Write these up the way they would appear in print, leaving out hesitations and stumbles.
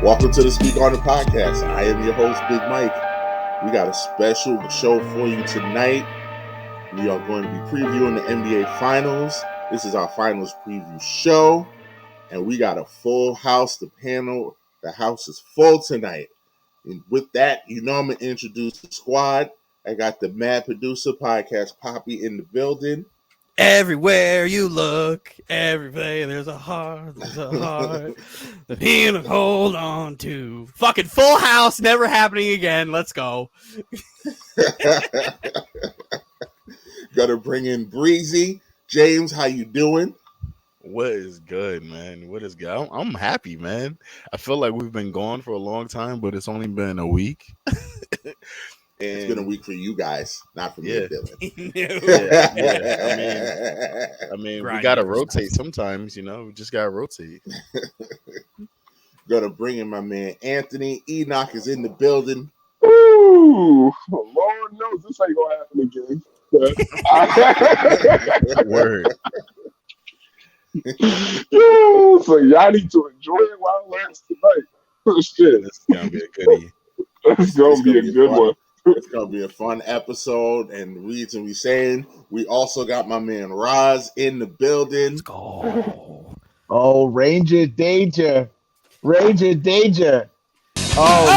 Welcome to the Speak On the Podcast. I am your host, Big Mike. We got a special show for you tonight. We are going to be previewing the NBA Finals. This is our Finals preview show. And we got a full house. The house is full tonight. And with that, I'm going to introduce the squad. I got the Mad Producer Podcast Poppy in the building. Everywhere you look, everywhere there's a heart that you can hold on to. Fucking full house, never happening again. Let's go. Gotta bring in Breezy. James, how you doing? What is good, man? What is good? I'm happy, man. I feel like we've been gone for a long time, but it's only been a week. It's been a week for you guys, not for me, Dylan. I mean, we gotta rotate sometimes, We just gotta rotate. Gonna bring in my man Anthony. Enoch is in the building. Ooh, Lord knows this ain't gonna happen again. Word. Yeah, so y'all need to enjoy it while it lasts tonight. Shit, It's gonna be a goodie. it's gonna be a good one. It's gonna be a fun episode, and the reason we saying we also got my man Roz in the building. Let's go. Oh, Ranger danger. Oh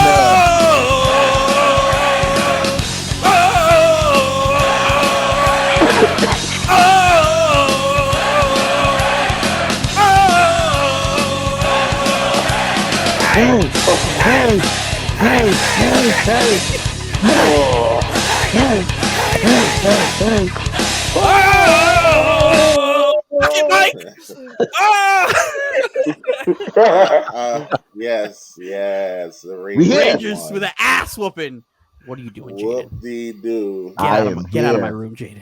Yes, the Rangers with an ass whooping. What are you doing, Jaden? Whoop-dee-doo. Get out of my room, Jaden.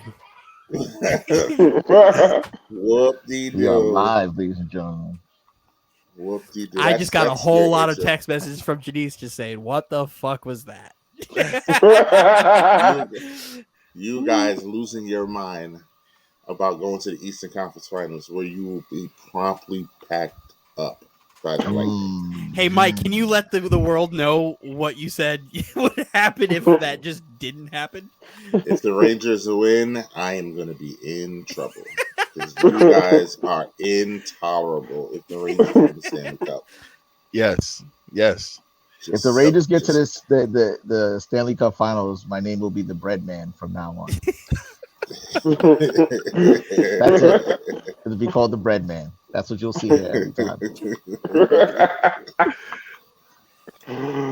Whoop-dee-doo. We are live, ladies and gentlemen. Whoop-dee-doo. I just got a whole lot of text messages from Janice just saying, "What the fuck was that?" You guys losing your mind about going to the Eastern Conference Finals, where you will be promptly packed up by the Lightning. Hey, Mike, can you let the world know what you said would happen if that just didn't happen? If the Rangers win, I am going to be in trouble. Because you guys are intolerable if the Rangers win the Stanley Cup. Yes. If the Rangers get to the Stanley Cup Finals, my name will be the Bread Man from now on. That's it. It'll be called the Bread Man. That's what you'll see here every time.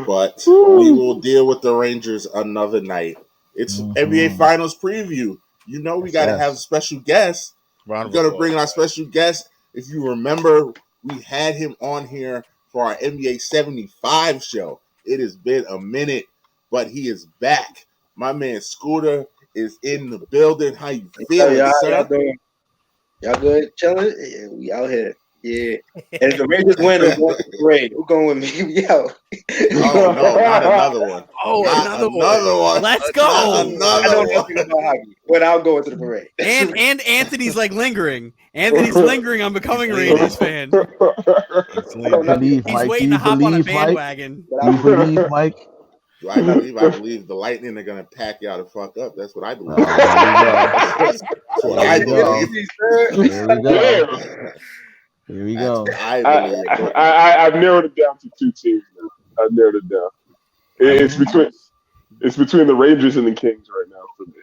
But we will deal with the Rangers another night. It's NBA Finals Preview. We got to have special guests. We're going to bring our special guest. If you remember, we had him on here for our NBA 75 show. It has been a minute, but he is back. My man Scooter is in the building. How you feeling, sir? Y'all doing? Y'all good? Chilling? Yeah, we out here. Yeah. And if the Rangers win, I'm going to the parade. Who's going with me? Yo. Oh, no, not another one. Oh, Not another one. Let's go. I know nothing about hockey, but I'll go into the parade. And Anthony's like lingering. Anthony's lingering on becoming a Rangers fan. He's waiting to hop on a bandwagon. You believe, Mike? I believe the Lightning are going to pack y'all the fuck up. That's what I believe. Here we go. I've narrowed it down to two teams now. I've narrowed it down. It's between the Rangers and the Kings right now for me.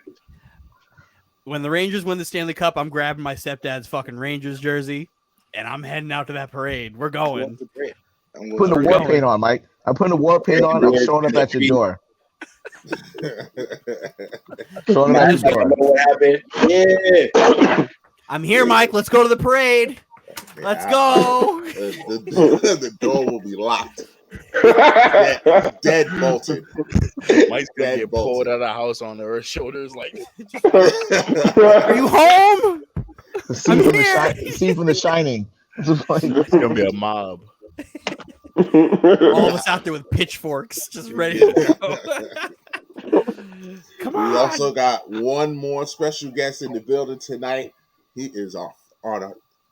When the Rangers win the Stanley Cup, I'm grabbing my stepdad's fucking Rangers jersey, and I'm heading out to that parade. We're going. Putting the war paint on, Mike. I'm putting the war paint on. I'm showing up at your door. Showing up at your door. Yeah. I'm here, Mike. Let's go to the parade. Let's go. The door will be locked. Dead bolted. Mike's gonna get pulled out of the house on her shoulders, like. Are you home? The scene from The Shining. It's gonna be a mob. All of us out there with pitchforks, just ready to go. Come on. We also got one more special guest in the building tonight. He is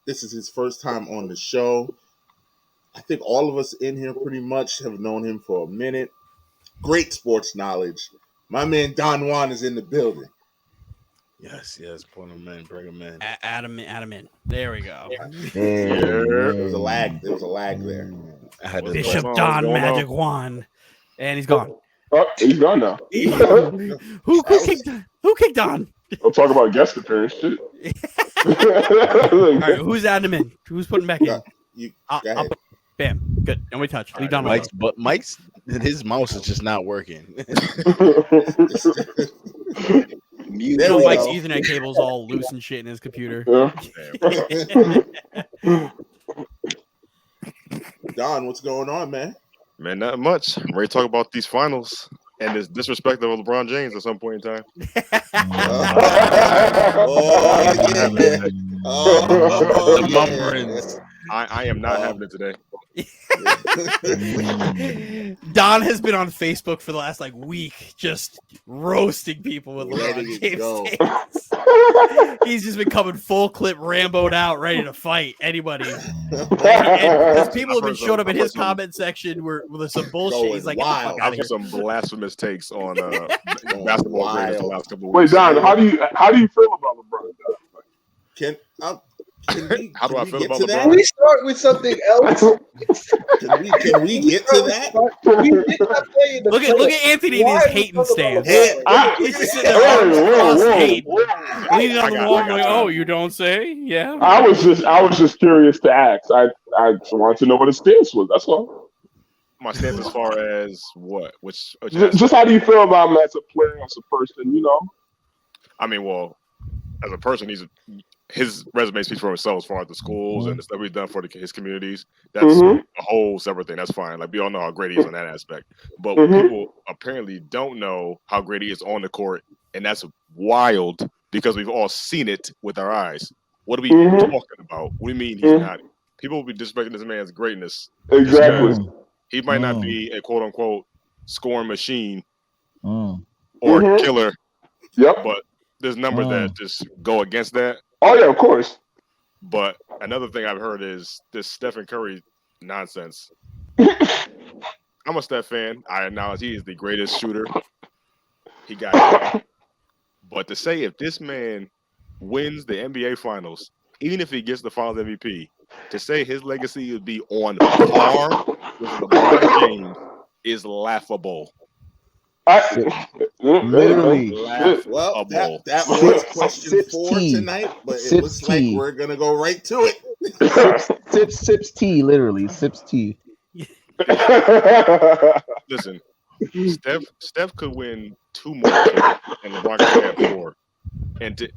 this is his first time on the show. I think all of us in here pretty much have known him for a minute. Great sports knowledge. My man DonJuan is in the building. Yes. Pull him in, bring him in. Adam in. There we go. There was a lag there. I had Bishop What's Don going Magic on? Juan, and he's gone. Oh, he's gone now. Who kicked Don? I'm talking about guest appearance shit. All right, who's adding him in? Who's putting back in? Go ahead. Bam. Good. And we touch. Leave Don Mike's his mouse is just not working. There we Mike's go. Ethernet cable's all loose and shit in his computer. Don, what's going on, man? Man, not much. I'm ready to talk about these finals and this disrespect of LeBron James at some point in time. The mummerings. I am not having it today. Don has been on Facebook for the last week, just roasting people with Letting LeBron it go. James. He's just been coming full clip, Rambo'd out, ready to fight anybody. Because people have been showing up in his comment section with some bullshit. He's like, wild. I've heard some blasphemous takes on basketball greatness the last couple of Wait, weeks. Don, how do you feel about LeBron? Can How do I we feel get about to LeBron? that? Can we start with something else? Can we get to that? We did not play in the Look at Anthony in his Why hating we talking stance. about He's just sitting there hating. Leaning on I the got wall, you. going, "Oh, you don't say? Yeah." I was just curious to ask. I wanted to know what his stance was. That's all. My stance as far as what? Which Just how do you feel about him as a player, as a person? I mean, well, as a person, his resume speaks for himself as far as the schools and the stuff he's done for his communities. That's a whole separate thing. That's fine. We all know how great he is on that aspect. But people apparently don't know how great he is on the court, and that's wild because we've all seen it with our eyes. What are we talking about? What do you mean he's not? People will be disrespecting this man's greatness. Exactly. He might not be a quote-unquote scoring machine or a killer, Yep. but there's numbers that just go against that. Oh yeah, of course. But another thing I've heard is this Stephen Curry nonsense. I'm a Steph fan. I acknowledge he is the greatest shooter. He got it. But to say if this man wins the NBA Finals, even if he gets the Finals MVP, to say his legacy would be on par with LeBron James is laughable. Literally. Well, Laughable. that was question Sips 4 tea. tonight, but it Sips looks tea. like we're gonna go right to it. Sips tea, literally. Sips tea. Listen, Steph could win 2 more and LeBron could have 4. And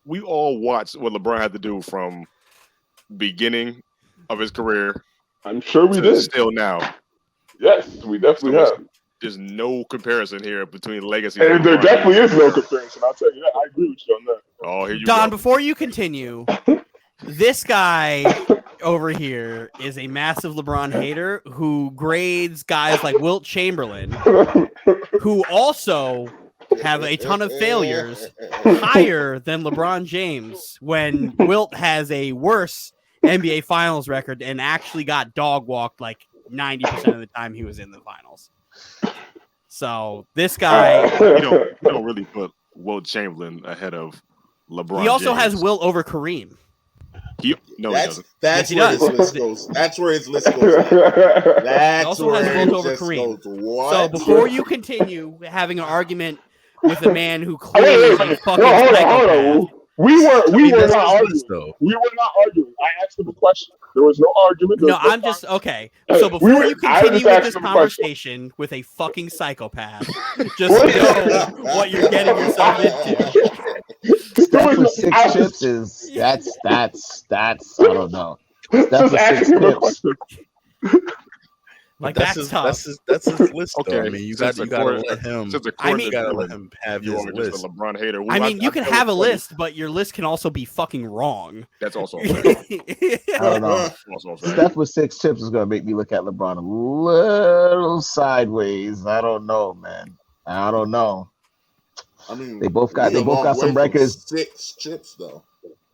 we all watched what LeBron had to do from beginning of his career. I'm sure we to did. still now. Yes, we definitely have. There's no comparison here between legacy. And there definitely is no comparison. I'll tell you that. I agree with you on that. Oh, here you Don, go. before you continue, this guy over here is a massive LeBron hater who grades guys like Wilt Chamberlain, who also have a ton of failures, higher than LeBron James, when Wilt has a worse NBA Finals record and actually got dog walked 90% of the time he was in the finals. So this guy, You don't really put Wilt Chamberlain ahead of LeBron. he also James. has Wilt over Kareem. He doesn't. That's Yes, he where does. his list goes. That's where his list goes. That's also where has it Wilt over just Kareem. goes. What? So before you continue having an argument with a man who clearly is a fucking hold psychopath, on. We were That's not his arguing. list, though. We were not arguing. I asked him a question. There was no argument. no, I'm just okay. So before you I was continue just with asking this him a question. conversation with a fucking psychopath, just know what you're getting yourself into. Steph with 6 chips is that's I don't know. Steph Just with 6 asking him a chips. question. That's tough. That's his list. Okay, Though. I mean, you got to let him. Since the I court mean- You got to let him have you his are just list. a LeBron hater. I mean, you can feel have a it's list, but your list can also be fucking wrong. That's also I don't know. also fair. Steph with 6 chips is gonna make me look at LeBron a little sideways. I don't know, man. I don't know. I mean, They both got he a long way some from records. 6 chips though.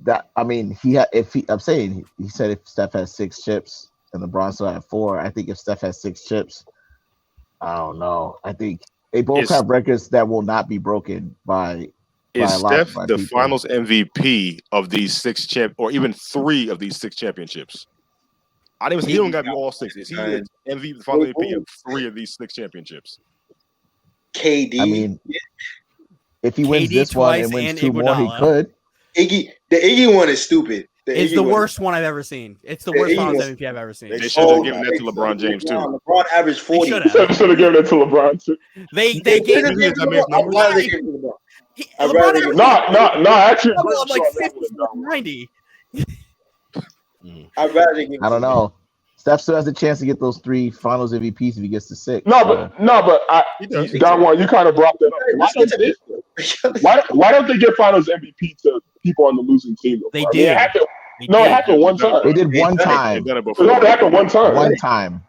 That I mean, he said if Steph has 6 chips, and LeBron still had 4. I think if Steph has 6 chips, I don't know. I think they both have records that will not be broken by. Is Steph the people. Finals MVP of these 6 or even 3 of these 6 championships? I didn't. He don't got to be all 6. Is he the MVP, the Finals MVP of 3 of these 6 championships? KD. I mean, if he wins this one and wins 2 more, he could. The Iggy one is stupid. It's the worst one I've ever seen. It's the worst Finals MVP I've ever seen. They should have given that to LeBron James too. LeBron averaged 40. Should have given it to LeBron too. They gave it to LeBron. Actually, like 50, 90. I'd rather give. I don't know. Steph still has a chance to get those 3 Finals MVPs if he gets to 6. DonJuan, you kind of brought that up. Why don't they give Finals MVP to people on the losing team? They did. It happened one time. They did one time. It happened one time. One time.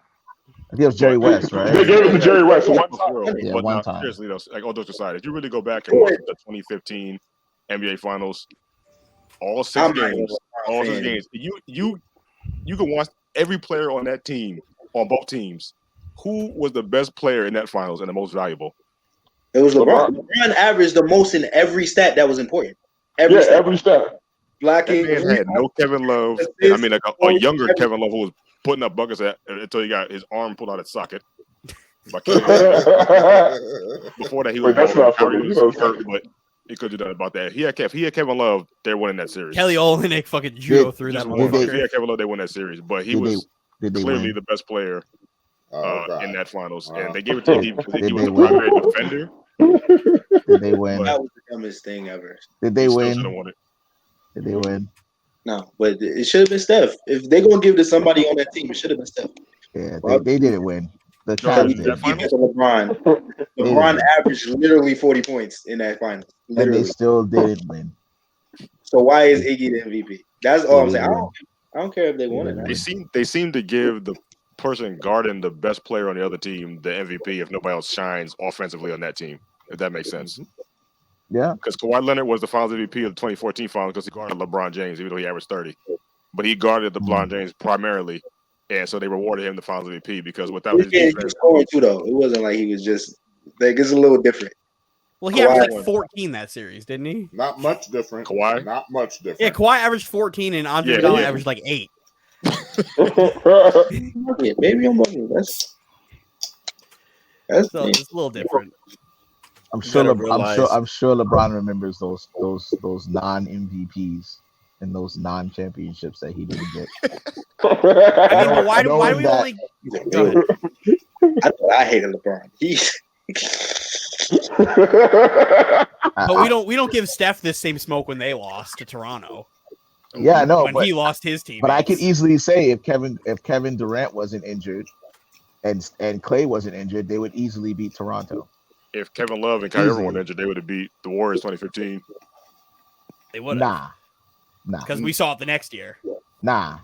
I think it was Jerry West, right? They gave it to Jerry West one time. Yeah, but one time. Seriously though, like all jokes aside, if you really go back and watch the 2015 NBA Finals, all 6 games, you can watch every player on that team, on both teams. Who was the best player in that Finals and the most valuable? It was LeBron. LeBron averaged the most in every stat that was important. Every stat. Blocking. That man had no Kevin Love. I mean, like a younger Kevin Love who was putting up buckets until he got his arm pulled out of socket. Before that, he was hurt, but he could have done about that. He had Kevin Love, they're winning that series. Kelly Olynyk fucking judo through that motherfucker. If he had Kevin Love, they win that series. But he was clearly the best player in that Finals. And they gave it to him because he was a primary defender. Did they win? That was the dumbest thing ever. Did they win? Did they win? No, but it should have been Steph. If they're going to give it to somebody on that team, it should have been Steph. Yeah, they didn't win. The Cavs did. LeBron. LeBron averaged literally 40 points in that final. And they still didn't win. So why is Iggy the MVP? That's all I'm saying. I don't care if they won it. They seem to give the person guarding the best player on the other team the MVP if nobody else shines offensively on that team, if that makes sense. Yeah. Because Kawhi Leonard was the Finals MVP of the 2014 Finals because he guarded LeBron James, even though he averaged 30. But he guarded LeBron James primarily, and so they rewarded him the Finals MVP because without his defense, scoring too though. It wasn't like he was just like it's a little different. Well, he averaged like 14 that series, didn't he? Not much different. Kawhi? Not much different. Yeah, Kawhi averaged 14 and Andre Iguodala averaged like 8. Yeah, maybe I'm wondering. That's so it's a little different. I'm sure LeBron remembers those non-MVPs and those non-championships that he didn't get. I mean, but why do we only? Go ahead. I thought I hated LeBron. But we don't give Steph this same smoke when they lost to Toronto. Yeah, no, when he lost his team. But I could easily say if Kevin Durant wasn't injured and Clay wasn't injured, they would easily beat Toronto. If Kevin Love and Kyrie weren't injured, they would have beat the Warriors 2015. They would have. Nah. Because we saw it the next year. Nah.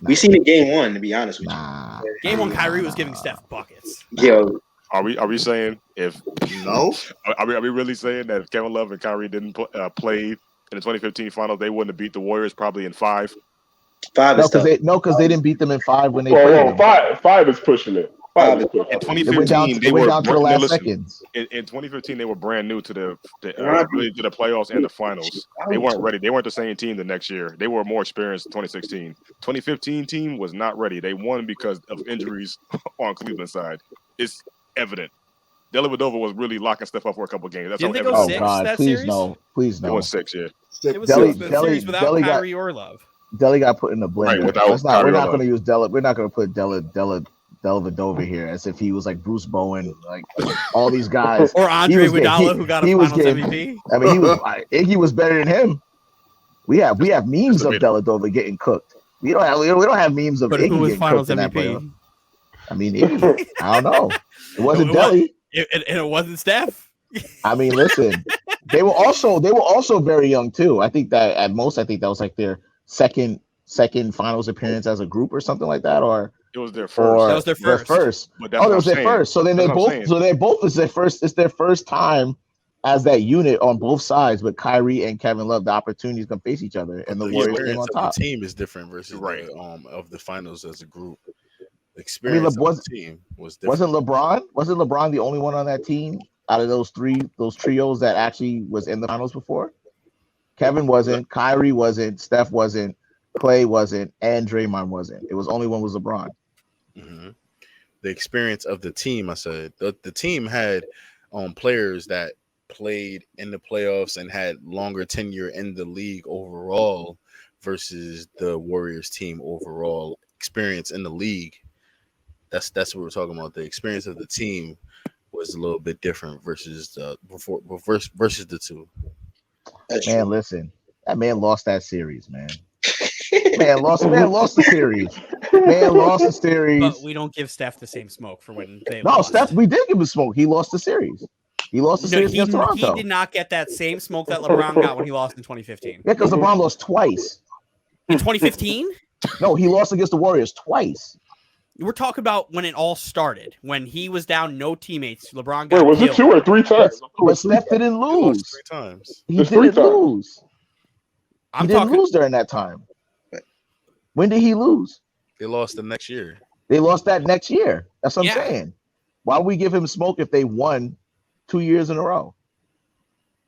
We seen it game 1, to be honest with you. Game 1, Kyrie was giving Steph buckets. Yo. Are we saying if no? Are we really saying that if Kevin Love and Kyrie didn't play in the 2015 finals, they wouldn't have beat the Warriors probably in 5? 5 is because they didn't beat them in 5 when they played them. 5 is pushing it. In 2015, they were down to the last seconds. In 2015, they were brand new to the playoffs and the finals. They weren't ready. They weren't the same team the next year. They were more experienced in 2016. 2015 team was not ready. They won because of injuries on Cleveland side. It's evident. Dellavedova was really locking stuff up for a couple of games. That's Didn't they go 6 that please series? No. Please no. They won 6, yeah. It was a series without Kyrie or Love. Delly got put in the blender. Right, we're not going to use Della. We're not going to put Dellavedova here as if he was like Bruce Bowen, like all these guys. Or Andre Iguodala, who got a Finals MVP. I mean, he was better than him. We have memes of Dellavedova getting cooked. We don't have memes of Iggy who was getting Finals cooked MVP? I mean, I don't know. It wasn't Delly. And it wasn't Steph. I mean, listen, they were also very young too. I think that at most, that was like their second Finals appearance as a group or something like that, or it was their first. That was their first. But it was their first. So then they both. So they both. It's their first time as that unit on both sides with Kyrie and Kevin Love, the opportunities can face each other, and the The Warriors came experience on of top. the team is different versus Right. the of the finals as a group. The I mean, experience of the team was different. Wasn't LeBron the only one on that team out of those trios that actually was in the finals before? Kevin wasn't, Kyrie wasn't, Steph wasn't, Clay wasn't, and Draymond wasn't. It was only one was LeBron. Mm-hmm. The experience of the team, I said, the team had players that played in the playoffs and had longer tenure in the league overall versus the Warriors team overall experience in the league. That's what we're talking about. The experience of the team was a little bit different versus versus the two. Man, listen, that man lost that series, man. Man lost the series. Man lost the series. But we don't give Steph the same smoke for when they No, lost. Steph, we did give him smoke. He lost the series. He lost the series against Toronto. He did not get that same smoke that LeBron got when he lost in 2015. Yeah, because LeBron lost twice. In 2015? No, he lost against the Warriors twice. We're talking about when it all started, when he was down no teammates. LeBron got Wait, was it killed. 2 or 3 times? But Steph didn't They lost lose. 3 times. He It's didn't 3 times. lose. He didn't lose during that time. When did he lose? They lost the next year. They lost that next year. That's what I'm Yeah. saying. Why would we give him smoke if they won 2 years in a row?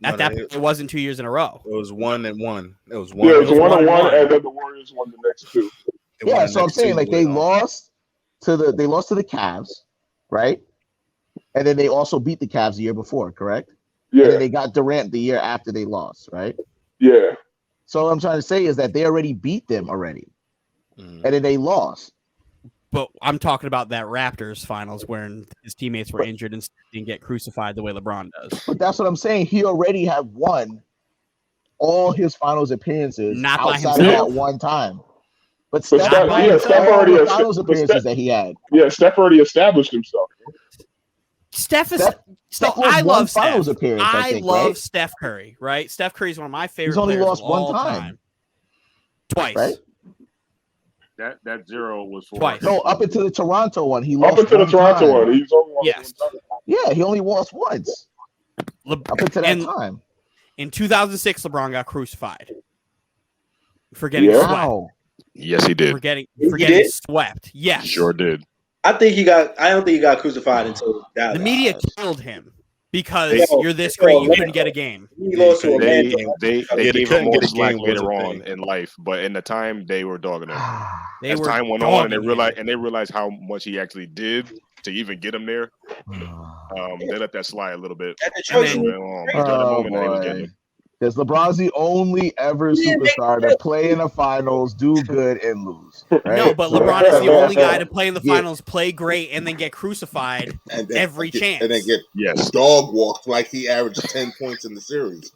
At that point, it wasn't 2 years in a row. It was 1-1. It was Yeah, it was 1-1, 1-1. and then the Warriors won the next 2. Yeah, so I'm saying like they lost to the Cavs, right? And then they also beat the Cavs the year before, correct? And Yeah, then they got Durant the year after they lost, right? yeah. So what I'm trying to say is that they already beat them already, Mm. and then they lost. But I'm talking about that Raptors finals when his teammates were injured and didn't get crucified the way LeBron does. But that's what I'm saying. He already had won all his finals appearances Not by outside of himself. that one time. But But Steph, Steph- by yeah, himself, Steph all already- the finals but appearances Steph- that he had. Yeah, Steph already established himself. Steph is. Steph So lost I one love finals Steph. appearance, I think, love right? Steph Curry, right? Steph Curry is one of my favorite He's only players lost of one all time. Twice. Right? That 0 was for Twice. No, up into the Toronto one, he Up lost until the one Toronto time. one, he's only lost Yes. one time. Yeah, he only lost once up until that And time. in 2006, LeBron got crucified for getting Yeah. swept. Wow. Yes, he did. For getting He did? swept. Yes. Sure did. I don't think he got crucified until that. The media killed him because They- you're this they- great, you they- couldn't get a game. He lost to a They man. they they gave couldn't him get more a slack game was later a on thing. in life, but in the time they were dogging him. They As were time went on, dogging him. they realized how much he actually did to even get him there. They let that slide a little bit. At Detroit, And then- During the Oh moment that he was getting boy. him. Because LeBron's the only ever superstar to play in the finals, do good, and lose. Right? No, but LeBron is the only guy to play in the Yeah. finals, play great, and then get crucified And then every chance. And then get Yes. dog walked like he averaged 10 points in the series.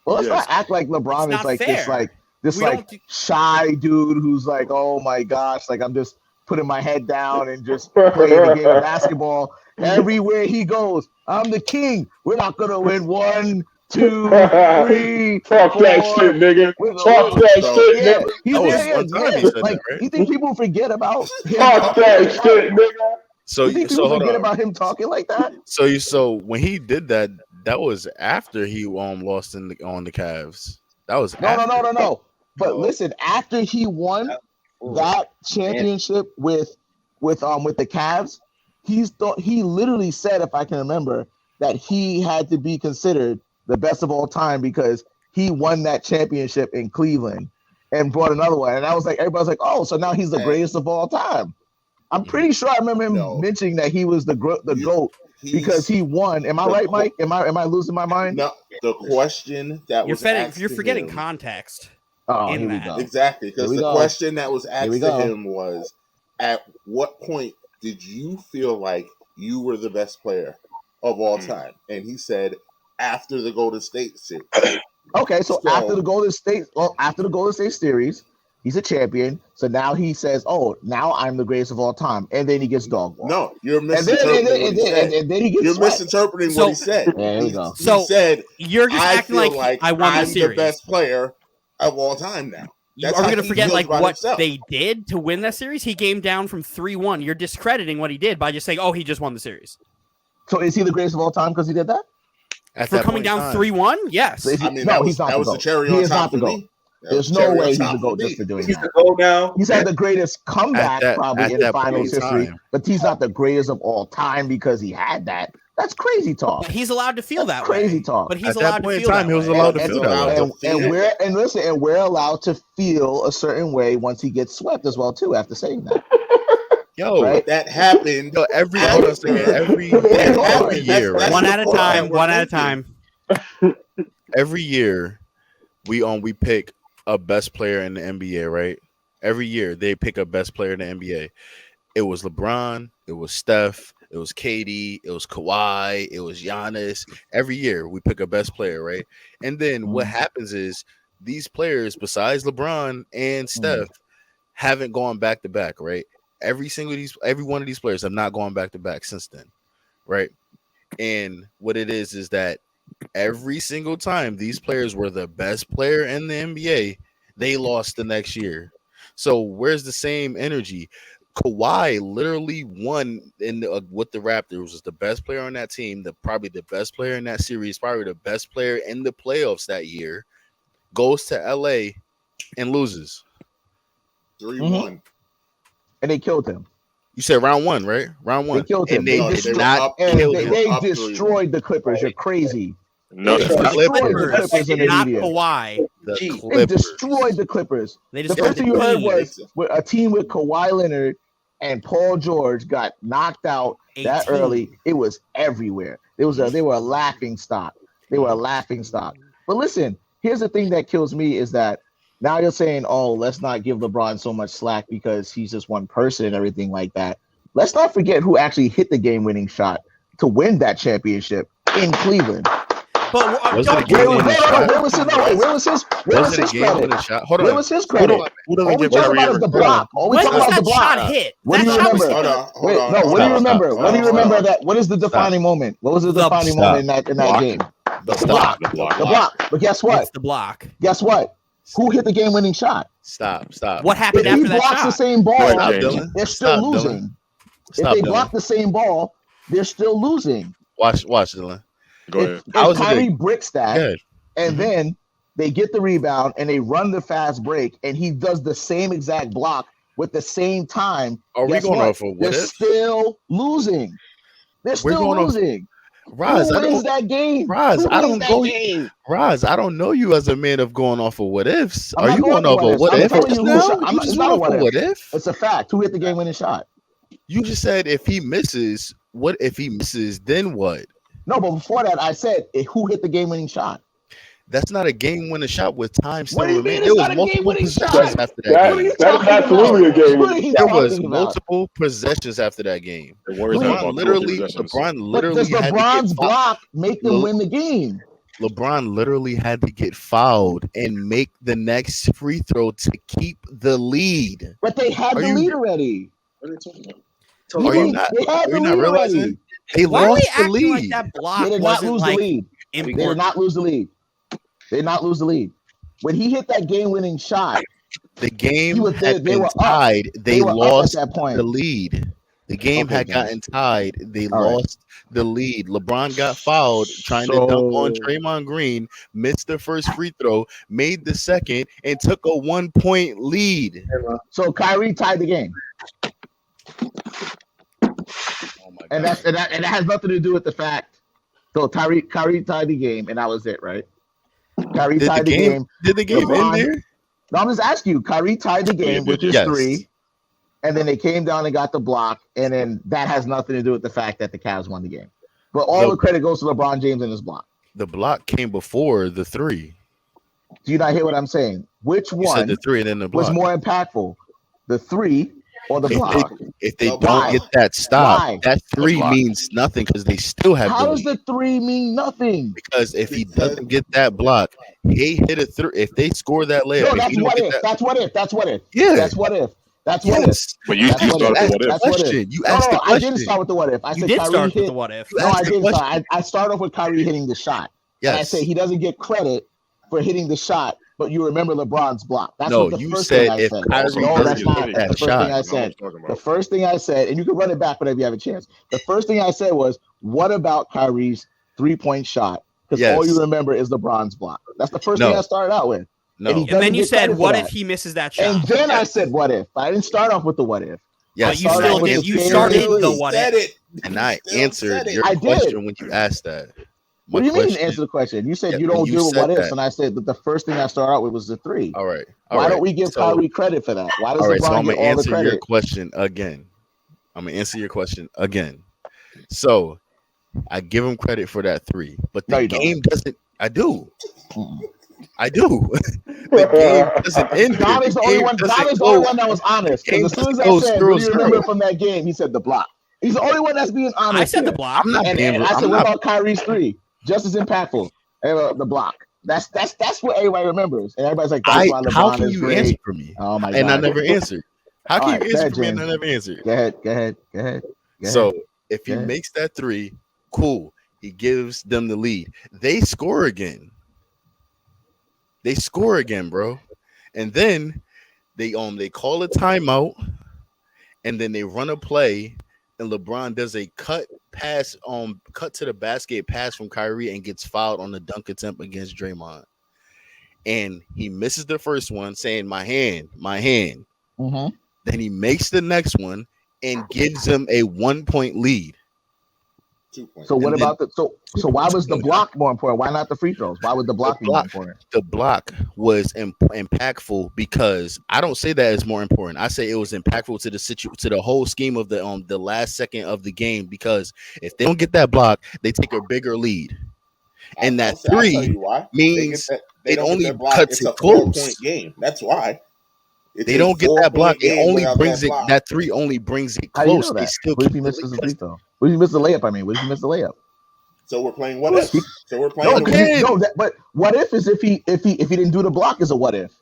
Well, let's Yes. not act like LeBron It's is not like fair. this We like don't do- shy dude who's like, oh my gosh, like I'm just putting my head down and just playing the game of basketball. Everywhere he goes, I'm the king. We're not gonna win 1, 2, 3. Talk that 4. shit, nigga. We're Talk gonna- that So- shit, Yeah, nigga. he's That was yeah, one time yeah. he said Like, that, right? you think people forget about him? Talk that shit, nigga. So You think so people hold forget on. about him talking like that? So when he did that, that was after he lost on the Cavs. That was No. But Oh. listen, after he won that championship with the Cavs, he literally said, if I can remember, that he had to be considered the best of all time because he won that championship in Cleveland and brought another one. And I was like, everybody's like, oh, so now he's the greatest of all time. I'm pretty sure I remember him mentioning that he was the GOAT because he won. Am I right, Mike? Am I losing my mind? No, the question that was asked You're to forgetting him, context. Oh, in here we that. go. exactly, Here because we the go. question that was asked we to go. him was, at what point did you feel like you were the best player of all time? And he said, after the Golden State series. Okay, so So- after the Golden State series, he's a champion. So now he says, "Oh, now I'm the greatest of all time," and then he gets dog walked. No, you're and then, misinterpreting what he said. and then he gets You're swept. misinterpreting So- what he said. Yeah, here we go. He So, said, You're just I acting feel like I won I'm the series. best player of all time now. You That's are how we going to he forget feels like about what himself. they did to win that series? He came down from 3-1. You're discrediting what he did by just saying, "Oh, he just won the series." So is he the greatest of all time because he did that? For coming down 3-1, yes. So I mean, no, that he's not was the the GOAT. cherry He on is top not the for GOAT. me. That There's was the no cherry way on he's top the for GOAT me. just for doing He's that. the goal now. He's had the greatest comeback that- probably at in that finals point in history, time. but he's not the greatest of all time because he had that. That's crazy talk. He's allowed to feel That's that crazy way. talk. But he's At that allowed to point in feel time, that he was way. allowed to He's feel that allowed way. to feel. We're allowed to feel a certain way once he gets swept as well too. After saying that, Yo, right? That happened. yo, every hold on a second. Every That's- year, right? that's One what at a quarterback time. we're One at a thinking. time. Every year we pick a best player in the NBA, right? Every year they pick a best player in the NBA. It was LeBron, it was Steph, it was KD, it was Kawhi, it was Giannis. Every year we pick a best player, right? And then what happens is these players, besides LeBron and Steph, haven't gone back to back, right? Every one of these players have not gone back to back since then, right? And what it is that every single time these players were the best player in the NBA, they lost the next year. So where's the same energy? Kawhi literally won with the Raptors, was the best player on that team, probably the best player in that series, probably the best player in the playoffs that year, goes to LA and loses. 3-1. And they killed him. You said round one, right? Round one. They killed him. And they No, did they were not up- And kill they, him. they Up destroyed the Clippers. You're crazy. No, They The destroyed the Clippers. Clippers in the Not media. Kawhi. The Gee, They Clippers. destroyed the Clippers. They The destroyed first thing you heard team. was a team with Kawhi Leonard and Paul George got knocked out that 18. early. It was everywhere. They were a laughing stock. They were a laughing stock. But listen, here's the thing that kills me is that now you're saying, oh, let's not give LeBron so much slack because he's just one person and everything like that. Let's not forget who actually hit the game-winning shot to win that championship in Cleveland. But Was it a don't game get winning me shot? wrong. Where was his Was it a game credit? winning shot? Hold Where on. was his Who credit? don't- who doesn't All we give talk Kyrie about is the block. All we When talk was about is that the block. shot hit? What do That you shot was remember? hit. Hold on. Wait, no. What do you remember? What do you remember that? What is the defining moment? What was the defining Stop. moment in that Block. game? The block. The block. The block. But guess what? It's the block. Guess what? Who hit the game-winning shot? Stop. What happened If he after that blocks the shot? same ball, Stop, Dylan. they're still Stop, losing. Dylan. If Stop, they Dylan. block the same ball, they're still losing. Watch, Dylan. Go ahead. How If is it Kyrie bricks that, Good. and Mhm. then they get the rebound and they run the fast break, and he does the same exact block with the same time. Are we guess going what? off of what They're if? still losing. They're still going off- losing. Roz, Who I wins don't, that game? Roz, Who I wins don't that go. game? Roz, I don't know you as a man of going off of what ifs. I'm Are not you going going off what of ifs. what I'm if telling just you who now? shot- You I'm- just it's went not a off what of if. what if? It's a fact. Who hit the game-winning shot? You just said if he misses, what if he misses? Then what? No, but before that, I said who hit the game-winning shot. That's not a game-winning shot with time still What do you remaining. mean it's There was not a multiple game-winning possessions shot? after that That, What are game. you that is talking absolutely about? a game. What are you There was talking about? multiple possessions after that game. The Warriors had about 2 or 3 possessions. LeBron But literally does had to LeBron's get fouled. block make them win the game? LeBron literally had to get fouled and make the next free throw to keep the lead. But they had Are the you- lead already. What are you talking about? Are you not? They had Are the you not lead realizing already. they Why are lost we the acting lead? like that block They did not wasn't lose like the lead. They did important? not lose the lead. They did not lose the lead. When he hit that game-winning shot, The game was- had they been were up. tied. They were up lost at that point. the lead. The game Okay, had guys. gotten tied. They All right. lost the lead. LeBron got fouled trying to dunk on Draymond Green, missed the first free throw, made the second, and took a 1-point lead. So Kyrie tied the game, Oh my and God. that has nothing to do with the fact. So Kyrie tied the game, and that was it, right? Kyrie Did the tied the game? game. Did the game LeBron- end there? No, I'm just asking you. Kyrie tied the game with his Yes. 3, and then they came down and got the block, and then that has nothing to do with the fact that the Cavs won the game. But all the credit goes to LeBron James and his block. The block came before the 3. Do you not hear what I'm saying? Which You said one the 3 and then the was block. more impactful, the 3 or the block? If they Why? don't get that stop, Why? that 3 block. means nothing because they still have How the does lead. the 3 mean nothing? Because if he doesn't get that block, he hit a 3. If they score that layup, No, if that's you don't what get if. that, That's what if. That's what if. yeah, That's what if. That's what if. yes. But you That's what started it with is. what if. That's what it is. Question. You No, asked the I didn't question. start with the what if. I You said did Kyrie start with hit. the what if. You No, asked I the didn't question. start. I started off with Kyrie hitting the shot. And I Yes. said he doesn't get credit for hitting the shot, but you remember LeBron's block. That's No, what the you first said thing I if said. Kyrie Also, No, doesn't that's get not. that That's the first shot, thing I said. The first thing I said, and you can run it back whenever you have a chance. The first thing I said was, what about Kyrie's 3-point shot because all you remember is LeBron's block. That's the first thing I started out with. No. And then you said, "What if he misses that shot?" And then I said, "What if?" I didn't start off with the what if. Yes, you still did. You started the what if. And I answered your question when you asked that. What do you mean answer the question? You said you don't do what ifs, and I said that the first thing I started out with was the 3. All right. Why don't we give Kyrie credit for that? Why does LeBron get all the credit? Your question again. I'm gonna answer your question again. So I give him credit for that 3, but the game doesn't. I do. I do. The game doesn't end. God is the only one. God is the only one that was honest. Because as soon as I said, "What do you remember from that game?" He said the block. He's the only one that's being honest. I said the block. And I said, "What about Kyrie's 3? Just as impactful." The block. That's what everybody remembers, and everybody's like, "That's why LeBron how can is you great." answer for me? Oh my god! And I never answered. How can you answer for me? James. And I never answered. Go ahead. So if he makes that 3, cool. He gives them the lead. They score again. Bro. And then they call a timeout, and then they run a play, and LeBron does a cut to the basket pass from Kyrie and gets fouled on the dunk attempt against Draymond. And he misses the first one, saying my hand. Mm-hmm. Then he makes the next one and gives them a 1-point lead. 2 points. So what about so why was the block more important? Why not the free throws? Why would the block be more important? The block was impactful because I don't say that is more important. I say it was impactful to the whole scheme of the last second of the game, because if they don't get that block, they take a bigger lead. And that 3 means it only cuts it close. 4-point game. That's why. They don't get that block. It only brings it. That 3 only brings it close. How do you know that? They still what if he misses the free throw? What if he misses the layup? What if he misses the layup? So we're playing what if? So we're playing. But what if is if he didn't do the block is a what if,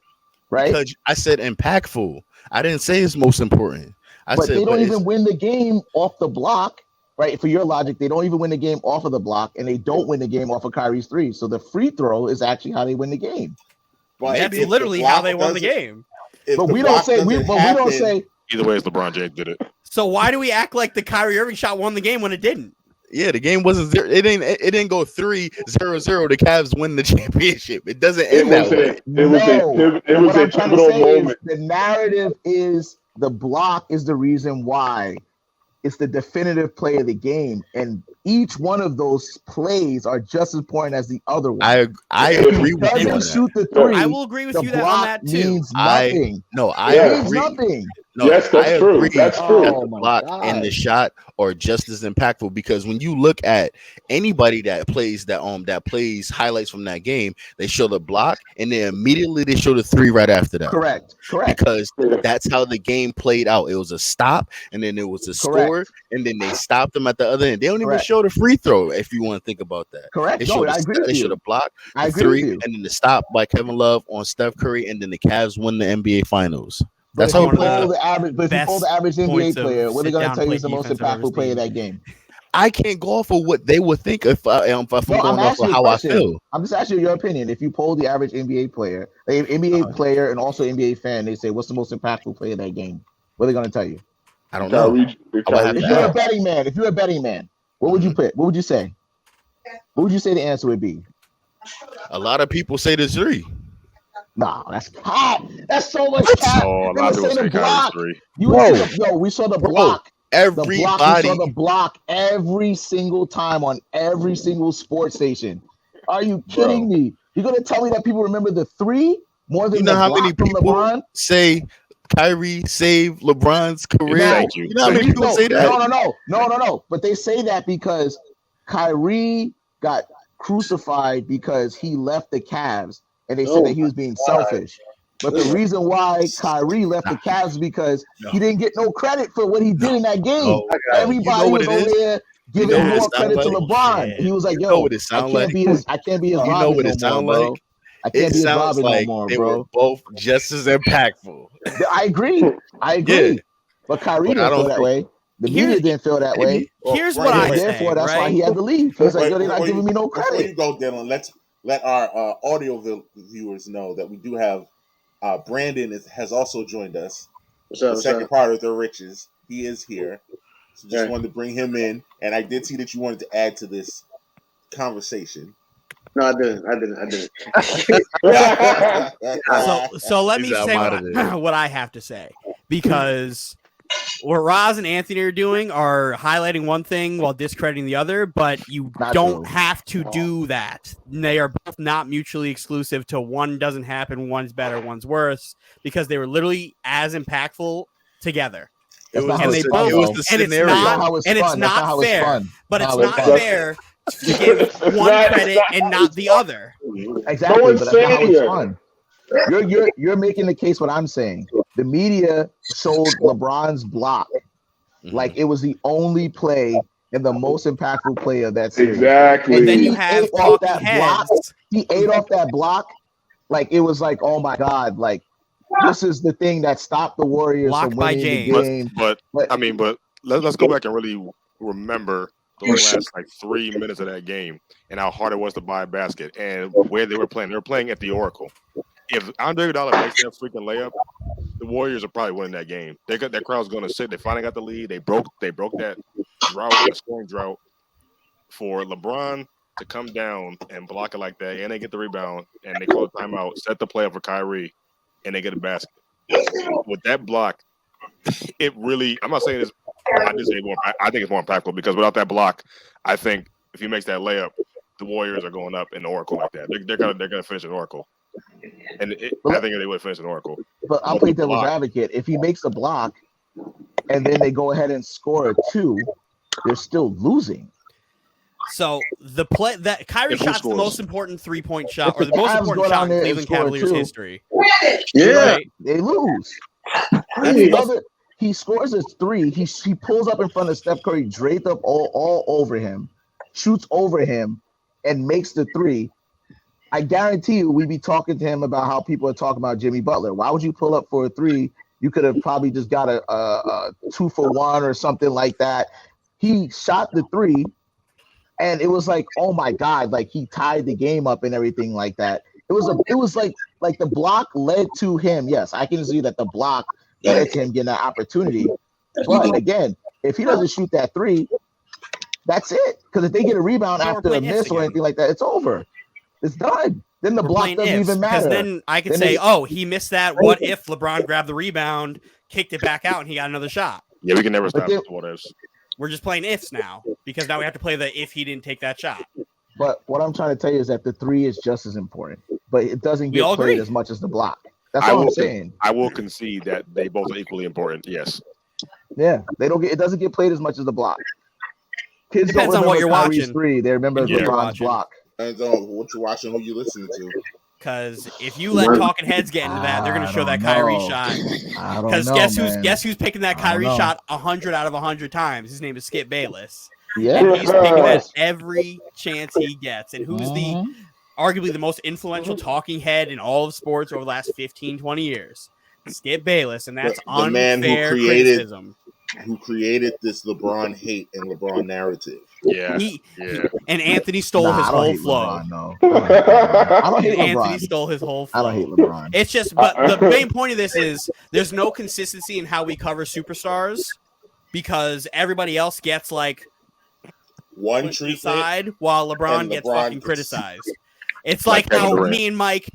right? Because I said impactful. I didn't say it's most important. But they don't even win the game off the block, right? For your logic, they don't even win the game off of the block, and they don't win the game off of Kyrie's 3. So the free throw is actually how they win the game. But that's literally how they won the game. But we don't say we don't say either way as LeBron James did it. So why do we act like the Kyrie Irving shot won the game when it didn't? Yeah, the game wasn't 0. It didn't go 3-0. The Cavs win the championship. It doesn't end that way. It was a pivotal moment. The narrative is the block is the reason why. It's the definitive play of the game, and each one of those plays are just as important as the other one. I agree with you on that. Shoot the 3, I will agree with you on that too. Means nothing. I agree. Nothing. No, yes, that's true. That's true. That the block and the shot are just as impactful, because when you look at anybody that plays highlights from that game, they show the block and then immediately they show the 3 right after that. Correct. Because that's how the game played out. It was a stop, and then it was a score, and then they stopped them at the other end. They don't even show the free throw if you want to think about that. Correct. They show the block, the 3, and then the stop by Kevin Love on Steph Curry, and then the Cavs win the NBA Finals. That's how if you poll the average NBA player, what are they going to tell you is the most impactful player of that game? I can't go off of what they would think if I'm going off of how I feel. I'm just asking you your opinion. If you poll the average NBA player, player and also NBA fan, they say, what's the most impactful player of that game? What are they going to tell you? I don't know. If you're a betting man, what would you pick? What would you say? What would you say the answer would be? A lot of people say the 3. No, that's cap. That's so much cap. Oh, a lot of people say Kyrie's 3. We saw the block. Everybody. We saw the block every single time on every single sports station. Are you kidding me? You're gonna tell me that people remember the 3 more than the block from LeBron? Say Kyrie saved LeBron's career. Thank you. You know how many people say that? No. But they say that because Kyrie got crucified because he left the Cavs. And they said that he was being selfish. But the reason why Kyrie left the Cavs is because he didn't get no credit for what he did in that game. Everybody was over there giving more credit to LeBron. He was like, "Yo, I can't be his Robin no more, bro. I can't be his Robin no more, they bro." Were both just as impactful. I agree. Yeah. But Kyrie didn't feel that way. The media didn't feel that way. Here's what I say. Therefore, that's why he had to leave. He was like, "Yo, they're not giving me no credit." Before you go, Dylan, let's let our audio viewers know that we do have Brandon has also joined us. The second part of the Riches. He is here. So just wanted to bring him in. And I did see that you wanted to add to this conversation. No, I didn't. So let me He's say out of there. what I have to say, because what Roz and Anthony are doing are highlighting one thing while discrediting the other, but you Not don't true. have to do that. They are both not mutually exclusive to one doesn't happen, one's better, one's worse, because they were literally as impactful together. That's not how And it's they fun, both, it was though. the and it's scenario. That's not not, how it's and fun. it's That's not not how it's fair, fun. but That's it's not how not it's fun. fair to give It's one not- it's credit not and how not it's the fun. other. Exactly, one's but that's not how saying it's it. fun. You're making the case what I'm saying. The media showed LeBron's block like it was the only play and the most impactful play of that series. Exactly. And then you He have ate off talking that block. heads. He ate off that block. Like it was like, oh my God, like this is the thing that stopped the Warriors Blocked from by winning the James. game. But But I mean, let's go back and really remember those last like 3 minutes of that game and how hard it was to buy a basket and where they were playing. They were playing at the Oracle. If Andre Iguodala makes that freaking layup, the Warriors are probably winning that game. That crowd's going to sit. They finally got the lead. They broke that drought, the scoring drought. For LeBron to come down and block it like that, and they get the rebound, and they call a timeout, set the play up for Kyrie, and they get a basket. With that block, it really, I'm not saying it's, I think it's more impactful because without that block, I think if he makes that layup, the Warriors are going up in the Oracle like that. They're gonna finish in Oracle, and I think they would finish in Oracle. But I'll But play the devil's block- advocate. If he makes a block and then they go ahead and score a two, they're still losing. So the play that Kyrie If who shot's the scores? most important 3-point shot, If or the the most Cavs important go down shot in there and Cleveland score Cavaliers two, history. Yeah. Right? They lose. That's the most, He scores a three. He pulls up in front of Steph Curry, draped up all over him, shoots over him, and makes the three. I guarantee you, we'd be talking to him about how people are talking about Jimmy Butler. Why would you pull up for a three? You could have probably just got a 2-for-1 or something like that. He shot the three, and it was like, oh my God, like he tied the game up and everything like that. It was like the block led to him. Yes, I can see that the block led to him getting that opportunity. But again, if he doesn't shoot that three, that's it. Because if they get a rebound So we're after a playing ifs miss or again. anything like that, it's over. It's done. Then the we're block playing doesn't ifs, even because matter. then I could Then say, it- oh, he missed that. What if LeBron grabbed the rebound, kicked it back out, and he got another shot? Yeah, we can never But stop then- what ifs. We're just playing ifs now, because now we have to play the if he didn't take that shot. But what I'm trying to tell you is that the three is just as important, but it doesn't We get all played agree. as much as the block. That's I all I'm will saying. I will concede that they both are equally important. Yes. Yeah, it doesn't get played as much as the block. Kids Depends don't on what remember you're Kyrie's watching. three. They remember And who you're LeBron's watching. block. Depends on what you're watching, who you listening to. Because if you let talking heads get into that, they're going I to show that don't Kyrie know. shot. I don't Because know, man. guess who's picking that I don't Kyrie know. shot 100 out of 100 times? His name is Skip Bayless. Yeah, And he's picking that yes. every chance he gets. And who's the Mhm. arguably the most influential talking head in all of sports over the last 15, 20 years? Skip Bayless, and that's The man who unfair created- criticism. Who created this LeBron hate and LeBron narrative? Yeah. And Anthony stole Nah, his I don't whole hate flow. LeBron, no. I don't hate And Anthony LeBron. stole his whole flow. I don't hate LeBron. It's just, but the main point of this is there's no consistency in how we cover superstars because everybody else gets like One put to the treatment. side while LeBron and gets LeBron fucking gets- criticized. It's Like like how Kevin Durant. me and Mike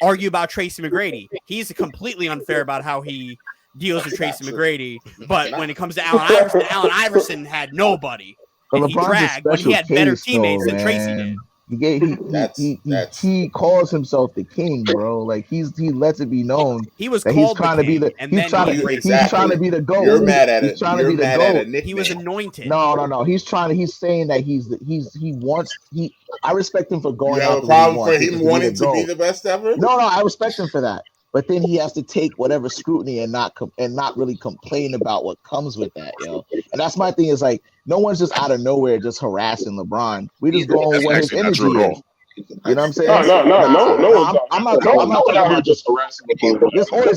argue about Tracy McGrady. He's completely unfair about how he deals with Tracy Not true. McGrady. But when it comes to Allen Iverson had nobody. But And he LeBron's a dragged when he had special better case, teammates though, than Tracy man. did. He calls himself the king, bro. Like he lets it be known He was that he's called trying the to be king, the and he's then trying he to embraced he's it. trying to be the goat. You're mad at He's it. trying to You're be the mad at a goat. nickname. He was anointed. No. He's saying that I respect him for You going have out a the way he problem for wants, which him is to wanting to be GOAT. the best ever? No, I respect him for that. But then he has to take whatever scrutiny and not really complain about what comes with that, yo. And that's my thing is like no one's just out of nowhere just harassing LeBron. We just go on That's what his actually not energy true at is. all. You know what I'm saying? No. I'm not No talking one out here about just harassing LeBron.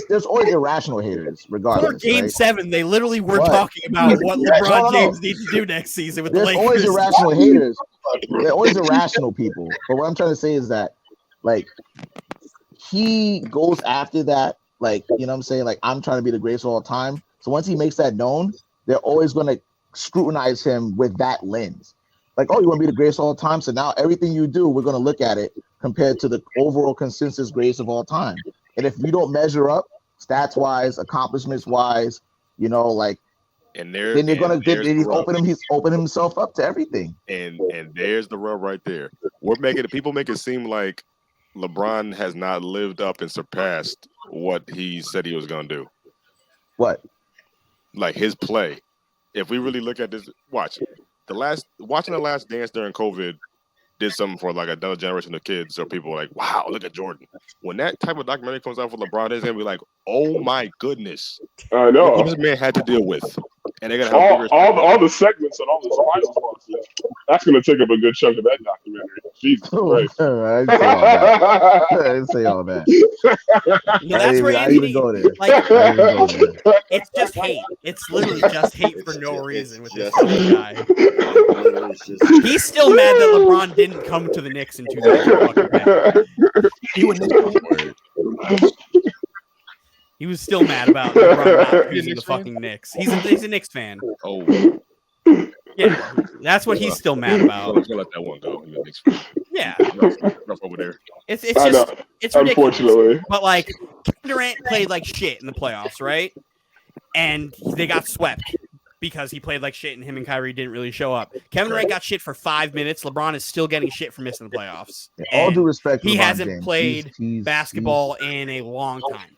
there's always irrational haters, For regardless. Game Right? 7, they literally were But- talking about what LeBron No. James needs to do next season with the There's always Lakers. irrational haters. There are always irrational people. But what I'm trying to say is that, like, he goes after that, like, you know what I'm saying? Like, I'm trying to be the greatest of all time. So once he makes that known, they're always going to scrutinize him with that lens. Like, oh, you want to be the greatest of all time? So now everything you do, we're going to look at it compared to the overall consensus greatest of all time. And if you don't measure up stats-wise, accomplishments-wise, you know, like, And there, then you're and going to there's the rub. he's opened himself up to everything. And there's the rub right there. People make it seem like LeBron has not lived up and surpassed what he said he was going to do. What? Like his play. If we really look at this, watching the Last Dance during COVID did something for like another generation of kids or people like, wow, look at Jordan. When that type of documentary comes out for LeBron, it's gonna be like, oh my goodness. I know. What this man had to deal with. And they're gonna have all the segments and all the finals losses. That's gonna take up a good chunk of that documentary. Jesus Christ. I didn't say all that. No, that's where I even Anthony, go there. like, I even go there. it's just hate. It's literally just hate for no reason with this just- guy. It's just- He's still mad that LeBron didn't come to the Knicks in 2010. He was still mad about LeBron not using the fucking Knicks. He's a Knicks fan. Oh, Yeah, that's what he's still mad about. let's let that one go. Yeah, Rough over there. it's I know. just it's ridiculous. Unfortunately. But like Kevin Durant played like shit in the playoffs, right? And they got swept because he played like shit and him and Kyrie didn't really show up. Kevin Durant got shit for 5 minutes. LeBron is still getting shit for missing the playoffs. All And due respect, to he LeBron hasn't James. played He's- basketball in a long time.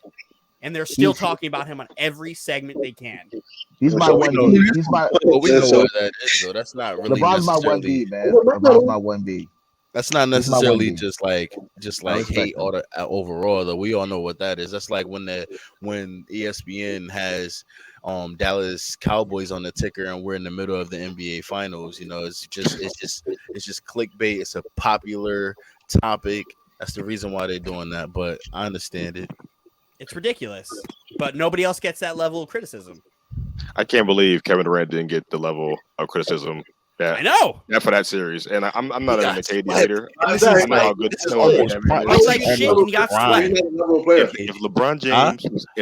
And they're still talking about him on every segment they can. He's my So we one know- B. He's my But we know So- what that is, though. That's not really LeBron's my one necessarily. B, man. LeBron's my one B. That's not He's my necessarily 1B. just like respect hate him. or the, overall. Though we all know what that is. That's like when ESPN has Dallas Cowboys on the ticker and we're in the middle of the NBA Finals. You know, it's just clickbait. It's a popular topic. That's the reason why they're doing that. But I understand it. It's ridiculous. But nobody else gets that level of criticism. I can't believe Kevin Durant didn't get the level of criticism I know. for that series. And I'm not a KD swept. hater. This I is know how good Kevin Durant is. It's like shit and you got swept. If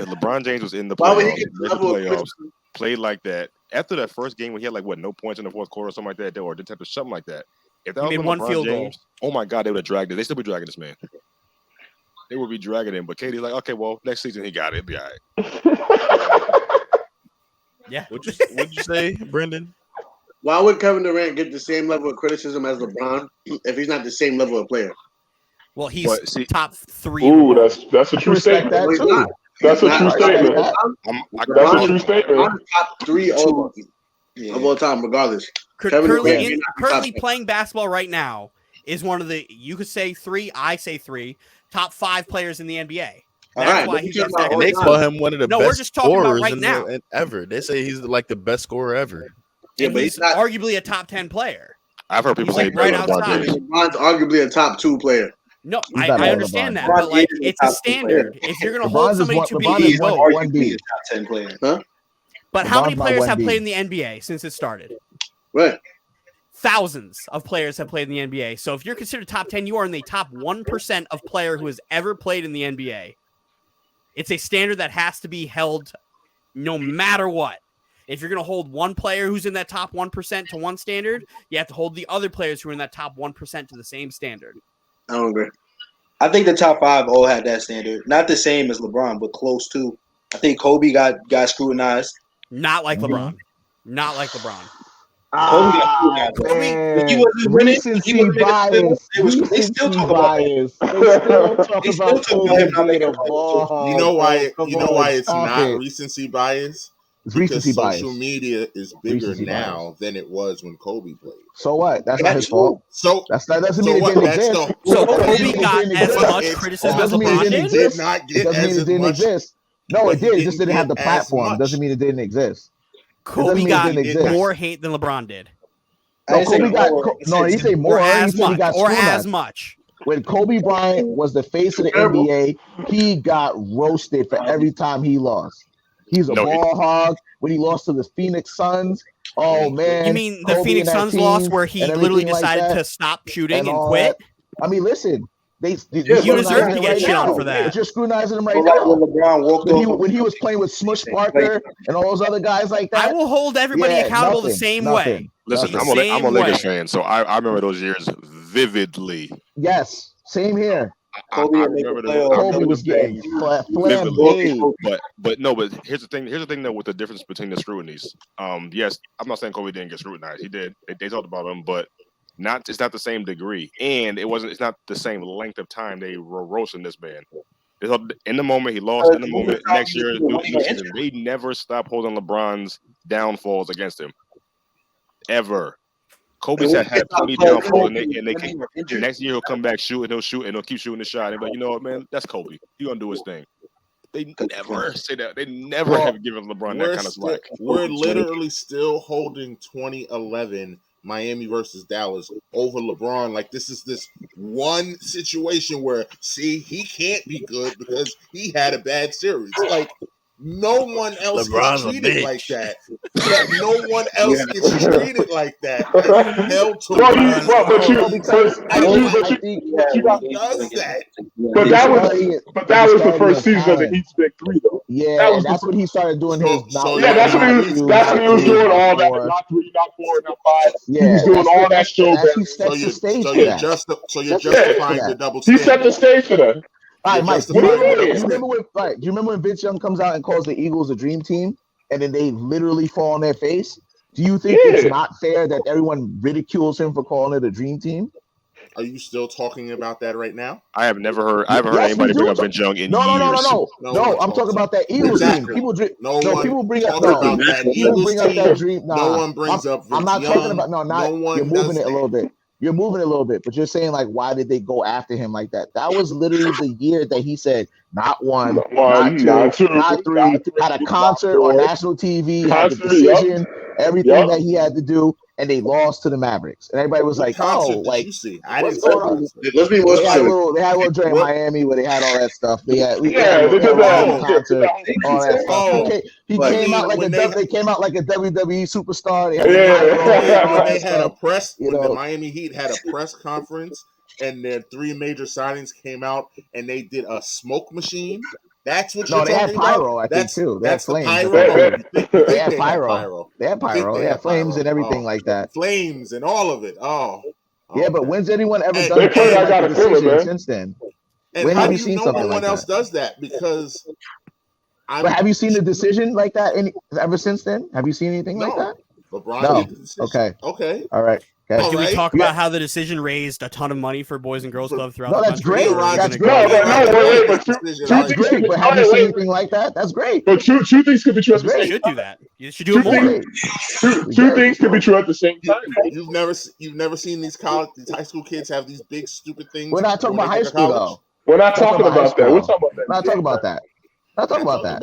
LeBron James was in the Why would he playoffs, get the made the level of playoffs, played like that after that first game when he had like no points in the fourth quarter or something like that, or didn't have to something like that. If that He was made one LeBron field goal. James, oh my God, they would have dragged it. They still be dragging this man. They would be dragging him. But KD's like, okay, well, next season he got it. It'll be all right. Yeah. What'd you say, Brendan? Why would Kevin Durant get the same level of criticism as LeBron if he's not the same level of player? Well, he's But see- top 3. Ooh, that's a true respect statement. that He's too. not. That's a He's true not. statement. I That's a can true statement. I'm top 3 of all time, regardless. Kevin Currently, Durant, he's not currently top- playing basketball right now is one of the, you could say 3, I say 3, top 5 players in the NBA. That's All right, why but he we gets talking that. about And they all call him one of the No, we're best just talking about scorers right in now. ever. They say he's like the best scorer ever. Yeah, And but he's he's not. arguably a top 10 player. I've heard people He's say like right LeBron outside. James. LeBron's arguably a top 2 player. No, He's I not better than understand that, LeBron. but like LeBron is it's a top 2 standard. If you're gonna hold LeBron's is somebody one- to LeBron be is a one- GOAT, one B. He's a top 10 player. Huh? but how many LeBron's my players have 1B. played in the NBA since it started? Right. Thousands of players have played in the NBA. So if you're considered top 10, you are in the top 1% of player who has ever played in the NBA. It's a standard that has to be held no matter what. If you're going to hold one player who's in that top 1% to one standard, you have to hold the other players who are in that top 1% to the same standard. I don't agree. I think the top 5 all had that standard. Not the same as LeBron, but close to. I think Kobe got scrutinized. Not like Mhm. LeBron. Not like LeBron. Kobe got scrutinized. Man, He wasn't winning. He recency wasn't making bias. they still Recency talk about that. bias. They still talk They still about talk about him not Kobe making being a ball hog. You know why? Come You know on, why it's stop not it. recency bias? It's Because recency bias. social media is bigger Recency now than it was when Kobe played. So what? That's not his That's fault. So That doesn't So mean it what? didn't That's exist. the- So That doesn't Kobe mean it got didn't as exist. much It's- criticism That as doesn't mean it LeBron didn't did? exist. did not It get doesn't mean as it didn't much. exist. No, but it did. It he just didn't didn't have the get as platform. much. Doesn't mean it didn't exist. Kobe mean it got didn't exist. more hate than LeBron did. No, didn't say Kobe got. more. No, he say more. Or He as said he much. got Or as scrutinized. much. When Kobe Bryant was the face of the Terrible. NBA, he got roasted for every time he lost. He's a No, ball hog. When he lost to the Phoenix Suns, oh man! You mean the Kobe Phoenix and that Suns team lost where he and literally everything like decided that to stop shooting and all quit? that. I mean, listen, They He deserved to get right shit now. on for that. But you're scrutinizing him right Like when now. LeBron walked off. When he was playing with Smush Parker and all those other guys like that. I will hold everybody accountable the same way. Listen, I'm a Lakers fan, so I remember those years vividly. Yes, same here. Kobe was getting flambéed. But here's the thing though with the difference between the scrutinies. Yes, I'm not saying Kobe didn't get scrutinized. He did. They talked about him, but it's not the same degree, and it's not the same length of time they were roasting this man. In the moment he lost, in the moment next year, they never stopped holding LeBron's downfalls against him. Ever. Kobe's had plenty downfalls, and next year he'll come back shooting, and he'll keep shooting the shot. And like, you know what, man, that's Kobe. He's gonna do his thing. They never say that. They never have given LeBron that kind of slack. We're literally still holding 2011 Miami versus Dallas over LeBron. Like this is this one situation where he can't be good because he had a bad series. Like no one else gets treated like that. No one else gets treated like that. Held to But that was the first season of the Heat's Big Three, though. Yeah, that's when he started doing his. That's when he was doing all that. Not 3, not 4, not 5. Yeah, he was doing all that show. So you're justifying the double standard. He set the stage for that. All right, Mike. Do you remember when Vince Young comes out and calls the Eagles a dream team, and then they literally fall on their face? Do you think it's not fair that everyone ridicules him for calling it a dream team? Are you still talking about that right now? I haven't heard anybody bring up Vince Young in years. No. I'm talking about that Eagles team. People bring up that dream. No one brings up Vince Young. I'm not talking about you're moving it a little bit. You're moving it a little bit, but you're saying like, why did they go after him like that? That was literally the year that he said, not one, not two, not three. Had a concert on national TV, had the decision, everything that he had to do, and they lost to the Mavericks. And everybody was like, "Oh, like let's be more specific." They had a little during Miami where they had all that stuff. They had concert, all that stuff. He came out like they came out like a WWE superstar. They had a press. When the Miami Heat had a press conference, and their 3 major signings came out, and they did a smoke machine. That's what you're talking about. They had pyro, I think, too. They had flames. They had pyro. They had pyro. They had flames and everything like that. Flames and all of it. Yeah, but when's anyone ever done a decision since then? When have you seen something like that? No one else does that because. But have you seen a decision like that ever since then? Have you seen anything like that? LeBron. Okay. All right. Okay. Do we talk about how the decision raised a ton of money for Boys and Girls Club throughout the country? That's great. That's great. But have you seen anything like that? That's great. But two things could be true at the same time. You should do that. You should do it more. Two things could be true at the same time. You've never seen these high school kids have these big stupid things. We're not talking about high school though. We're not talking about that. We're talking about that. Not talking about that. Not talking about that.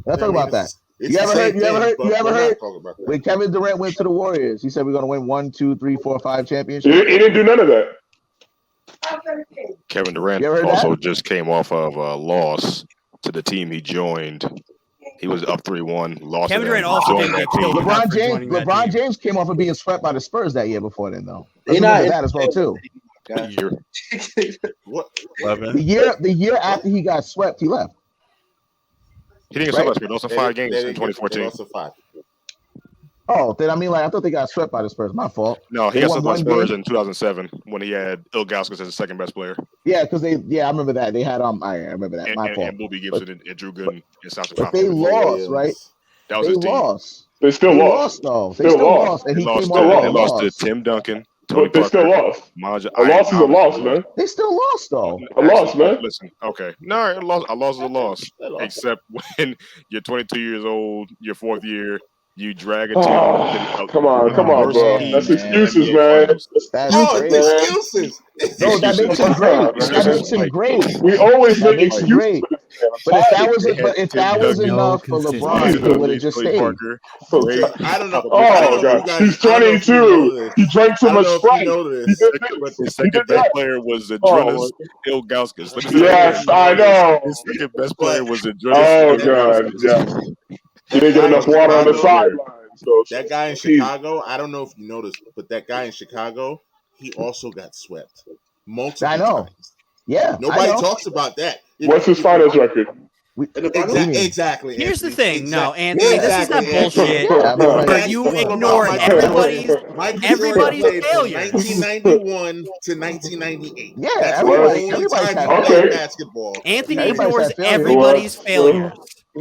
Not talking about that. You ever heard when Kevin Durant went to the Warriors? He said we're gonna win 1, 2, 3, 4, 5 championships. He didn't do none of that. Kevin Durant also just came off of a loss to the team he joined. He was up 3-1, lost. Kevin Durant also didn't get killed. LeBron James came off of being swept by the Spurs that year before then, though. He not that as well too. The year after he got swept, he left. He didn't get swept. He lost 5 games in 2014. Oh, then I thought they got swept by the Spurs. My fault. No, he got swept by the Spurs in 2007 when he had Ilgauskas as the second best player. Yeah, because I remember that they had I remember that. My fault. And Bobby Gibson and Drew Gooden and Sasha But they lost, right? That was his team. Lost. They still lost. Though. They still lost. And he came on. They lost to Tim Duncan. But they still lost. A loss is a loss, man. They still lost, though. A loss, man. Listen, okay. No, a loss is a loss. Except when you're 22 years old, your 4th year, you drag a team. Come on, bro. That's excuses, man. Excuses. No, that makes him great. That makes him great. We always make excuses. But if that was enough for LeBron, he would have just stayed. I don't know. Oh God, he's 22. He drank too much Sprite. His second best player was Adrenas Ilgauskas. Yes, I know. His second best player was Adrenas. Oh God, yeah. He didn't get enough water on the sideline. So that guy in Chicago, I don't know if you noticed, but that guy in Chicago, he also got swept multiple times. Yeah. Nobody talks about that. What's his finals record? Exactly. Here's the Anthony. thing. No, Anthony, this is not bullshit. Yeah, I mean, like, Where you come on. ignore everybody's Everybody's failures. 1991 to 1998. Yeah, That's the everybody- only everybody's time had he played failures. basketball. Anthony Everybody's ignores had failures. everybody's failures. He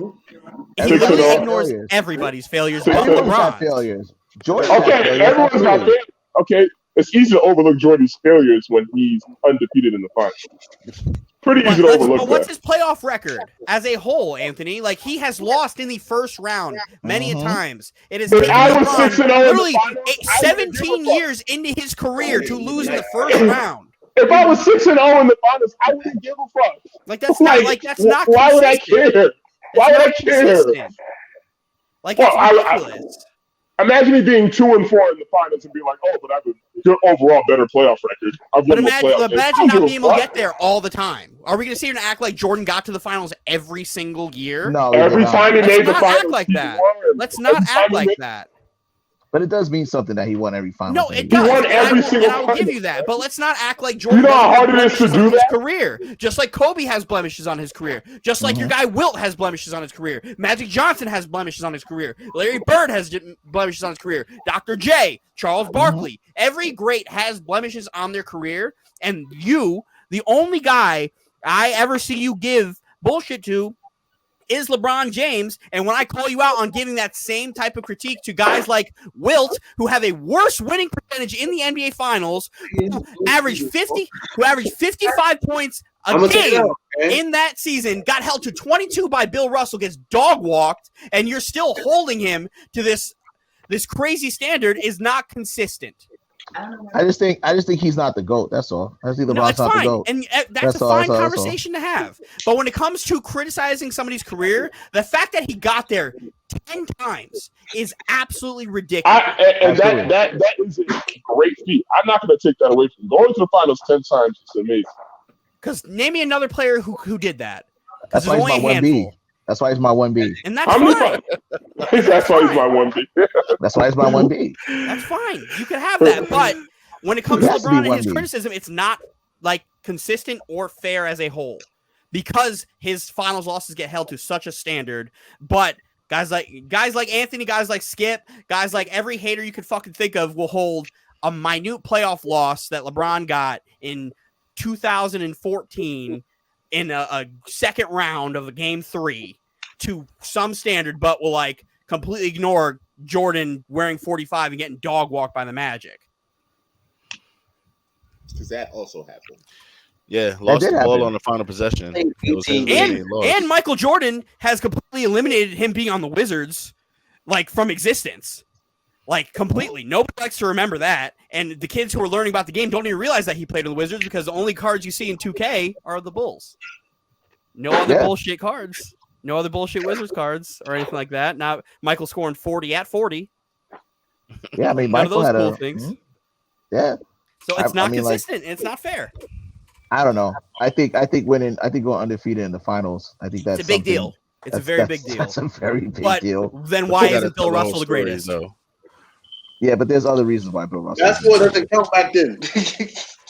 6-0. literally ignores Failures. everybody's failures. 6-0. But Everyone's had LeBron. failures. Jordan had Okay, failures, everyone's got absolutely. failures. Okay, it's easy to overlook Jordy's failures when he's undefeated in the finals. Pretty easy to overlook But what's that. his playoff record as a whole, Anthony? Like, he has lost in the first round many a times. It has But taken I was LeBron 6-0 in the literally finals. I wouldn't 17 give a fuck. years into his career to lose in the first round. If I was 6-0 in the finals, I wouldn't give a fuck. Like, that's not that's not why would I consistent. care? Why would I It's not care? consistent. Like, Well, it's ridiculous. Imagine me being 2-4 in the finals and be like, oh, but I have a good overall better playoff record. I've But won more imagine playoff games. I not don't give a being able to fuck. get there all the time. Are we going to sit here and act like Jordan got to the finals every single year? No, Every time he Let's made the not finals, act like he that. won. Let's not Every time act he like made- that. but it does mean something that he won every final. No, thing. it does. won And every single I will give final. you that. But let's not act like Jordan You know how doesn't have hard it is to blemishes do on his that? career. Just like Kobe has blemishes on his career. Just like your guy Wilt has blemishes on his career. Magic Johnson has blemishes on his career. Larry Bird has blemishes on his career. Dr. J, Charles Barkley. Every great has blemishes on their career. And you, the only guy I ever see you give bullshit to, is LeBron James. And when I call you out on giving that same type of critique to guys like Wilt, who have a worse winning percentage in the NBA Finals, who average 55 points a game in that season, got held to 22 by Bill Russell, gets dog walked, and you're still holding him to this crazy standard is not consistent. I just think he's not the GOAT. That's all. I just think No, LeBron's it's not the fine, GOAT. and that's That's a all, fine that's all, that's all. conversation to have. But when it comes to criticizing somebody's career, the fact that he got there 10 times is absolutely ridiculous. And Absolutely. that is a great feat. I'm not going to take that away from him. Going to the finals 10 times is amazing. Because name me another player who did that. That's Because why there's he's only my a 1B. handful. That's why he's my 1B. And that's How many fine. That's why he's my 1B. That's why he's my 1B. That's fine. You can have that. But when it comes He to has to be LeBron and his 1B. criticism, it's not like consistent or fair as a whole. Because his finals losses get held to such a standard. But guys like Anthony, guys like Skip, guys like every hater you could fucking think of will hold a minute playoff loss that LeBron got in 2014 in a second round of a game 3 to some standard, but will like completely ignore Jordan wearing 45 and getting dog walked by the Magic. Because that also happened. Yeah, lost did the ball happen. on the final possession. And- It was his lead And he lost. and Michael Jordan has completely eliminated him being on the Wizards, like from existence, like completely. Nobody likes to remember that, and the kids who are learning about the game don't even realize that he played on the Wizards because the only cards you see in 2K are the Bulls. No other bullshit cards, no other bullshit Wizards cards or anything like that. Now Michael scoring 40 at 40. Yeah, I mean, None of Michael those had cool a things. yeah. So it's I not mean, like- consistent. It's not fair. I don't know. I think going undefeated in the finals. I think that's It's a big something- deal. It's a that's- very that's- big deal. That's a very big But deal. then But why you gotta isn't Bill tell the whole Russell the story, greatest? though. Yeah, but there's other reasons why Bill Russell. That's what doesn't count back then.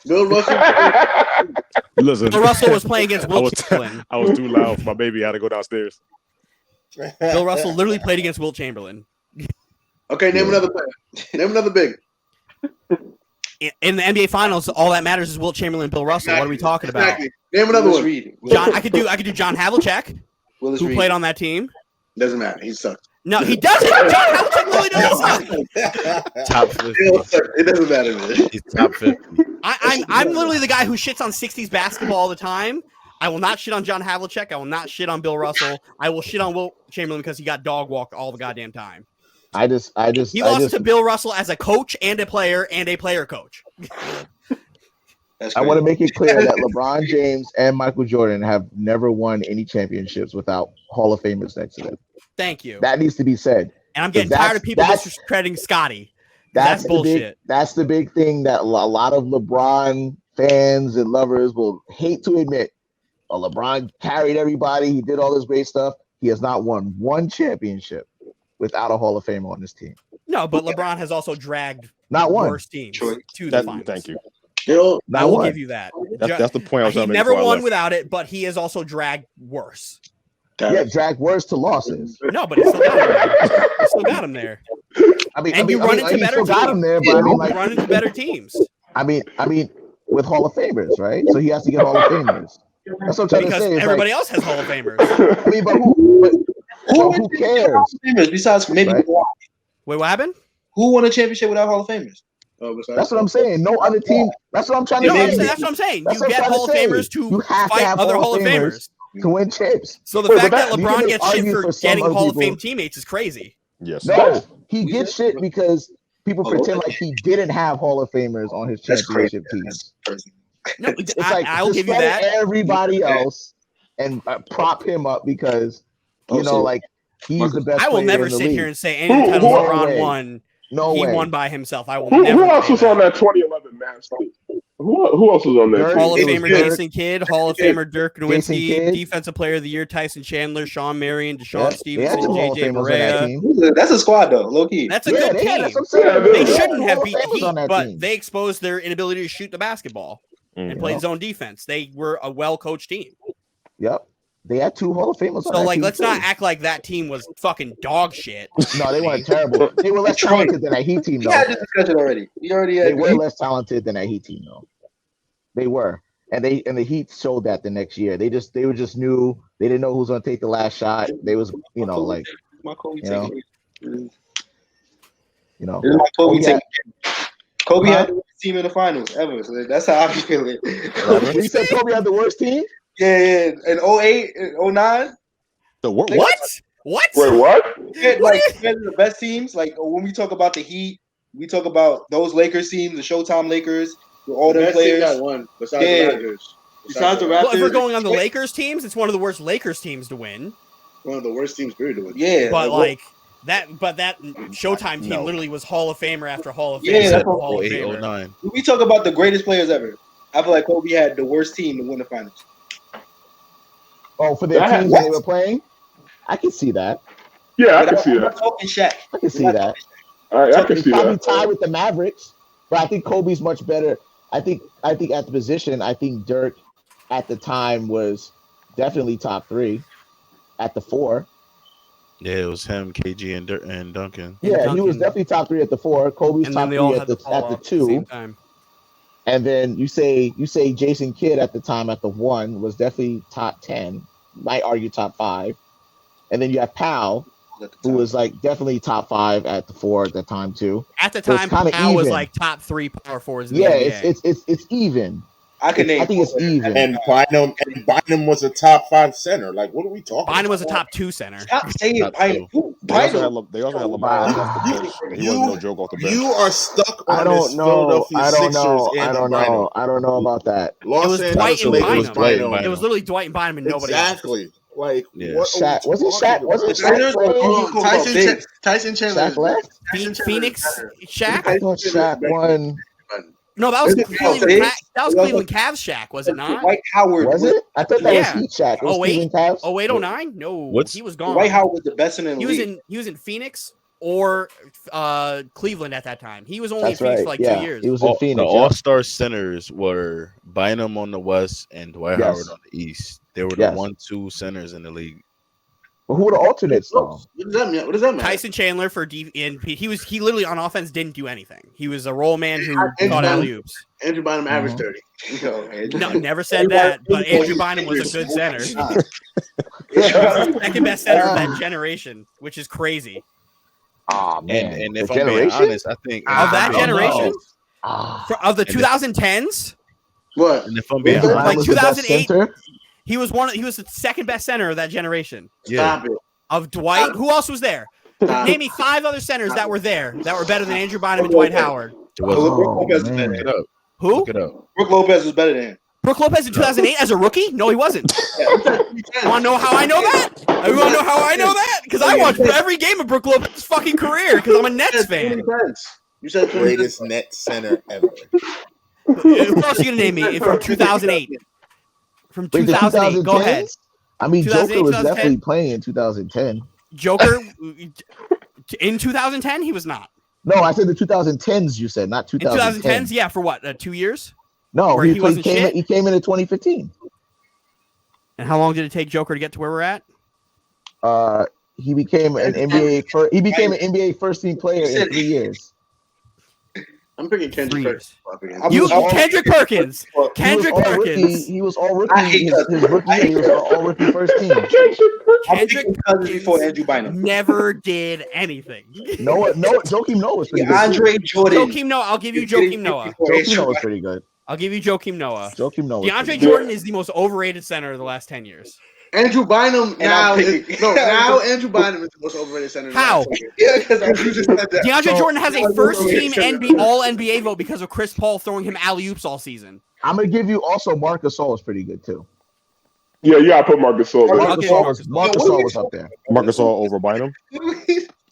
Bill Russell. Listen, Bill Russell was playing against I Wilt was, Chamberlain. I was too loud for my baby. I had to go downstairs. Bill Russell literally played against Wilt Chamberlain. Okay, name another player. Name another big. In the NBA Finals, all that matters is Wilt Chamberlain and Bill Russell. What are we talking about? Exactly. Name another Willis one. Reed. John, I could do John Havlicek, Willis who Reed. played on that team. Doesn't matter. He sucks. No, he doesn't. John Havlicek really doesn't suck. Top 50. It doesn't matter, man. He's top 50. I'm literally the guy who shits on 60s basketball all the time. I will not shit on John Havlicek. I will not shit on Bill Russell. I will shit on Wilt Chamberlain because he got dog walked all the goddamn time. I just He lost to Bill Russell as a coach and a player coach. That's I want to make it clear that LeBron James and Michael Jordan have never won any championships without Hall of Famers next to them. Thank you. That needs to be said. And I'm getting That's- tired of people that's- discrediting Scotty. That's the bullshit. That's the big thing that a lot of LeBron fans and lovers will hate to admit. LeBron carried everybody. He did all this great stuff. He has not won one championship without a Hall of Famer on this team. No, but LeBron has also dragged Not one. worse teams to the finals. Thank you. I will give you that. That's the point I was He trying to make never before I won left. without it, but he has also dragged worse. Yeah, drag words to losses. No, but he still got him there. He still got him there. You run into better teams. Got him there, but You run into better teams. I mean, with Hall of Famers, right? So he has to get Hall of Famers. That's what I'm trying Because to say. everybody else has Hall of Famers. I mean, but who cares? Hall of Famers besides maybe Right. Kawhi? Wait, what happened? Who won a championship without Hall of Famers? That's what I'm saying. No other team. That's what I'm trying to say. That's what I'm saying. That's You what I'm get trying to Hall of say. Famers You to have to fight have other Hall of Famers. to win chips. So the Wait, fact but that you LeBron can gets shit argue for some getting other Hall of people. Fame teammates is crazy. Yes. No, he gets shit because people pretend like he didn't have Hall of Famers on his That's crazy. championship teams. No, It's like I'll give you discredit that. everybody else and prop him up because like he's the best. I will player never in the sit league. here and say any title no LeBron way. won. No he way. won by himself. I will Who never. else say was that. on that 2011 Mavs team? Who else was on that Dirk. team? Hall of It was Famer Dirk. Jason Kidd, Hall of Famer Dirk Jason Nowitzki, Kidd. Defensive Player of the Year Tyson Chandler, Sean Marion, Deshaun They had Stevenson, two Hall of JJ Famers on that Barea. team. That's a squad though, low key. That's a Yeah, good they had, team. that's what I'm saying. Yeah, They had shouldn't Hall have of beat the Famers on Heat, that but team. they exposed their inability to shoot the basketball and play zone defense. They were a well-coached team. Yep. They had two Hall of Famers on So, that like, team. let's too. not act like that team was fucking dog shit. No, they weren't terrible. They were less Detroit. talented than that Heat team, We though. had this discussion already. We already had They were less talented than that Heat team, though. They were, and the Heat showed that the next year. They were just new. They didn't know who was going to take the last shot. They was, like, my Kobe you know, taking. you know. This is my Kobe Kobe had- taking. Kobe had the worst team in the finals ever. So that's how I be feeling. You said Kobe had the worst team? Yeah. In 08, in 09, So what? Like- What? Wait, what? yeah, like the best teams. Like when we talk about the Heat, we talk about those Lakers teams, the Showtime Lakers, with all their players. Got one besides Yeah. the Raptors. Besides the Well, if we're Raptors, going on the Lakers teams, it's one of the worst Lakers teams to win. One of the worst teams period to win. yeah, But like, that Showtime team literally was Hall of Famer after Hall of Famer Yeah, after that's Hall of 08, Famer. 09. when we talk about the greatest players ever, I feel like Kobe had the worst team to win the finals. Oh, for their That- teams that they were playing? I can see that. Yeah, I can see I'm that. not talking Shaq. I can see that. I can He's see probably that. tied with the Mavericks, but I think Kobe's much better. I think at the position, I think Dirk at the time was definitely top 3 at the 4. Yeah, it was him, KG, and Duncan. Yeah, he was Duncan. definitely top 3 at the 4. Kobe's And top then they 3 all at had the to fall off at the 2. same time. And then you say Jason Kidd at the time at the 1 was definitely top 10. Might argue top 5. And then you have Powell, who was like definitely top 5 at the 4 at the time too. At the So it's time, kinda Powell was even. like top 3 power forwards in Yeah, the NBA. it's even. I can name. I think it's even. And Bynum was a top 5 center. Like, what are we talking Bynum about? was a top 2 center. Stop saying Top Bynum. Who? They also had, Bynum. they also had LeBron off the bench. And he wasn't no joke off the bench. You are stuck I on don't this know. Philadelphia I don't Sixers know. and I don't Bynum. know. I don't know about that. Los It was Angeles Dwight and Lakers, Bynum. Bynum. It was literally Dwight and Bynum and nobody else. Exactly. Like, Yeah. what are Shaq we wasn't Shaq talking wasn't about? Shaq playing? Tyson Shaq Chandler. left? Phoenix, Shaq? I thought Shaq won. No, that was Is it Cleveland. Big? That was Cleveland Cavs Shaq, was it not? Dwight Howard Was it? I thought that Yeah. was Heat Shaq. It was 08? Cleveland Cavs. 08, 09? No, he was gone. Dwight Howard was the best in the He was league. in Phoenix or Cleveland at that time. He was only That's in Phoenix right. for like Yeah, 2 years. he was in The Phoenix. yeah. All-Star centers were Bynum on the West and Dwight Yes. Howard on the East. They were the Yes. 1-2 centers in the league. But who were the alternates though? What does that mean? What does that mean? Tyson Chandler for and he literally on offense didn't do anything. He was a roll man who And caught Bynum- alley oops. Andrew Bynum averaged Mhm. 30. Yo, man. No, never said that. But Andrew Bynum was a good center. Second best center of that generation, which is crazy. Oh man. And if The I'm being generation? honest, I think Of that if I'm being generation? honest- Ah. Of the And 2010s, What? and if I'm being Andrew honest, Bynum like was the best 2008. center? he was the second best center of that generation. yeah, Stop it. Of Dwight, who else was there? Stop. Name me 5 other centers that were there that were better than Andrew Bynum and Dwight Howard. it wasn't. Oh, Brook Lopez was man. better. Look it up. Who? Look it up. Brook Lopez was better than him. Brooke Lopez in 2008 as a rookie? No, he wasn't. Yeah, You want to know how I know that? You want to know how I know that? Because I watched every game of Brooke Lopez's fucking career because I'm a Nets fan. You said Greatest net center ever. Who else are you gonna name me from 2008? From Wait, the 2008. Go 2010s? ahead. I mean, 2008, Joker was 2010? definitely playing in 2010. Joker in 2010 he was not. No, I said the 2010s. You said not In 2010. 2010s, yeah, for what? 2 years? No, Where he wasn't shit? He came in 2015. And how long did it take Joker to get to where we're at? He became an NBA first team player in 3 years. I'm picking Kendrick Perkins. Kendrick Perkins. Kendrick Perkins. He was all rookie. His rookie year, he was all rookie first team. Kendrick Perkins before Andrew Bynum never did anything. Joakim Noah was pretty good. Andre Jordan. Joakim Noah. I'll give you Joakim Noah. Joakim Noah was pretty good. I'll give you Joakim Noah. Joakim Noah. DeAndre Jordan is the most overrated center of the last 10 years. Andrew Bynum now Andrew Bynum is the most overrated center. How? Yeah, because you just said that. DeAndre Jordan has a first-team All NBA vote because of Chris Paul throwing him alley-oops all season. I'm gonna give you also Marc Gasol is pretty good too. Yeah, I put Marc Gasol. Marc Gasol was up there. Marc Gasol over Bynum.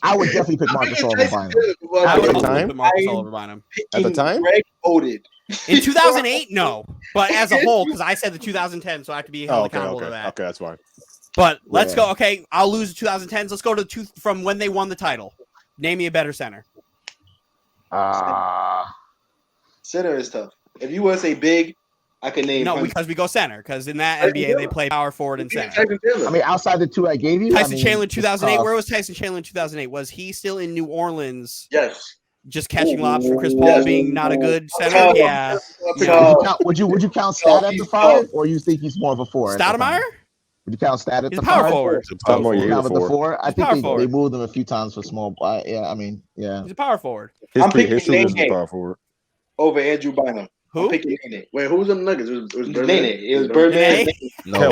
I would definitely pick Marc Gasol over Bynum. I would also put Marc Gasol over Bynum. At the time? Greg Oden. In 2008, no. But as a whole, because I said the 2010, so I have to be held accountable to that. Okay, that's fine. But let's go. Okay, I'll lose the 2010s. Let's go to from when they won the title. Name me a better center. Center is tough. If you want to say big, I can name. No, because we go center. Because in that NBA, they play power forward and center. I mean, outside the two I gave you, Tyson Chandler in 2008. Where was Tyson Chandler in 2008? Was he still in New Orleans? Yes. Just catching lobs for Chris Paul being not a good center? Yeah. Would you count Stat at the 5, or you think he's more of a 4? Stoudemire? Would you count Stat at the 5? Power forward. The 4. I think they moved him a few times for small. Yeah. He's a power forward. I'm picking Nene power forward over Andrew Bynum. Who? Nene. Wait, who was them Nuggets? It was Nene. It was Birdman. No.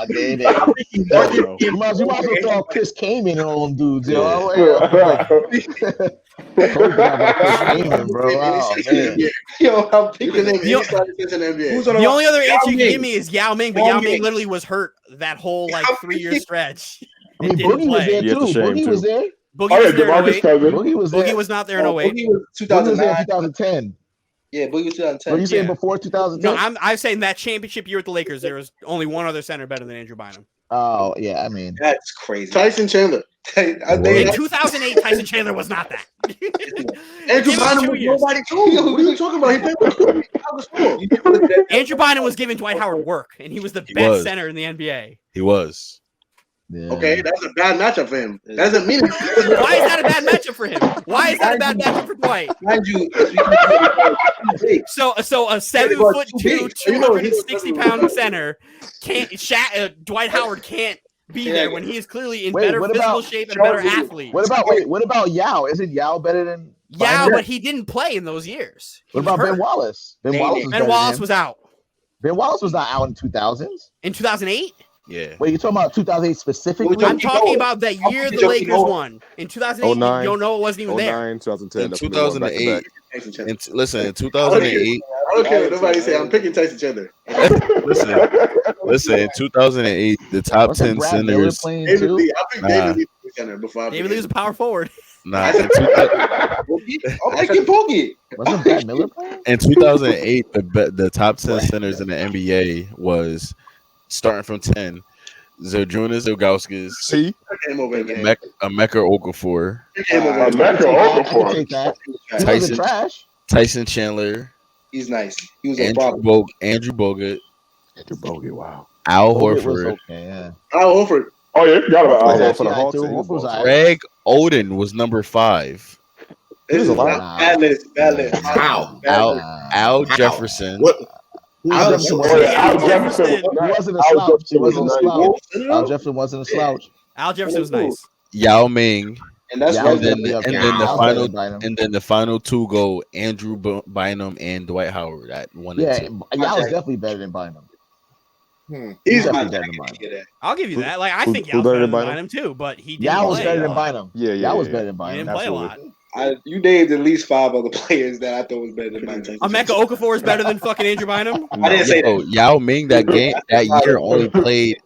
Nene. You might as well throw out Chris Kaman and all them dudes, yo. Yo, I'm picking him. The only other answer you can give me is Yao Ming, but Yao Ming literally was hurt that whole 3-year stretch. I mean, Boogie was there too. Boogie was there. Boogie was there in 08. Boogie was not there in 08. Boogie was 2010. Yeah, Boogie was 2010. What are you saying before 2010? No, I'm saying that championship year with the Lakers, there was only one other center better than Andrew Bynum. Oh, yeah, I mean. That's crazy. Tyson Chandler. In 2008, Tyson Chandler was not that. Andrew Bynum was nobody too. What are you talking about? Andrew Bynum was giving Dwight Howard work, and he was the best center in the NBA. He was. Yeah. Okay, that's a bad matchup for him. That doesn't mean Why is that a bad matchup for him? Why is that a bad matchup for Dwight? Mind you, So a 7'2", 260-pound center Dwight Howard can't be there when he is clearly in better physical shape and better athlete. What about Yao? Isn't Yao better than Yao? But he didn't play in those years. What about Ben Wallace? Ben Wallace was out. Ben Wallace was not out in 2000s. In 2008? Yeah. Wait, you're talking about 2008 specifically? I'm talking about that year the Lakers won. In 2008, you know it wasn't even there. 2010. In 2008. Listen, in 2008. I don't care what nobody say. I'm picking Tyson Chandler. Listen. In 2008, the top 10 centers. David Lee. I picked David Lee center before. David Lee was a power forward. Nah. I'm picking Boogie. Wasn't Brad Miller playing? In 2008, the top 10 centers in the NBA was starting from 10. Zydrunas Ilgauskas. See? Emeka Okafor. Tyson Chandler. He's nice. He was Andrew Bogut. Andrew Bogut, wow. Al Horford. Al Horford. Oh, yeah, forgot about Al Horford. Greg Oden was number 5. This is a lot. Bad list. Al Jefferson. Al Jefferson wasn't a slouch. Al Jefferson was nice. Yao Ming. And then the final two go Andrew Bynum and Dwight Howard at 1 and 2. Yao was definitely better than Bynum. He's definitely better than Bynum. I'll give you that. I think Yao's better than Bynum too, but he didn't Yao was play. better than Bynum. Yao was better than Bynum. He didn't play a lot. You named at least 5 other players that I thought was better than Bynum. Emeka Okafor is better than fucking Andrew Bynum. I didn't say that. Yao Ming that year only played.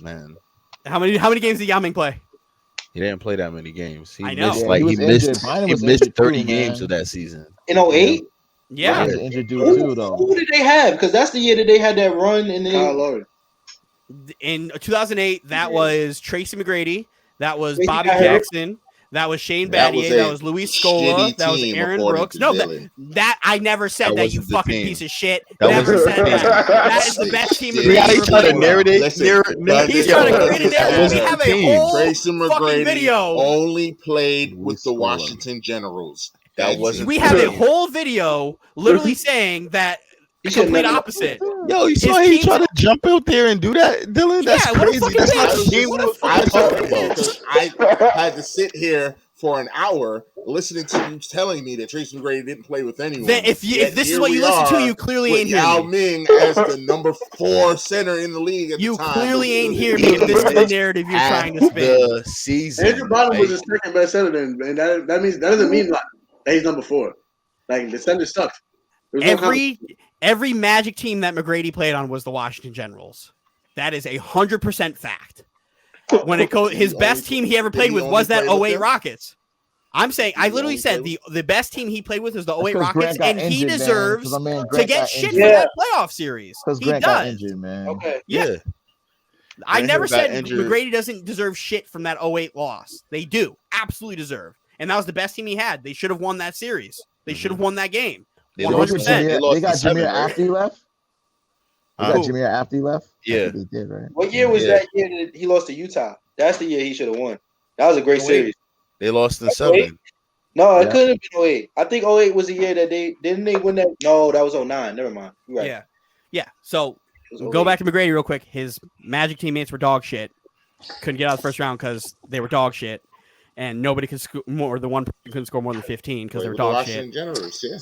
Man, how many games did Yao Ming play? He didn't play that many games. He missed he missed 30 games of that season. In 08? Yeah. Injured dude too, though. Who did they have? Because that's the year that they had that run and Kyle Lowry. In 2008, that was Tracy McGrady. That was Bobby Jackson. That was Shane That was Battier. a That was Luis Scola. shitty That was team, Aaron according Brooks. to No, Dylan. that I never said That that, you wasn't the fucking team. piece of shit. That Never wasn't said the team. that. That is the best team. Shit. See how he tried to McGrady narrate. He's trying to create a That narrative. We wasn't have the a team. whole Tracy fucking McGrady video. only played with Luis the Scola. Washington Generals. That That's wasn't it. We have a whole video literally saying that the should complete never- opposite. Yo, you His saw he team's- tried to jump out there and do that, Dylan? That's Yeah, what a crazy. fucking That's bitch. not I the was game What a we're fucking talking bitch. about. because I had to sit here for an hour listening to you telling me that Tracy McGrady didn't play with anyone. Then if Yet this is here what you we listen to, are you clearly with ain't hear Yao me. Ming as the number 4 center in the league at You the time. clearly ain't hear me if this is the narrative you're trying to spin. The season. Andrew Bynum was right? the second best center then, and that doesn't mean like that he's number 4. Like the center sucked. There was no Every Magic team that McGrady played on was the Washington Generals. That is 100% fact. When it goes, his best team he ever played with was that 08 Rockets. I'm saying, I literally said the best team he played with was the 08 Rockets, and he deserves to get shit for that playoff series. Because He Grant got does. injured, man. Okay. Yeah. I Grant never got said injured. McGrady doesn't deserve shit from that 08 loss. They do. Absolutely deserve. And that was the best team he had. They should have won that series. They should have won that game. They 100%. They got the Jameer 7, right? after he left. They got Who? Jameer after he left. I Yeah. think they did, right? What year was that year that he lost to Utah? That's the year he should have won. That was a great series. They lost in Okay. 7. No, it Yeah. couldn't have been 08. I think 08 was the year that they win that. No, that was 09. Never mind. You're right. Yeah. Yeah. So It was go 08. back to McGrady real quick. His Magic teammates were dog shit. Couldn't get out of the first round because they were dog shit. And nobody could score more than one person couldn't score more than 15 because they were dog shit. Generals, yeah.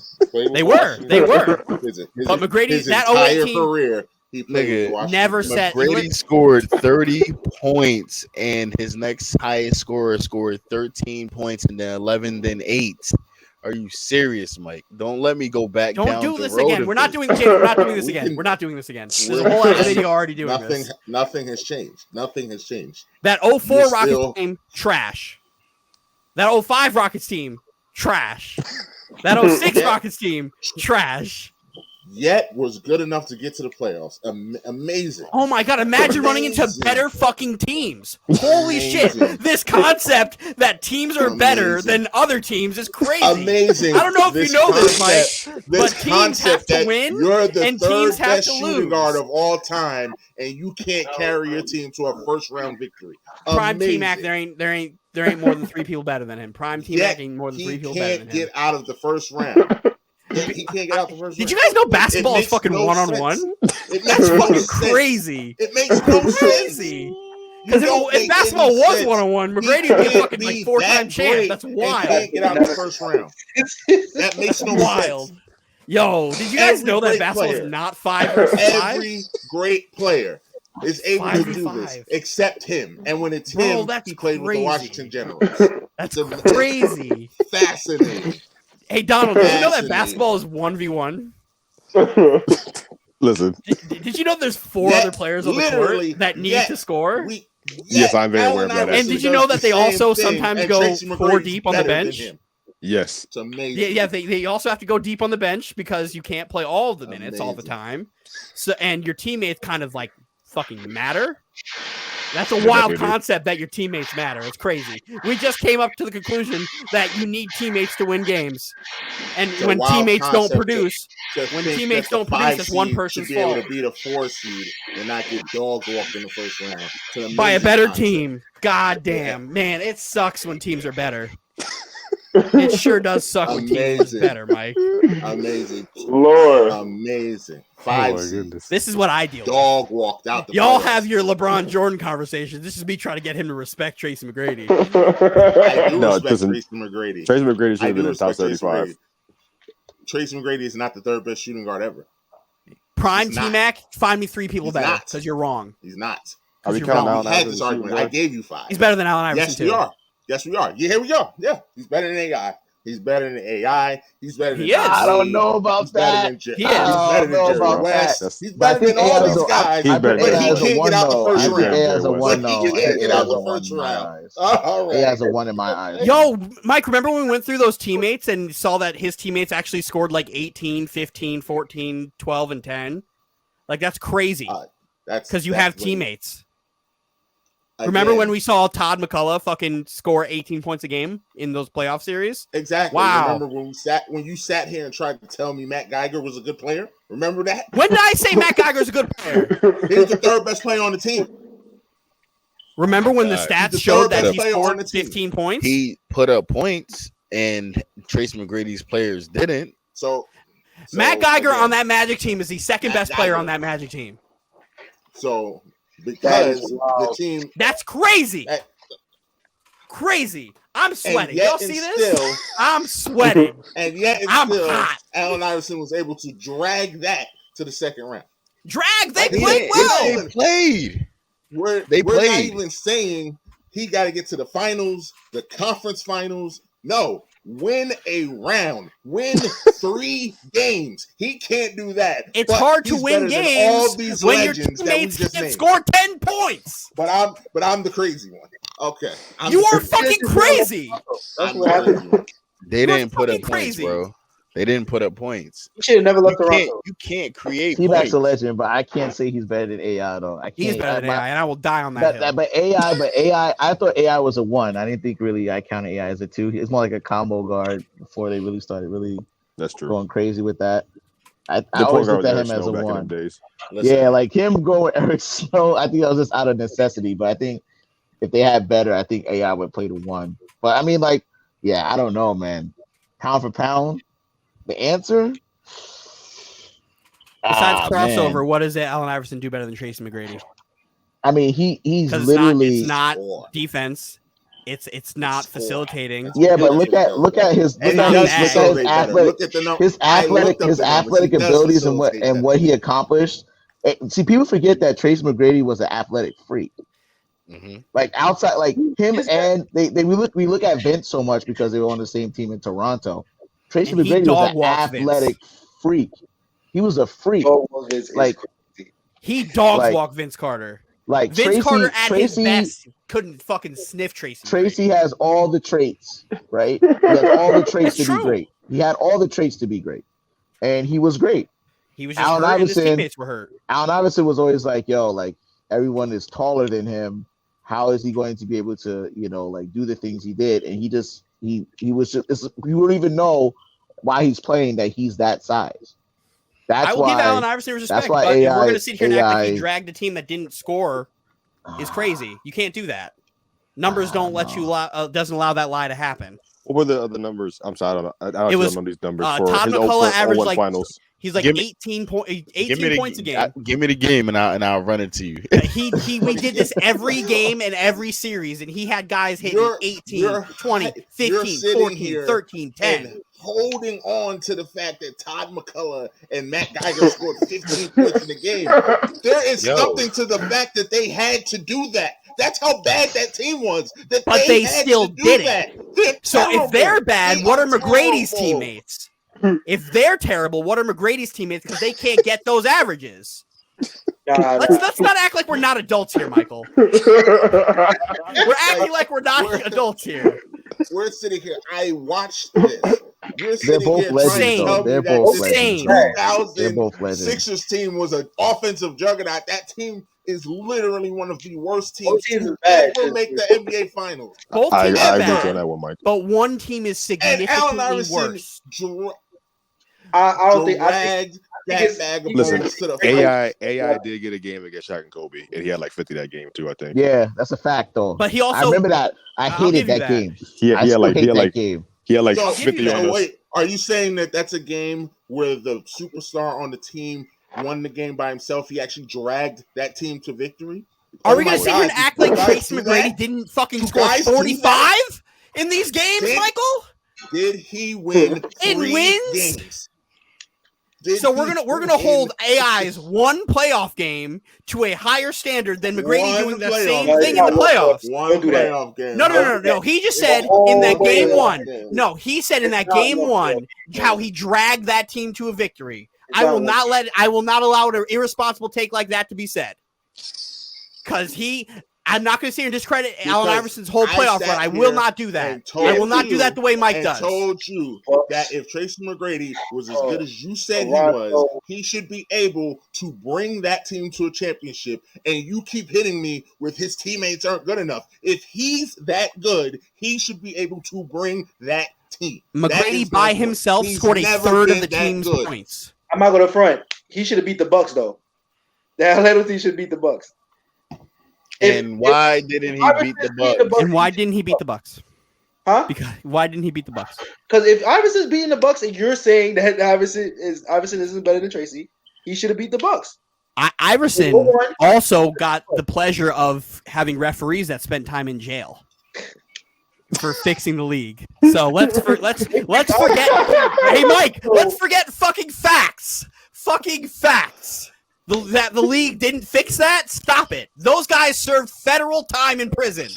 They were. But McGrady, his that entire 08 team career, he played with the Washington never Generals. said McGrady scored 30 points, and his next highest scorer scored 13 points, and then 11, then 8. Are you serious, Mike? Don't let me go back. Don't down do the this road again. of We're not this. doing We're not doing this again. We're not doing this again. There's a whole other video already doing this. Nothing has changed. Nothing has changed. That 04 You're Rockets still- team, trash. That 05 Rockets team, trash. That 06 Rockets team, trash. Yet was good enough to get to the playoffs. Amazing. Oh my god, imagine running into better fucking teams. Holy shit. This concept that teams are better than other teams is crazy. Amazing. I don't know if you know this, Mike, but This teams have concept to that win you're the and third teams have best to shooting lose. guard of all time, and you can't carry your team to a first round victory. Prime Amazing. T-Mac, there ain't more than 3 people better than him. Prime T-Mac ain't more than 3 people better than He him. can't get out of the first round. He can't get out the first round. Did you guys know basketball is makes fucking no one-on-one? sense. It That's makes no fucking sense. crazy. It makes no sense. Crazy. Because don't if make basketball any was sense. one-on-one, He McGrady would be can't fucking like be 4-time that champ. great That's and wild. can't get out of the first round. That makes no Wild. sense. Yo, did you guys Every know that great basketball player. is not 5 versus 5? Every great player is able to do 5v5. this, except him. And when it's Bro, him, that's he played with the crazy. Washington Generals. That's It's crazy. fascinating. Hey, Donald, did you know that Fascinating. basketball is 1v1? Listen. Did you know there's 4 other players on the literally, court that need yet to score? Yes, I'm very aware of that. And did you know that they also sometimes go 4 deep on the bench? Yes. It's amazing. Yeah, they also have to go deep on the bench because you can't play all of the minutes all the time. So and your teammates kind of like fucking matter. That's a wild concept that your teammates matter. It's crazy. We just came up to the conclusion that you need teammates to win games. And It's a when wild teammates don't concept produce, to when think teammates that the don't produce, 5 it's one seed person's should be able fault. to beat a 4 seed and not get dog walked in the first round. It's an By a amazing better concept. team. God damn. Man, it sucks when teams are better. It sure does suck when teams are better, Mike. Amazing. Lord. Amazing. Oh 5 my seed. goodness. This is what I deal with. Dog walked out the Y'all playoffs. have your LeBron Jordan conversations. This is me trying to get him to respect Tracy McGrady. I do No, respect listen, Tracy McGrady. Tracy McGrady should I have do been in top respect Tracy 35. McGrady. Tracy McGrady is not the third best shooting guard ever. Prime He's not. T-Mac, find me 3 people He's better not. because you're wrong. He's not. Are we you're counting wrong. Allen We had Iverson this as a shooting argument. I guard? gave you 5. He's better than Allen Iverson, Yes, too. we are. Yes, we are. Yeah, here we go. Yeah, he's better than AI. He's better than AI. He's better than He is. I don't know about He's better that. than He is. He's better than know Jerry about West. that. He's But I better than think AI all is these a- guys. He's better But than he Jerry West. can't get out the first He's better round. than AI Jerry is a West. one. But he No, can't get AI out is the a one first in my round. eyes. All right. AI is a one in my eyes. Yo, Mike, remember when we went through those teammates and saw that his teammates actually scored like 18, 15, 14, 12, and 10? Like, that's crazy That's because you that's have when- teammates. Remember when we saw Todd McCullough fucking score 18 points a game in those playoff series? Exactly. Wow. Remember when you sat here and tried to tell me Matt Geiger was a good player? Remember that? When did I say Matt Geiger's a good player? He's the third best player on the team. Remember when the stats showed that he scored 15 points? He put up points, and Trace McGrady's players didn't. So Matt Geiger on that Magic team is the second best player on that Magic team. So because the team, that's crazy. Crazy. I'm sweating. Y'all see this? I'm sweating. And yet I'm still, hot. Allen Iverson was able to drag that to the second round. They played well. They played. We're not even saying he got to get to the finals, the conference finals. No, win a round, win 3 games. He can't do that. It's hard to win games all these when your legends teammates that we can't score 10 points. But I'm the crazy one. Okay, you are fucking crazy. They didn't put up points, bro. They didn't put up points. You should have never left Toronto. You can't create T-Mac's points. a legend, but I can't say he's better than AI though. He's better than AI, and I will die on that hill. But AI, I thought AI was a 1. I didn't think really I counted AI as a 2. It's more like a combo guard before they really started That's true. going crazy with that. I always looked at him as a 1. Days. Yeah, like him going with Eric Snow, I think that was just out of necessity. But I think if they had better, I think AI would play the 1. But I mean, like, yeah, I don't know, man. Pound for pound, the answer. Besides crossover, what does Allen Iverson do better than Tracy McGrady? I mean, he's literally it's not defense. It's not facilitating. Yeah, but look at his athletic abilities and what he accomplished. See, people forget that Tracy McGrady was an athletic freak. Mm-hmm. Like outside, like him, and we look at Vince so much because they were on the same team in Toronto. Tracy McGrady was an athletic freak. He was a freak. Like he dogs walked Vince Carter. Like Vince Carter at his best couldn't fucking sniff Tracy. Tracy has all the traits, right? He has all the traits to be great. He had all the traits to be great, and he was great. He was just hurt and his teammates were hurt. Allen Iverson was always like, "Yo, like everyone is taller than him. How is he going to be able to, like do the things he did?" And he was just you wouldn't even know why he's playing that he's that size. I will give Allen Iverson respect, but if we're going to sit here and act like he dragged a team that didn't score is crazy. You can't do that. Numbers don't let you doesn't allow that lie to happen. What were the other numbers? I'm sorry, I don't know these numbers. For Todd his McCullough averaged like finals. He's like 18 points a game. Give me the game and I'll run it to you. We did this every game and every series, and he had guys hitting 18, 20, 15, 14, 13, 10. And holding on to the fact that Todd McCullough and Matt Geiger scored 15 points in the game. There is something to the fact that they had to do that. That's how bad that team was. But they still did it. So if they're bad, what are McGrady's teammates? If they're terrible, what are McGrady's teammates? Because they can't get those averages. Let's not act like we're not adults here, Michael. We're acting like we're not adults here. We're sitting here. I watched this. They're both legends. They're both legends. 2000 Sixers team was an offensive juggernaut. That team is literally one of the worst teams to ever make the NBA Finals. Both teams I agree on that one, Mike. But one team is significantly worse. I don't think Listen, AI did get a game against Shaq and Kobe, and he had like 50 that game too, I think. Yeah, that's a fact though. But he also, I remember that. I hated that game. He had like 50 on us. Wait, are you saying that that's a game where the superstar on the team won the game by himself? He actually dragged that team to victory? Are we going to sit here and act like Tracy McGrady didn't fucking score 45 in these games, Michael? Did he win games? So we're gonna hold AI's one playoff game to a higher standard than McGrady doing the same thing in the playoffs. One playoff game. No. He just said in that game one. No, he said in that game one how he dragged that team to a victory. I will not allow an irresponsible take like that to be said. Because I'm not going to sit here and discredit Because Allen Iverson's whole playoff run. I will not do that. I will not do that the way Mike does. Told you that if Tracy McGrady was as good as you said he was, he should be able to bring that team to a championship. And you keep hitting me with his teammates aren't good enough. If he's that good, he should be able to bring that team. McGrady by himself scored a third of the team's points. I'm not going to front. He should have beat the Bucks though. The Atlanta team should beat the Bucks. And why didn't he beat the Bucks? And why didn't he beat the Bucks? Huh? Because why didn't he beat the Bucks? Because if Iverson's beating the Bucks and you're saying that Iverson isn't better than Tracy, he should have beat the Bucks. Iverson also got the pleasure of having referees that spent time in jail for fixing the league. So let's forget. Hey, Mike, let's forget fucking facts. Fucking facts. That the league didn't fix that? Stop it. Those guys served federal time in prison.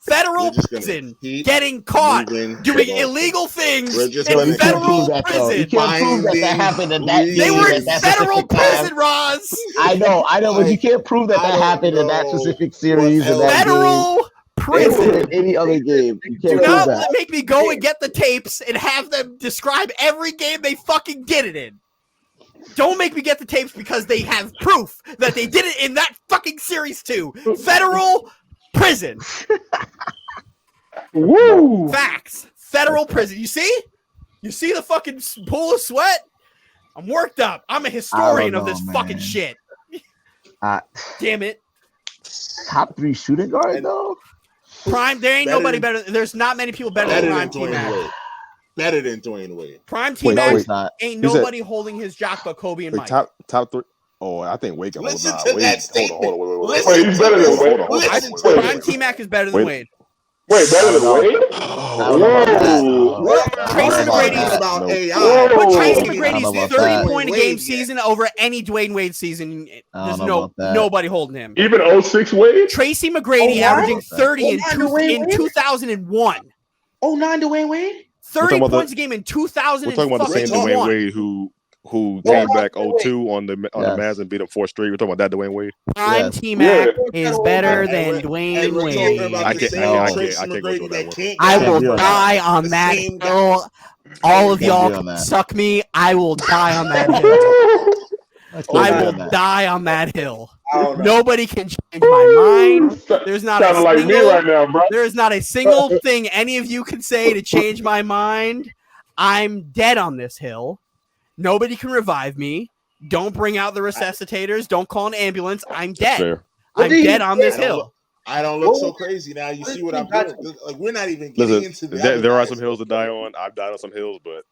Federal prison, getting caught doing illegal things in federal prison. You can't prove that happened in that. They were in federal prison, Roz. I know, but you can't prove that happened in that specific series. Federal prison. In any other game. You can't Do not prove that. make me go and get the tapes and have them describe every game they fucking did it in. Don't make me get the tapes because they have proof that they did it in that fucking series too. Federal prison. Woo! Facts. Federal prison. You see? You see the fucking pool of sweat? I'm worked up. I'm a historian of this fucking shit. Damn it. Top 3 shooting guard though? Prime, there ain't nobody better. There's not many people better than Prime T-Mac. Better than Dwayne Wade. Prime T-Mac ain't nobody holding his jock but Kobe and Mike. Top 3. Oh, I think Wade can hold on. Hold on. Wait, he's better than Wade. Prime T-Mac is better than Wade. Wait, better than Wade? Tracy McGrady's 30-point-a-game season over any Dwayne Wade season. There's nobody holding him. Even 06 Wade? Tracy McGrady averaging 30 in 2001. 09 Dwayne Wade? 30 points a game in 2001. We're talking about the same Dwayne Wade who came back 0-2 on the Mavs and beat them 4 straight. We're talking about that Dwayne Wade. Prime T-Mac is better than Dwayne Wade. I can't go to that one. I will die on that hill. All of y'all can suck me. I will die on that hill. I will die on that hill. Nobody can change my mind. There's not a like me right now, bro. There is not a single thing any of you can say to change my mind. I'm dead on this hill. Nobody can revive me. Don't bring out the resuscitators. Don't call an ambulance. I'm dead. I'm dead on this hill. I don't look so crazy now. You see what I'm doing? Like, we're not even getting into that. There are some hills to die on. I've died on some hills, but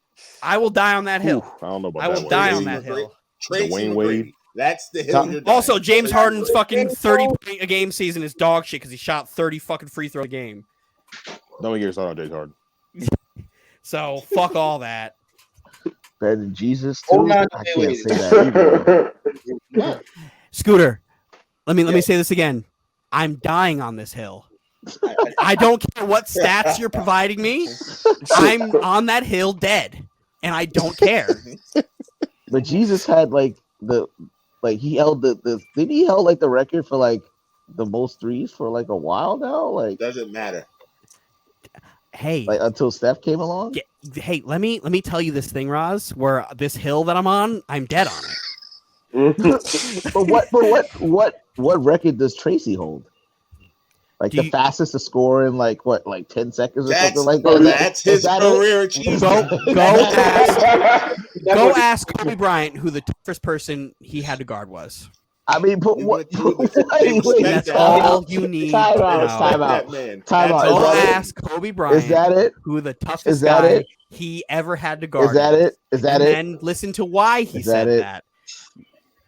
I will die on that hill. I don't know about that. I will die on that hill. Dwayne Wade. That's the hill you're dying. Also, James Harden's fucking 30-point-a-game season is dog shit because he shot 30 fucking free throw a game. Don't get started on James Harden. So fuck all that. Better than Jesus too. I can't say that either. Scooter, let me say this again. I'm dying on this hill. I don't care what stats you're providing me. I'm on that hill dead, and I don't care. But Jesus had he held the did he held like the record for like the most threes for like a while now? Like doesn't matter. Hey, like until Steph came along. Hey, let me tell you this thing, Roz. Where this hill that I'm on, I'm dead on it. What record does Tracy hold? Like the fastest to score in like 10 seconds or something like that. That's his career achievement. Go ask Kobe Bryant who the toughest person he had to guard was. I mean, but what? That's all you need. Time out. Go ask Kobe Bryant. Is that it? Who the toughest guy he ever had to guard? Is that it? Is that it? And listen to why he said that.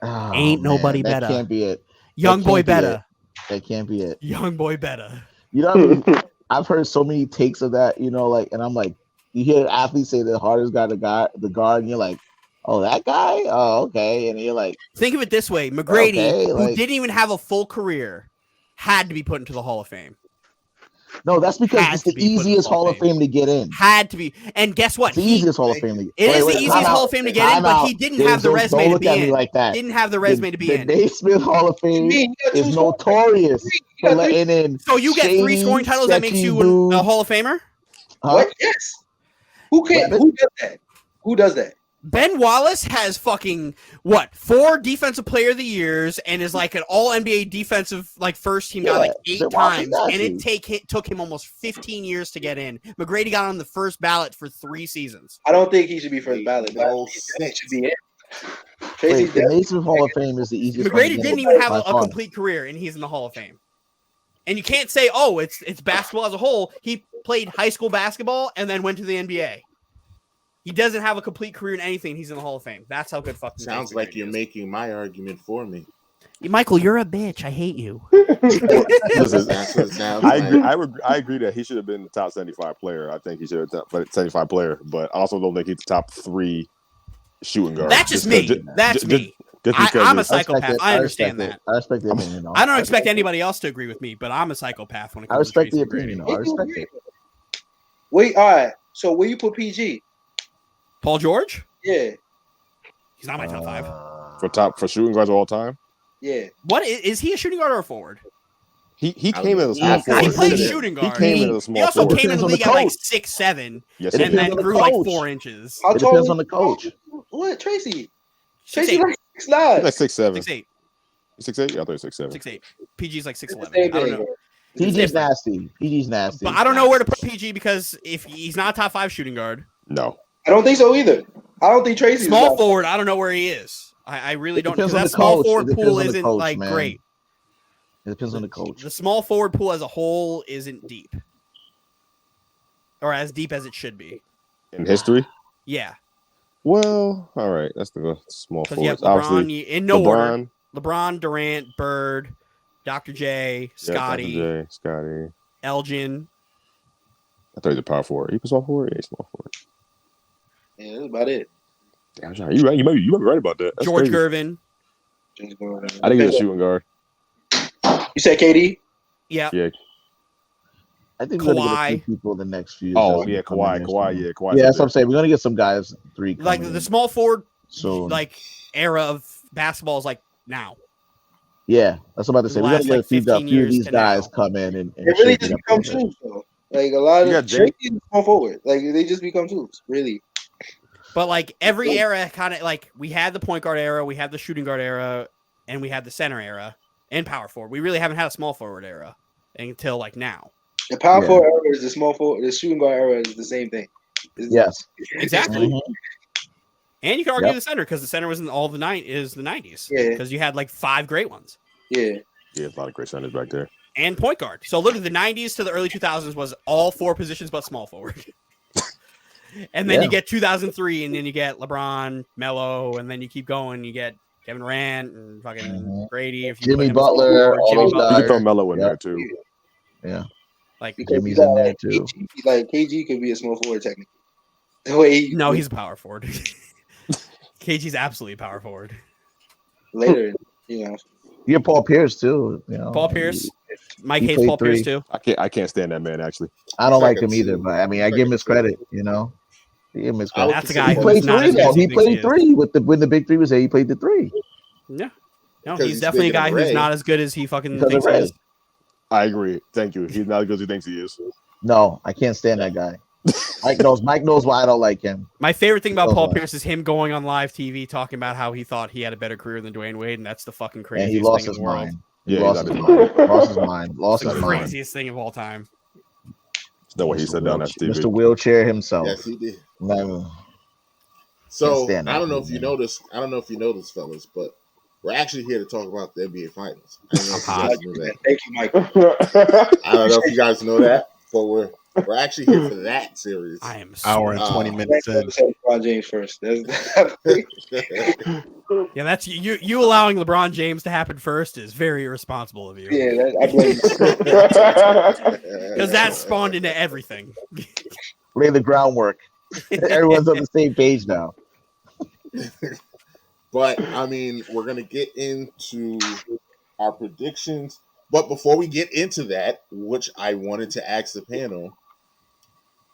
Oh, ain't nobody better. That can't be it. Young boy better. That can't be it. Young boy better. You know what I mean? I've heard so many takes of that, you know, like, and I'm like, you hear athletes say the hardest guy the guard, and you're like, oh, that guy? Oh, okay. And you're like, think of it this way: McGrady, who didn't even have a full career, had to be put into the Hall of Fame. No, that's because it's the easiest Hall of Fame to get in. Had to be. And guess what? It's the easiest Hall of Fame to get in. It is the easiest Hall of Fame to get in, but he didn't have the resume to be in. Like that. Didn't have the resume to be in. The Naismith Hall of Fame is notorious for letting in. So you get 3 scoring titles that makes you a Hall of Famer? Huh? What? Yes. Who can't? Who does that? Who does that? Ben Wallace has fucking 4 defensive player of the years and is like an all NBA defensive first team guy like 8 times, and it took him almost 15 years to get in. McGrady got on the first ballot for 3 seasons. I don't think he should be first ballot. No, he should be in. The Naismith Hall of Fame is the easiest. McGrady didn't even have a complete career, and he's in the Hall of Fame. And you can't say, "Oh, it's basketball as a whole." He played high school basketball and then went to the NBA. He doesn't have a complete career in anything. He's in the Hall of Fame. That's how good fucking. Sounds like you're making my argument for me. Michael, you're a bitch. I hate you. I agree that he should have been the top 75 player. I think he should have been 75 player, but I also don't think he's the top 3 shooting guard. That's just me. That's me. I'm a psychopath. I understand that. I respect the opinion. I don't expect anybody else to agree with me, but I'm a psychopath when it comes I respect to the opinion. I respect it. Wait, all right. So where you put PG? Paul George? Yeah. He's not my top 5. For shooting guards of all time? Yeah. What is he a shooting guard or a forward? He came in as a small forward. He played shooting guard. He came in as a small forward. He also forward. came in the league at 6'7", and then grew 4 inches. It depends on the coach. What, Tracy? 6'8". Like 6'9". Like 6'7". 6'8". 6'8"? Yeah, I thought 6'7". 6'8". PG's like 6'11". I don't know. PG's nasty. PG's nasty. But I don't know where to put PG because if he's not a top 5 shooting guard. No. I don't think so either. I don't think Tracy's small forward. I don't know where he is. I really don't. Because that small forward pool isn't great. It depends on the coach. The small forward pool as a whole isn't deep, or as deep as it should be. In history? Yeah. Well, all right. That's the small forward. You have LeBron in no order. LeBron, Durant, Bird, Dr. J, Scotty, Elgin. I thought he was a power forward. He was small forward. Yeah, small forward. Yeah, that's about it. Damn, you right. You might be right about that. That's George crazy. Gervin. I think he's a shooting guard. You said KD? Yeah. I think we're gonna get a few people in the next few. Oh yeah, Kawhi. Yeah, that's what I'm saying. We're gonna get some guys 3. Like the small forward, era of basketball is like now. Yeah, that's what I'm about to say. We're gonna get a few of these guys come in and it really just become tools though. Like a lot of Tracy small forward, like they just become tools, really. But like every era, kind of like we had the point guard era, we had the shooting guard era, and we had the center era and power forward. We really haven't had a small forward era until like now. The power forward era is the small forward. The shooting guard era is the same thing. Yes, exactly. Mm-hmm. And you can argue the center because the center was in all the 90s. Yeah, because you had like 5 great ones. Yeah, a lot of great centers back there. And point guard. So literally the 90s to the early 2000s was all 4 positions but small forward. And then you get 2003, and then you get LeBron, Melo, and then you keep going. You get Kevin Durant and fucking Brady. If you Jimmy Butler, all those guys. You can throw Melo in there too. Yeah, like Jimmy's in there too. KG could be a small forward technically. The way he's a power forward. KG's absolutely a power forward. Later, You get Paul Pierce too. Paul Pierce. Mike hates Paul Pierce too. I can't stand that man actually. I don't like him either, but I mean, I give him his credit. He gave him his credit. That's a guy who played 3 though. He played 3 when the big 3 was there. He played the 3. Yeah, no, he's definitely a guy who's not as good as he fucking thinks he is. I agree. Thank you. He's not as good as he thinks he is. No, I can't stand that guy. Mike knows why I don't like him. My favorite thing about Paul Pierce is him going on live TV talking about how he thought he had a better career than Dwayne Wade, and that's the fucking craziest he lost thing his in the world. mind. He lost his mind. Lost his mind. Craziest thing of all time. That's not what he said down at TV. Mr. Wheelchair himself. Yes, he did. Never. So I don't know if you know this. I don't know if you know this, fellas, but we're actually here to talk about the NBA Finals. I don't know if you guys know that. Thank you, Mike. I don't know if you guys know that, but we're actually here for that series. I am hour and 20 minutes in. LeBron James first. Yeah, that's you allowing LeBron James to happen first is very irresponsible of you. Yeah, I blame you. Because that spawned into everything. Lay the groundwork. Everyone's on the same page now. But I mean, we're gonna get into our predictions. But before we get into that, which I wanted to ask the panel,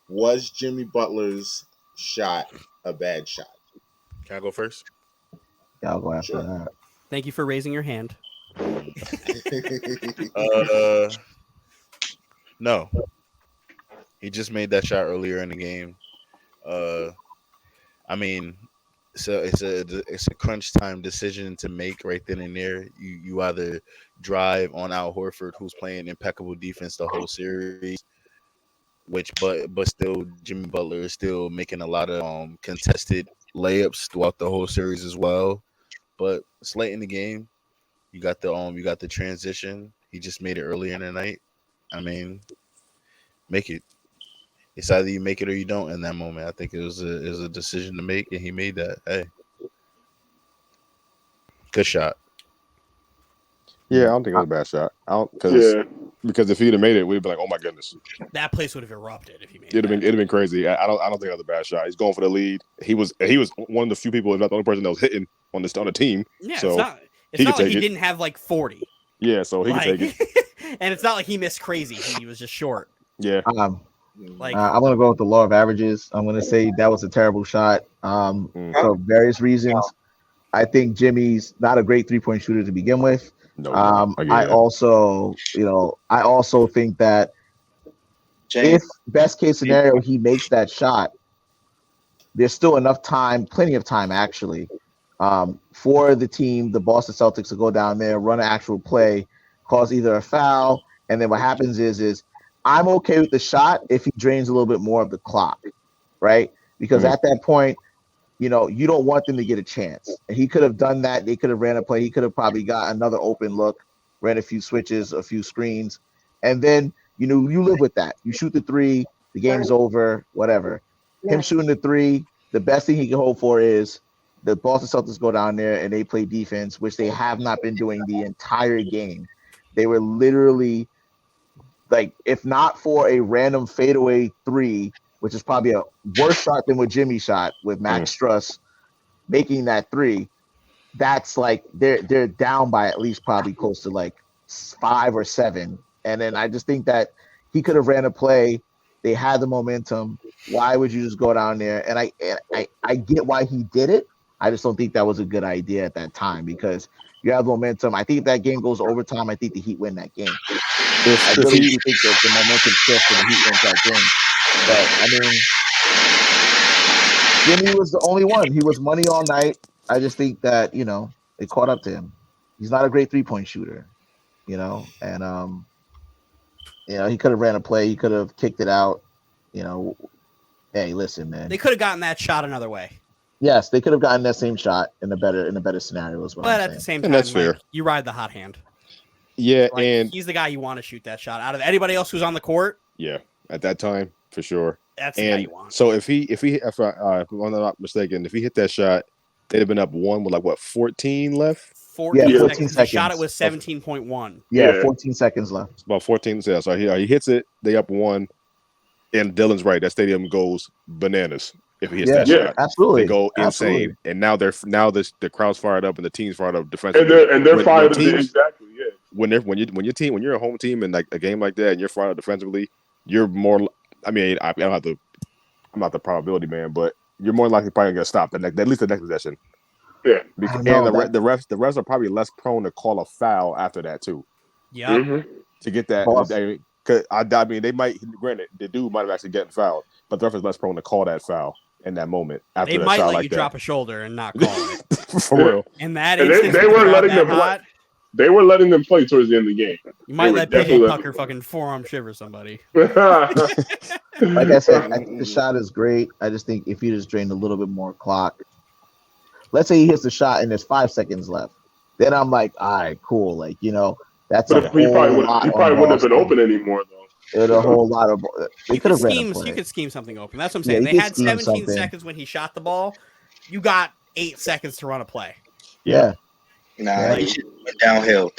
was Jimmy Butler's shot a bad shot? Can I go first? Yeah, I'll go after that. Thank you for raising your hand. No. He just made that shot earlier in the game. I mean, so it's a crunch time decision to make right then and there. You either drive on Al Horford, who's playing impeccable defense the whole series, but still Jimmy Butler is still making a lot of contested layups throughout the whole series as well. But it's late in the game. You got the transition. He just made it earlier in the night. I mean, make it. It's either you make it or you don't in that moment. I think it was a decision to make, and he made that. Hey, good shot. Yeah, I don't think it was a bad shot. Because if he'd have made it, we'd be like, oh my goodness. That place would have erupted if he made it. It'd have been crazy. I don't think it was a bad shot. He's going for the lead. He was one of the few people, if not the only person that was hitting on the team. Yeah, so it's not like he didn't have like 40. Yeah, so he can take it. And it's not like he missed crazy. He was just short. Yeah. I'm gonna go with the law of averages. I'm gonna say that was a terrible shot. For various reasons. I think Jimmy's not a great 3-point shooter to begin with. No, I also think that if best case scenario he makes that shot, there's still enough time, plenty of time actually, for the team, the Boston Celtics, to go down there, run an actual play, cause either a foul, and then what happens is I'm okay with the shot if he drains a little bit more of the clock, right? Because at that point, you don't want them to get a chance. And he could have done that. They could have ran a play. He could have probably got another open look, ran a few switches, a few screens, and then you live with that. You shoot the three, the game's over, whatever. Him shooting the three, the best thing he can hope for is the Boston Celtics go down there and they play defense, which they have not been doing the entire game. They were literally, like, if not for a random fadeaway three, which is probably a worse shot than what Jimmy shot with Max Struss making that three, that's like they're down by at least probably close to like 5 or 7. And then I just think that he could have ran a play. They had the momentum. Why would you just go down there? And I get why he did it. I just don't think that was a good idea at that time because you have momentum. I think if that game goes overtime, I think the Heat win that game. I really do think that the momentum shifts and the Heat wins that game. But I mean, Jimmy was the only one. He was money all night. I just think that it caught up to him. He's not a great 3-point shooter, and he could have ran a play. He could have kicked it out. Hey, listen, man. They could have gotten that shot another way. Yes, they could have gotten that same shot in a better scenario as well. But at the same time, that's fair. You ride the hot hand. Yeah, like, and he's the guy you want to shoot that shot out of anybody else who's on the court. Yeah, at that time for sure. That's the guy you want. So if I'm not mistaken, if he hit that shot, they'd have been up 1 with 14 left. 14 seconds. The shot it was 17.1. Yeah, 14 seconds left. It's about 14 seconds. So he hits it. They up 1, and Dylan's right. That stadium goes bananas if he hits that shot. Absolutely, they go insane. And now the crowd's fired up and the team's fired up defensively. And they're fired up exactly. Yeah. When you're a home team in like a game like that and you're fired up defensively, you're more. I mean, I'm not the probability man, but you're more likely probably gonna stop at least the next possession. Yeah, and the refs are probably less prone to call a foul after that too. Yeah, to get that. Because I mean, they might. Granted, the dude might have actually gotten fouled, but the ref is less prone to call that foul in that moment. After they that might shot let like you that. Drop a shoulder and not call it for real. And that they weren't letting them play. They were letting them play towards the end of the game. You might let PJ Tucker fucking forearm shiver somebody. Like I said, I think the shot is great. I just think if you just drained a little bit more clock, let's say he hits the shot and there's 5 seconds left, then I'm like, all right, cool. Like, that's but a whole lot. He probably wouldn't have been open anymore, though. It's a whole lot of. They could have You could scheme something open. That's what I'm saying. They had 17 seconds when he shot the ball. You got 8 seconds to run a play. Yeah. Nah, he should have went downhill.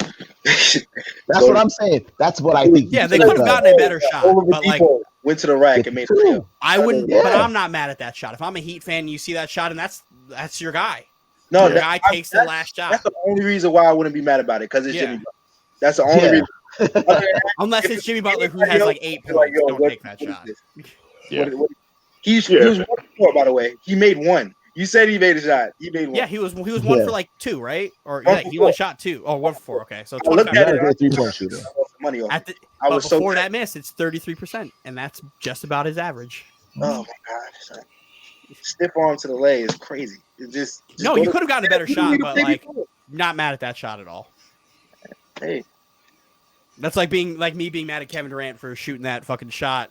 That's what I'm saying. That's what I think. Yeah, they could have gotten a better shot. But like, went to the rack and made it. I wouldn't, but I'm not mad at that shot. If I'm a Heat fan, you see that shot, and that's your guy. No, your guy takes the last shot. That's the only reason why I wouldn't be mad about it because it's Jimmy Butler. That's the only reason. Unless it's Jimmy Butler who has like 8 points. Don't take that shot. He was 1 for 4, by the way. He made 1. You said he made a shot. He made one. Yeah, he was one for like 2, right? Or One yeah, for he only 4. shot 2. Oh, 1 for 4. Okay, so I looked 25. at it. Not a good 3-point shooter. Money on. But was so before mad. that miss, it's 33%, and that's just about his average. Oh my god, son. Stiff arm to the leg is crazy. It just No, go you to- could have gotten a better You shot, need to but play like, before. not mad at that shot at all. Hey, That's like me being mad at Kevin Durant for shooting that fucking shot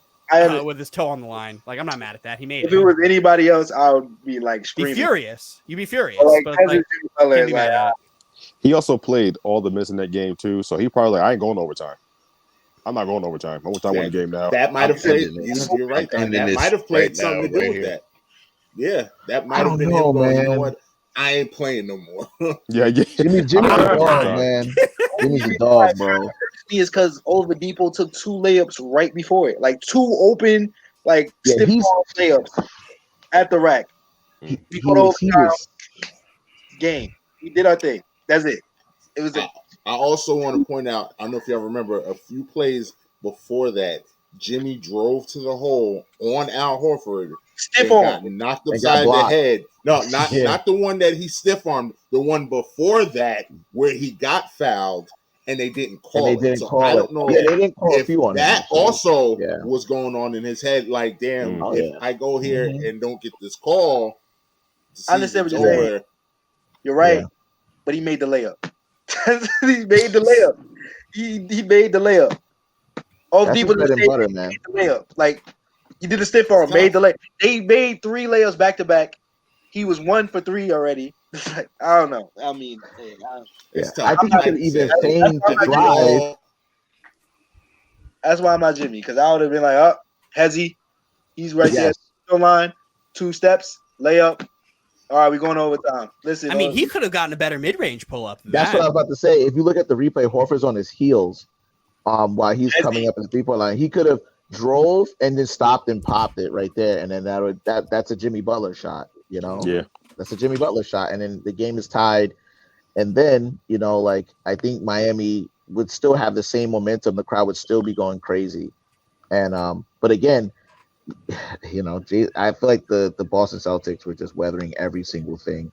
with his toe on the line. Like, I'm not mad at that. He made if it. it was anybody else, I would be like Be screaming. furious. You'd be furious. But, like, But Cousins, like, Jimmy Butler can't is be mad like, at it. He also played all the minutes in that game too, so he probably like, I ain't going to overtime. I'm not going to overtime. Overtime win the game now. That might have played. ending this. You're right. I'm ending That this might have played right something now, to do right with here. that. Yeah, that might I have don't been know, him going. You know man. what? I ain't playing no more. Yeah. Jimmy's a dog, man. Jimmy's a dog, bro. is because Oladipo took 2 layups right before it, like 2 open, like Yeah, stiff arm layups at the rack. He We go to was overtime. Game. We did our thing. That's it. It was it. I also want to point out. I don't know if y'all remember a few plays before that. Jimmy drove to the hole on Al Horford. Stiff and arm. got knocked And got upside the blocked. head. No, not Yeah. not the one that he stiff armed. The one before that where he got fouled and they didn't call And they it. didn't So call I it. don't know Yeah, they didn't call a if few on him, that actually. also Yeah. was going on in his head. Like, damn, Oh, if yeah. I go here Mhm. and don't get this call, the I understand what season's you're saying. over. You're right, Yeah. but he made the layup. He made the layup. He made the layup. All the That's people his bread that and say butter, he man. made the layup. Like he did the stiff arm, made the layup. They made 3 layups back to back. He was 1 for 3 already. It's like, I don't know. I mean, It's Yeah. I tough. think he Like could you even said, change the if it was drive. all- that's why I'm not Jimmy, because I would have been like, oh, Hezzy, he's right there, Yes. line, 2 steps, layup. All right, we're going overtime. Listen, I mean, he could have gotten a better mid-range pull-up than That's that. what I was about to say. If you look at the replay, Horford's on his heels while he's coming up in the 3-point line. He could have drove and then stopped and popped it right there. And then that's a Jimmy Butler shot, you know? Yeah. That's a Jimmy Butler shot. And then the game is tied. And then, you know, like I think Miami would still have the same momentum. The crowd would still be going crazy. And but again, you know, I feel like the Boston Celtics were just weathering every single thing.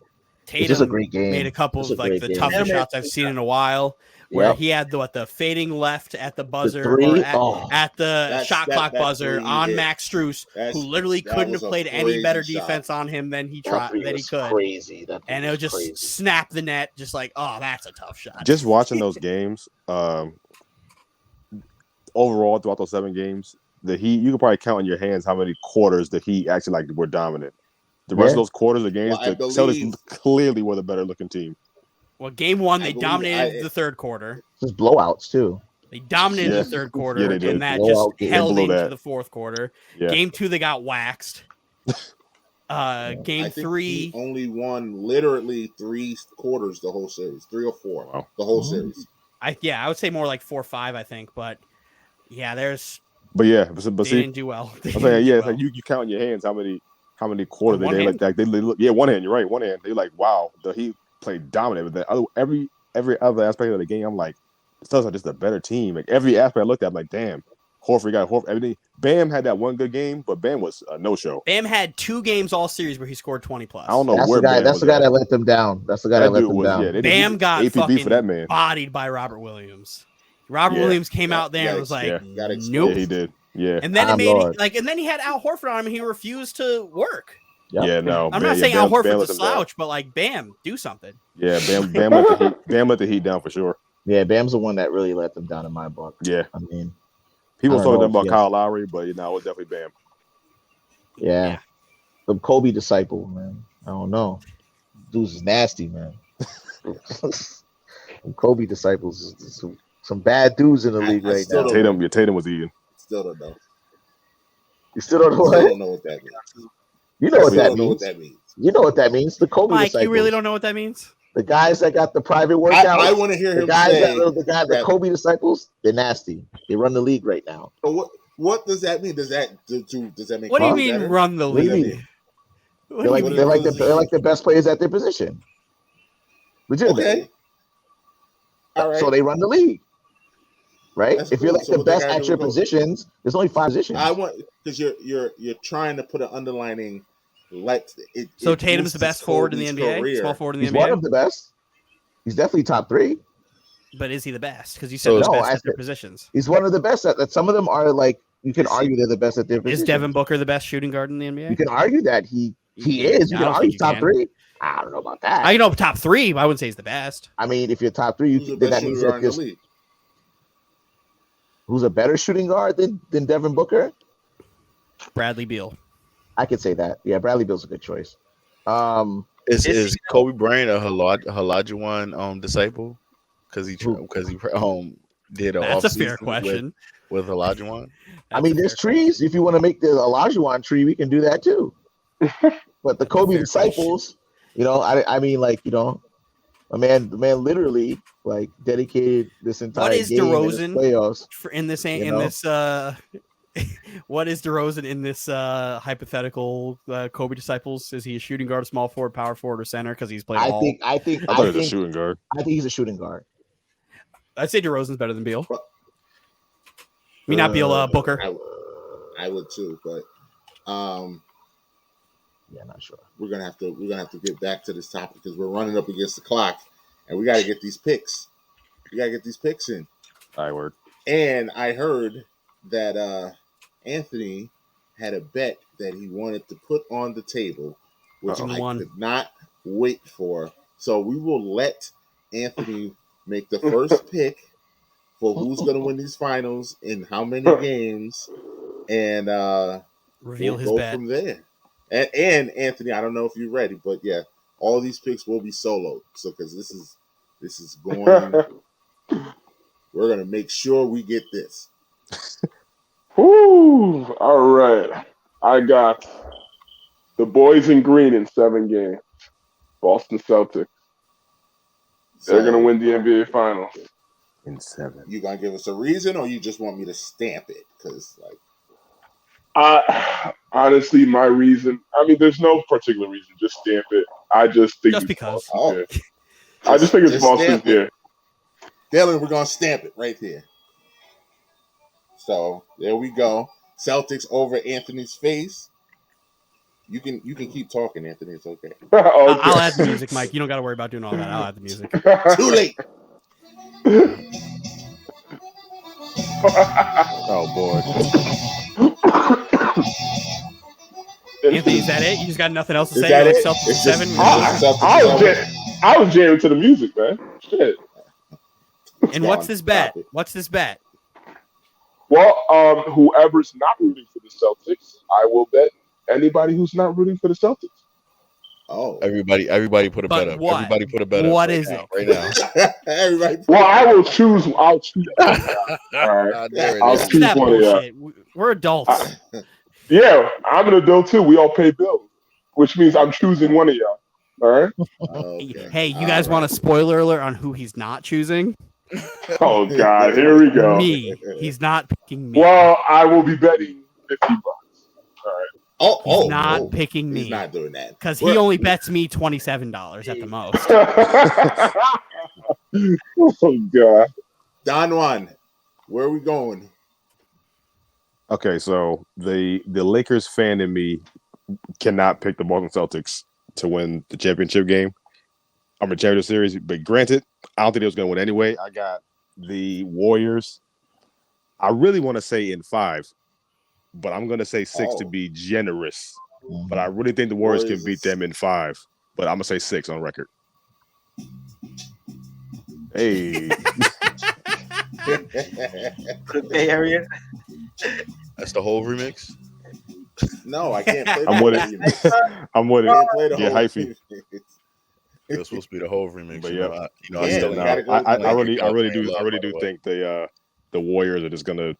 It's just a great game. Made a couple It's a of like great the game. toughest shots I've seen in a while. Where Yep. he had the fading left at the buzzer, three? or at the shot clock that buzzer three, on yeah. Max Strus, That's- who literally that couldn't was have a played any crazy better shot. defense on him than he That three he was could. crazy. That And it would just crazy. snap the net, just like, oh, that's a tough shot. Just watching those games, overall throughout those 7 games, the Heat, you could probably count on your hands how many quarters the Heat actually like were dominant. The rest of those quarters of games, Well, I the Celtics believe- clearly were the better looking team. Well, game 1, I they believe dominated the third quarter. Just blowouts too. They dominated Yeah. the third quarter, Yeah, they did. and that Blowout just game. held Blew into that. the fourth quarter. Yeah. Game 2, they got waxed. Game I think 3, he only won literally 3 quarters the whole series, 3 or 4 Wow. the whole series. I would say more like 4 or 5, I think, but yeah, But yeah, they see, didn't do well. They I'm saying, didn't do yeah, it's well. like you count in your hands how many quarters On one they hand? like they look. Yeah, one hand. You're right. One hand. They like, wow, the Heat played dominant. But then every other aspect of the game, I'm like, the Celtics are just a better team. Like every aspect I looked at, I'm like, damn, Horford got Horford. Everything. Bam had that one good game, but Bam was a no show. Bam had 2 games all series where he scored 20 plus. I don't know That's where the guy. Bam That's was the guy at. that let them down. That's the guy that let dude them was down. yeah. Bam got APB fucking for that man. bodied by Robert Williams. Robert Yeah. Williams came out there and Yeah, was like, yeah. Got exposed. nope. Yeah, he did. Yeah, And then Ah, it made Lord. it, and then he had Al Horford on him and he refused to work. Yep. yeah. No, I'm Bam- not yeah, saying Bam- Al Bam Horford's let a them down. slouch, but like, Bam, do something. Yeah, Bam let the Heat down for sure. Yeah, Bam's the one that really let them down in my book. Yeah, I mean, people I was don't talking know about if he Kyle Lowry, but you know, it was definitely Bam. yeah. The Kobe disciple, man. I don't know. Dudes is nasty, man. Kobe disciples is some bad dudes in the league I right still now. don't- Tatum was eating. Still don't know. You still don't know Still what? don't know what that means. You know what Still that don't know means. what that means. You know what that means. The Kobe Mike, disciples. you really don't know what that means? The guys that got the private workouts. I want to hear the him guys say. the that- Kobe disciples, they're nasty. They run the league right now. So what does that mean? Does that make? What do you Kobe mean better? run the What do you league? mean? What They're do like you they're mean? like they're like the best players at their position. Legitimately. Okay. All right. So they run the league. Right? That's if you're cool. like So the what they best gotta at do your is go- positions, there's only 5 positions. I want because you're trying to put an underlining let it. So Tatum's the best forward in the NBA, career. small forward in the He's NBA. one of the best. He's definitely top 3. But is he the best? Because you said So- the No, best I at their said- positions. He's one of the best. That some of them are like you can argue they're the best at their position. Is Devin Booker the best shooting guard in the You NBA? can argue that he is. You I can don't argue think he's you top can. 3. I don't know about that. I know top 3, but I wouldn't say he's the best. I mean, if you're top 3, Who's the then best that means shooter that in the there's league? who's a better shooting guard than Devin Booker. Bradley Beal. I could say that. Yeah, Bradley Beal's a good choice. Is Kobe Bryant a Olajuwon disciple? Because he did a That's a fair offseason question. with Olajuwon. I mean, there's trees. If you want to make the Olajuwon tree, we can do that too. But the Kobe fair disciples, I mean, like, the man literally like dedicated this entire What is game and his DeRozan playoffs. What is DeRozan in this hypothetical Kobe disciples? Is he a shooting guard, small forward, power forward, or center? Because he's played I all. think I thought he was a shooting guard. I think he's a shooting guard. I'd say DeRozan's better than Beal. I mean, not Beal, Booker. I would too, but Yeah, not sure. we're gonna have to get back to this topic because we're running up against the clock, and we got to get these picks. We got to get these picks in. All right, word. And I heard that Anthony had a bet that he wanted to put on the table, which I could not wait for. So we will let Anthony make the first pick for who's going to win these finals in how many games, and Reveal we'll his go bet. from there. And Anthony, I don't know if you're ready, but yeah, all these picks will be solo. So because this is going, we're gonna make sure we get this. Woo! All right. I got the boys in green in 7 games. Boston Celtics. They're going to win the NBA Finals. In 7. You gonna give us a reason, or you just want me to stamp it? Because Honestly, my reason, I mean, there's no particular reason. Just stamp it. I just think Just it's because. Boston. I just think it's Boston. Yeah. Dylan, we're gonna stamp it right here. So there we go. Celtics over Anthony's face. You can keep talking, Anthony. It's okay. Okay. I'll add the music, Mike. You don't got to worry about doing all that. I'll add the music. Too late. Oh boy. Anthony, is that it? You just got nothing else to Is say? that Like it? Celtics It's 7? just- I was jamming to the music, man. Shit. And what's this bet? What's this bet? Well, whoever's not rooting for the Celtics, I will bet anybody who's not rooting for the Celtics. Oh, Everybody put a But bet up. what? Everybody put a bet up. What right is now, it? right now? everybody. Well, I'll choose. All right. There it I'll is. choose That one of y'all. bullshit. We're adults. Yeah, I'm an adult too. We all pay bills, which means I'm choosing one of y'all. All right. Okay. Hey, you guys want a spoiler alert on who he's not choosing? Oh God, here we go. Me. He's not picking me. Well, I will be betting $50. All right. He's not picking me. He's not doing that Because he only bets me $27 at the most. Oh God. DonJuan, where are we going? Okay, so the Lakers fan in me cannot pick the Boston Celtics to win the championship game. I'm a championship series, but granted, I don't think they was going to win anyway. I got the Warriors. I really want to say in 5, but I'm going to say 6 to be generous. But I really think the Warriors can beat them in 5. But I'm going to say 6 on record. Hey. Good Bay Area. That's the whole remix. No, I can't play. I'm with it. I'm with Can't play it. the Get whole hyphy. It was supposed to be the whole remix. But you yeah, know, Yeah, I still we no, gotta go I really Love, do by the way. think the Warriors are just gonna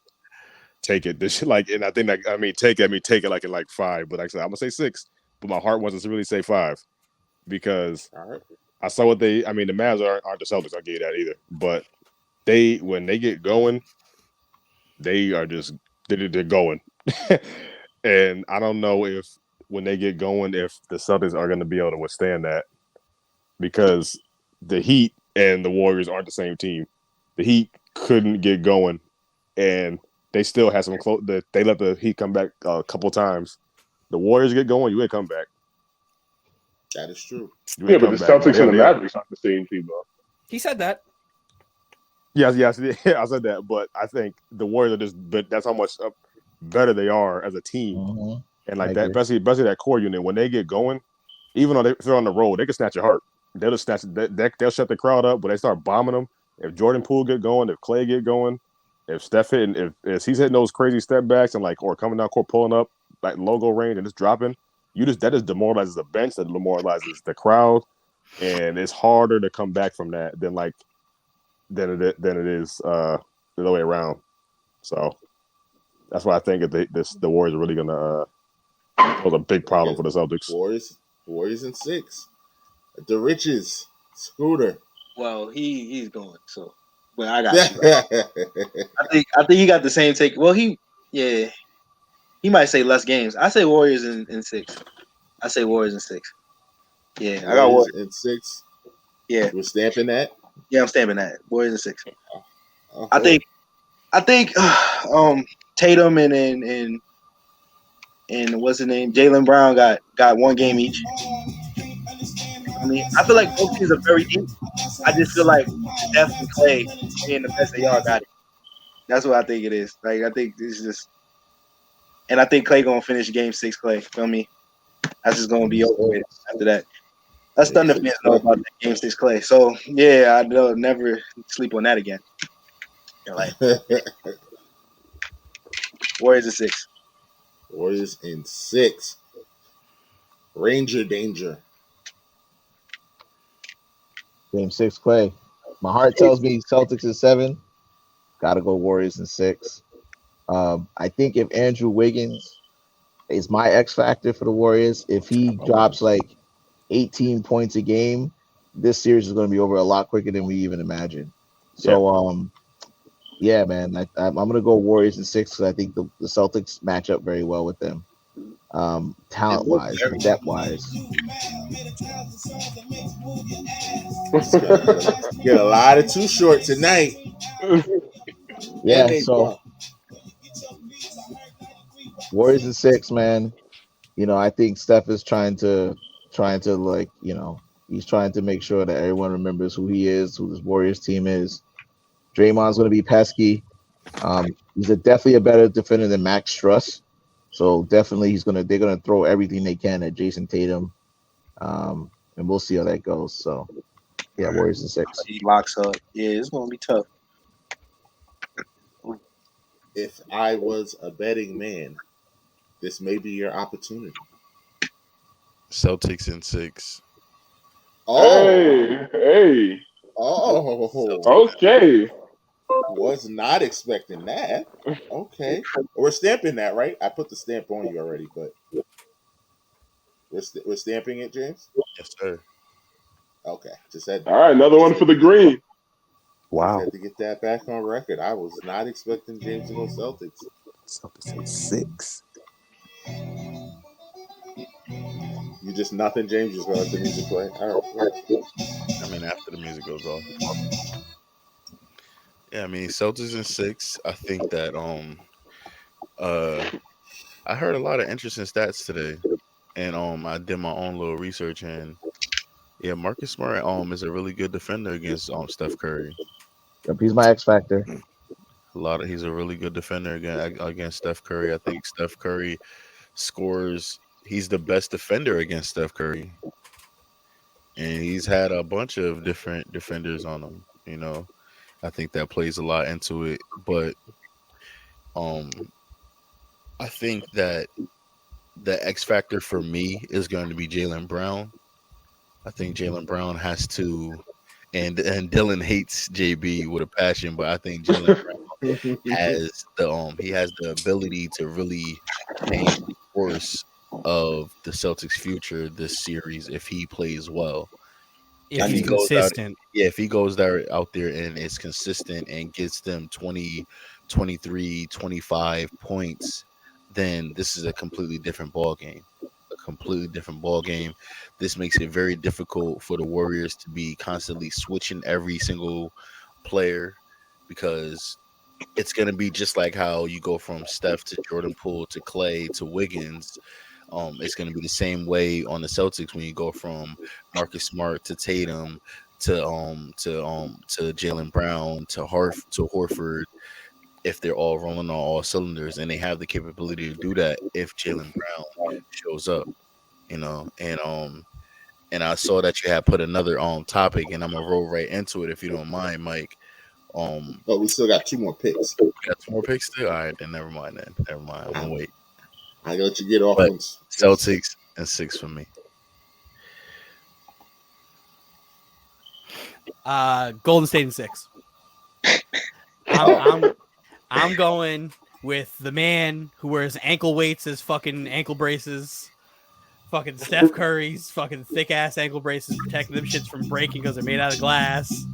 take it. This and I think that take it like in like 5. But like I said, I'm gonna say 6. But my heart wants to really say 5 because All right. I saw what the Mavs aren't the Celtics. I'll give you that either. But when they get going, they are just they're going. And I don't know if when they get going, if the Celtics are going to be able to withstand that, because the Heat and the Warriors aren't the same team. The Heat couldn't get going, and they still had some close. They let the Heat come back a couple times. The Warriors get going, you ain't come back. That is true. Yeah, but the Celtics and the Mavericks aren't the same team, though. He said that. Yes, I said that, but I think the Warriors are just. But that's how much better they are as a team, and like that, especially that core unit when they get going. Even though they're on the road, they can snatch your heart. They'll just snatch. They'll shut the crowd up when they start bombing them. If Jordan Poole get going, if Clay get going, if Steph hitting, if he's hitting those crazy step backs and like or coming down court pulling up like logo range and just dropping, that just demoralizes the bench, that demoralizes the crowd, and it's harder to come back from that than it is the other way around. So that's why I think the Warriors are really gonna pose a big problem for the Celtics. Warriors in 6. The Riches, Scooter. Well, he's going, so but I got you. I think he got the same take. Well, he might say less games. I say Warriors in 6. I say Warriors in 6. Yeah, Warriors I got Warriors in 6. Yeah, we're stamping that. Yeah, I'm stamping that. Warriors in 6. Okay. I think Tatum and what's his name, Jaylen Brown got 1 game each. I mean, I feel like both teams are very deep. I just feel like Steph and Clay being the best they are got it. That's what I think it is. Like I think this is just, and I think Clay gonna finish game 6. Clay, feel me? That's just gonna be over with after that. Us Thunder fans know about that game 6 Clay. So yeah, I'll never sleep on that again. Like Warriors in 6. Warriors in 6. Ranger danger. Game 6, Clay. My heart tells me Celtics in 7. Gotta go Warriors in 6. I think if Andrew Wiggins is my X factor for the Warriors, if he drops like 18 points a game, this series is going to be over a lot quicker than we even imagined. So, yeah, man, I'm going to go Warriors in 6 because I think the Celtics match up very well with them, talent wise, depth wise. Get a lot of Too Short tonight. Yeah, so Warriors in 6, man. You know, I think Steph is trying to like, you know, he's trying to make sure that everyone remembers who he is, who this Warriors team is. Draymond's going to be pesky. He's definitely a better defender than Max Struss. So definitely they're gonna throw everything they can at Jason Tatum. And we'll see how that goes. So yeah, Warriors in 6. He locks up. Yeah, it's gonna be tough. If I was a betting man, this may be your opportunity. Celtics in 6. Hey. Oh. Okay. Was not expecting that. Okay. We're stamping that, right? I put the stamp on you already, but we're stamping it, James? Yes, sir. Okay. Just had all right, another one for the green. Wow. Had to get that back on record. I was not expecting James to go Celtics. Celtics in 6. You just nothing, James. Just gonna let the music play. All right. I mean, after the music goes off. Yeah, I mean, Celtics in 6. I think that I heard a lot of interesting stats today, and I did my own little research, and yeah, Marcus Smart is a really good defender against Steph Curry. Yep, he's my X factor. He's a really good defender against Steph Curry. I think Steph Curry scores. He's the best defender against Steph Curry, and he's had a bunch of different defenders on him. You know, I think that plays a lot into it. But I think that the X factor for me is going to be Jaylen Brown. I think Jaylen Brown has to, and Dylan hates JB with a passion, but I think Jaylen Brown has the ability to really change the course of the Celtics' future this series if he plays well. If he's consistent. If he goes out there and is consistent and gets them 20, 23, 25 points, then this is a completely different ball game. This makes it very difficult for the Warriors to be constantly switching every single player, because it's going to be just like how you go from Steph to Jordan Poole to Clay to Wiggins. It's going to be the same way on the Celtics when you go from Marcus Smart to Tatum to Jaylen Brown to Horford. If they're all rolling on all cylinders, and they have the capability to do that if Jaylen Brown shows up, and I saw that you had put another topic, and I'm gonna roll right into it if you don't mind, Mike. But we still got 2 more picks. Got 2 more picks still. All right, then never mind. I'm gonna wait. I gotta let you get off. But Celtics and 6 for me. Golden State and 6. I'm going with the man who wears ankle weights as fucking ankle braces. Fucking Steph Curry's fucking thick ass ankle braces protecting them shits from breaking because they're made out of glass.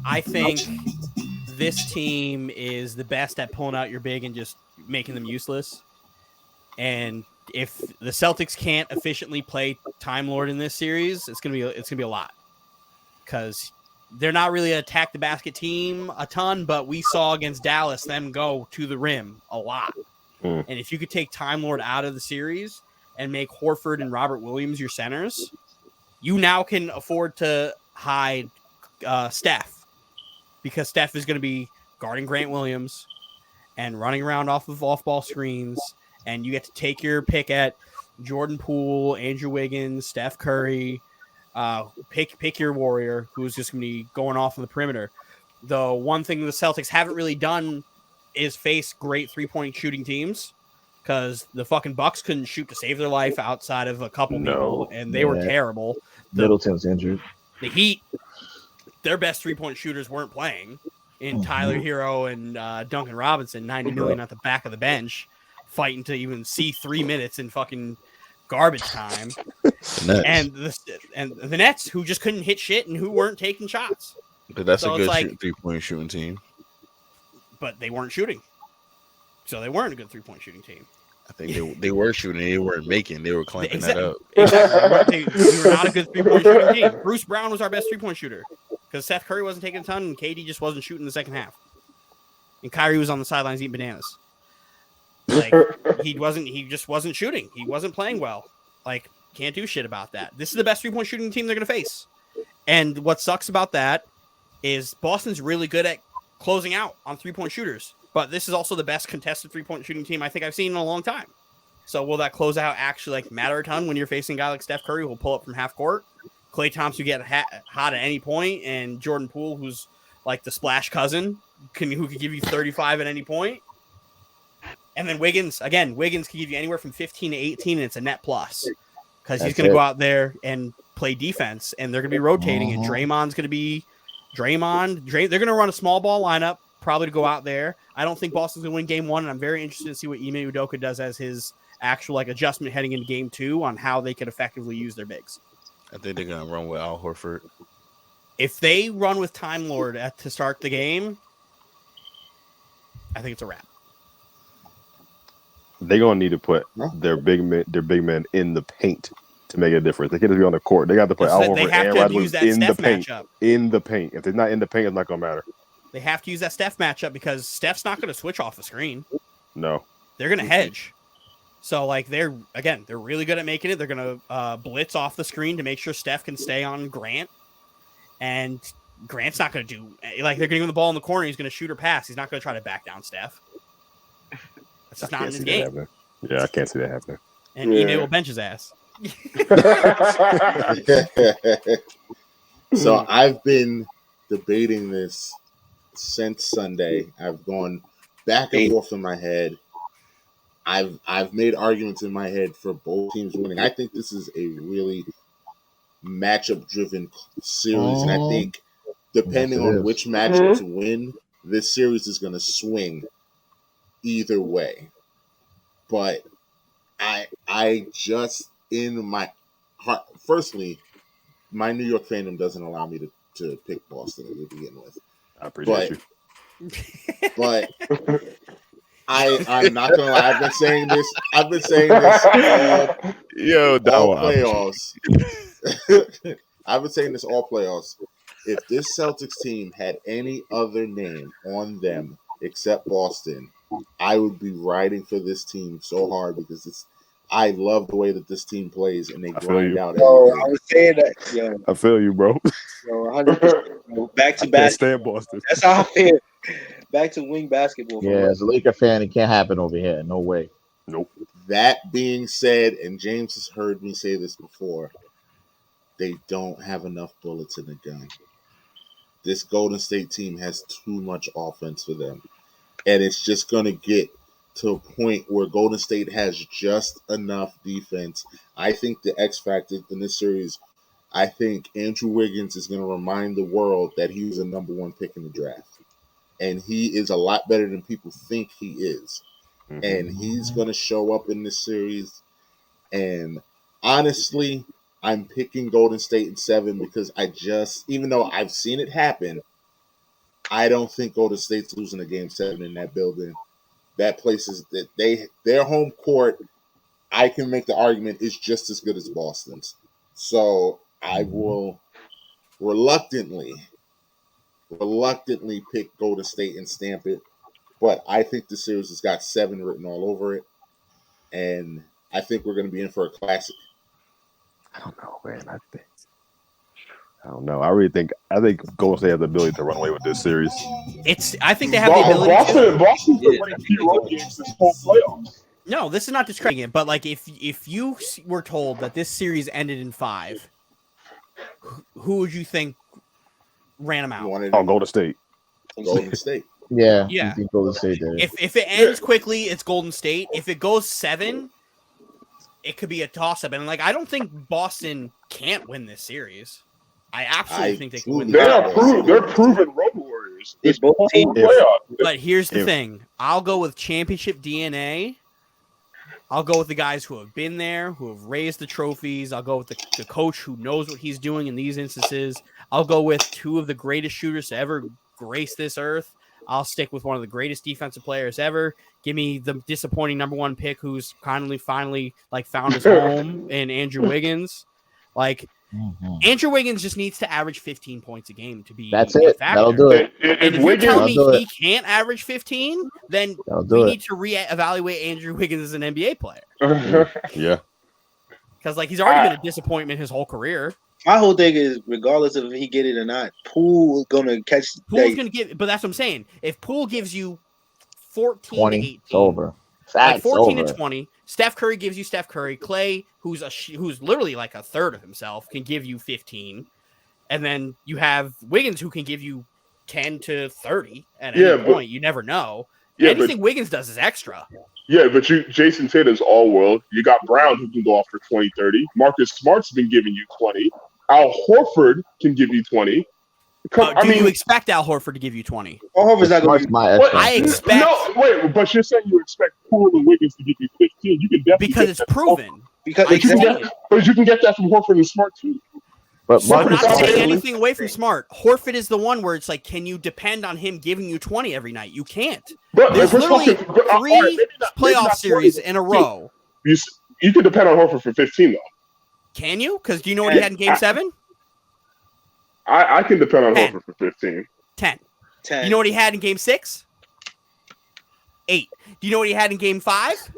I think this team is the best at pulling out your big and just making them useless. And if the Celtics can't efficiently play Time Lord in this series, it's gonna be a lot, because they're not really an attack the basket team a ton, but we saw against Dallas them go to the rim a lot. And if you could take Time Lord out of the series and make Horford and Robert Williams your centers, you now can afford to hide Steph, because Steph is going to be guarding Grant Williams and running around off of off-ball screens, and you get to take your pick at Jordan Poole, Andrew Wiggins, Steph Curry. Pick your warrior who's just going to be going off on the perimeter. The one thing the Celtics haven't really done is face great 3-point shooting teams, because the fucking Bucks couldn't shoot to save their life outside of a couple people, and they were terrible. Middleton's injured. The Heat, their best 3-point shooters weren't playing in Tyler Hero and Duncan Robinson, 90 million at the back of the bench, fighting to even see 3 minutes in fucking garbage time. And the Nets, who just couldn't hit shit and who weren't taking shots. But that's a good 3-point shooting team. But they weren't shooting, so they weren't a good 3-point shooting team. I think they were shooting, they weren't making. They were clamping that up. Exactly. We were not a good 3-point shooting team. Bruce Brown was our best 3-point shooter, because Steph Curry wasn't taking a ton, and KD just wasn't shooting the second half, and Kyrie was on the sidelines eating bananas. Like he just wasn't shooting. He wasn't playing well. Like, can't do shit about that. This is the best 3-point shooting team they're gonna face, and what sucks about that is Boston's really good at closing out on 3-point shooters, but this is also the best contested 3-point shooting team I think I've seen in a long time. So will that closeout actually matter a ton when you're facing a guy like Steph Curry who will pull up from half court, Klay Thompson who get hot at any point, and Jordan Poole who's like the splash cousin who could give you 35 at any point, and then Wiggins can give you anywhere from 15 to 18, and it's a net plus, because he's going to go out there and play defense, and they're going to be rotating, and Draymond's going to be they're going to run a small ball lineup, probably to go out there. I don't think Boston's going to win game 1, and I'm very interested to see what Ime Udoka does as his actual adjustment heading into game 2 on how they could effectively use their bigs. I think they're going to run with Al Horford. If they run with Time Lord to start the game, I think it's a wrap. They're going to need to put their big men in the paint to make a difference. They can't just be on the court. They got to put Al Horford and Rodgers in the paint. In the paint. If they're not in the paint, it's not going to matter. They have to use that Steph matchup, because Steph's not going to switch off the screen. No. They're going to hedge. So, they're really good at making it. They're going to blitz off the screen to make sure Steph can stay on Grant. And Grant's not going to do... they're going to give him the ball in the corner. He's going to shoot or pass. He's not going to try to back down Steph. That's just not in his game. Yeah, I can't see that happening. And Ime will bench his ass. So I've been debating this since Sunday. I've gone back and forth in my head. I've made arguments in my head for both teams winning. I think this is a really matchup driven series, and I think depending on which matchup to win, this series is going to swing either way. But I just, in my heart, firstly, my New York fandom doesn't allow me to pick Boston to begin with. I appreciate you. But I'm not gonna lie. I've been saying this all playoffs. I've been saying this all playoffs. If this Celtics team had any other name on them except Boston, I would be riding for this team so hard because I love the way that this team plays and they I feel grind you. out Yo, every I day. was saying that. Yo, I feel you, bro. 100%. Back to I can't basketball. stand Boston. That's how I feel. Back to wing basketball. Yeah, as a Laker fan, it can't happen over here. No way. Nope. That being said, and James has heard me say this before, they don't have enough bullets in the gun. This Golden State team has too much offense for them. And it's just going to get to a point where Golden State has just enough defense. I think the X factor in this series, I think Andrew Wiggins is going to remind the world that he was a number 1 pick in the draft. And he is a lot better than people think he is. Mhm. And he's going to show up in this series. And honestly, I'm picking Golden State in 7 because even though I've seen it happen, I don't think Golden State's losing a game 7 in that building. That place is their home court. I can make the argument is just as good as Boston's. So I will reluctantly pick Golden State and stamp it. But I think the series has got 7 written all over it, and I think we're going to be in for a classic. I don't know, man. I don't know. I think Golden State has the ability to run away with this series. I think they have the ability to. Boston's been winning few road games this whole playoffs. No, this is not discrediting it, but like if you were told that this series ended in 5, who would you think ran them out? Golden State. Golden State. Yeah. Yeah. I think Golden State did. If it ends quickly, it's Golden State. If it goes 7, it could be a toss-up. And like I don't think Boston can't win this series. I absolutely think they can win. They're proven road warriors. It's both teams. But here's the thing: I'll go with championship DNA. I'll go with the guys who have been there, who have raised the trophies. I'll go with the coach who knows what he's doing in these instances. I'll go with 2 of the greatest shooters to ever grace this earth. I'll stick with one of the greatest defensive players ever. Give me the disappointing number 1 pick who's finally like found his home in Andrew Wiggins. Like Andrew Wiggins just needs to average 15 points a game to be. That's it. That'll do it. And if you tell me he can't average 15, then we need to reevaluate Andrew Wiggins as an NBA player. Yeah. Because like he's already been a disappointment his whole career. My whole thing is, regardless of if he get it or not, Poole is gonna catch. Pool's gonna give, but that's what I'm saying. If Poole gives you 14 20, to 18, it's over. Like 14 to 20. Steph Curry gives you Steph Curry. Clay, who's literally like a third of himself, can give you 15, and then you have Wiggins who can give you 10 to 30 at any point. You never know. Anything Wiggins does is extra. Yeah, but Jason Tatum's all world. You got Brown who can go off for 20, 30. Marcus Smart's been giving you 20. Al Horford can give you 20. You expect Al Horford to give you 20? Al Horford's not going to be. I expect. No, wait, but you're saying you expect Poole and Wiggins to give you 15. You can definitely because it's proven. But you can get that from Horford and Smart too. But I'm not taking anything away from Smart. Horford is the one where it's like, can you depend on him giving you 20 every night? You can't. There's literally 3 playoff series in a row. You can depend on Horford for 15 though. Can you? Because do you know what he had in Game 7? I can depend on Horford for 15. 10. You know what he had in Game 6? 8. Do you know what he had in Game 5?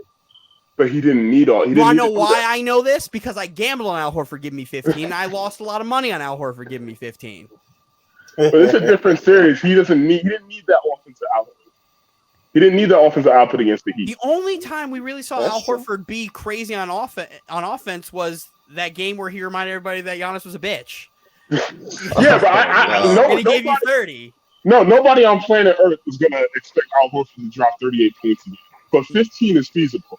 But he didn't need all. You want to know why I know this? Because I gambled on Al Horford giving me 15. And I lost a lot of money on Al Horford giving me 15. But it's a different series. He didn't need that offensive output. He didn't need that offensive output against the Heat. The only time we really saw Al Horford be crazy on offense was that game where he reminded everybody that Giannis was a bitch. Yeah, but he gave you 30. No, nobody on planet Earth is going to expect Al Horford to drop 38 points a game. But 15 is feasible.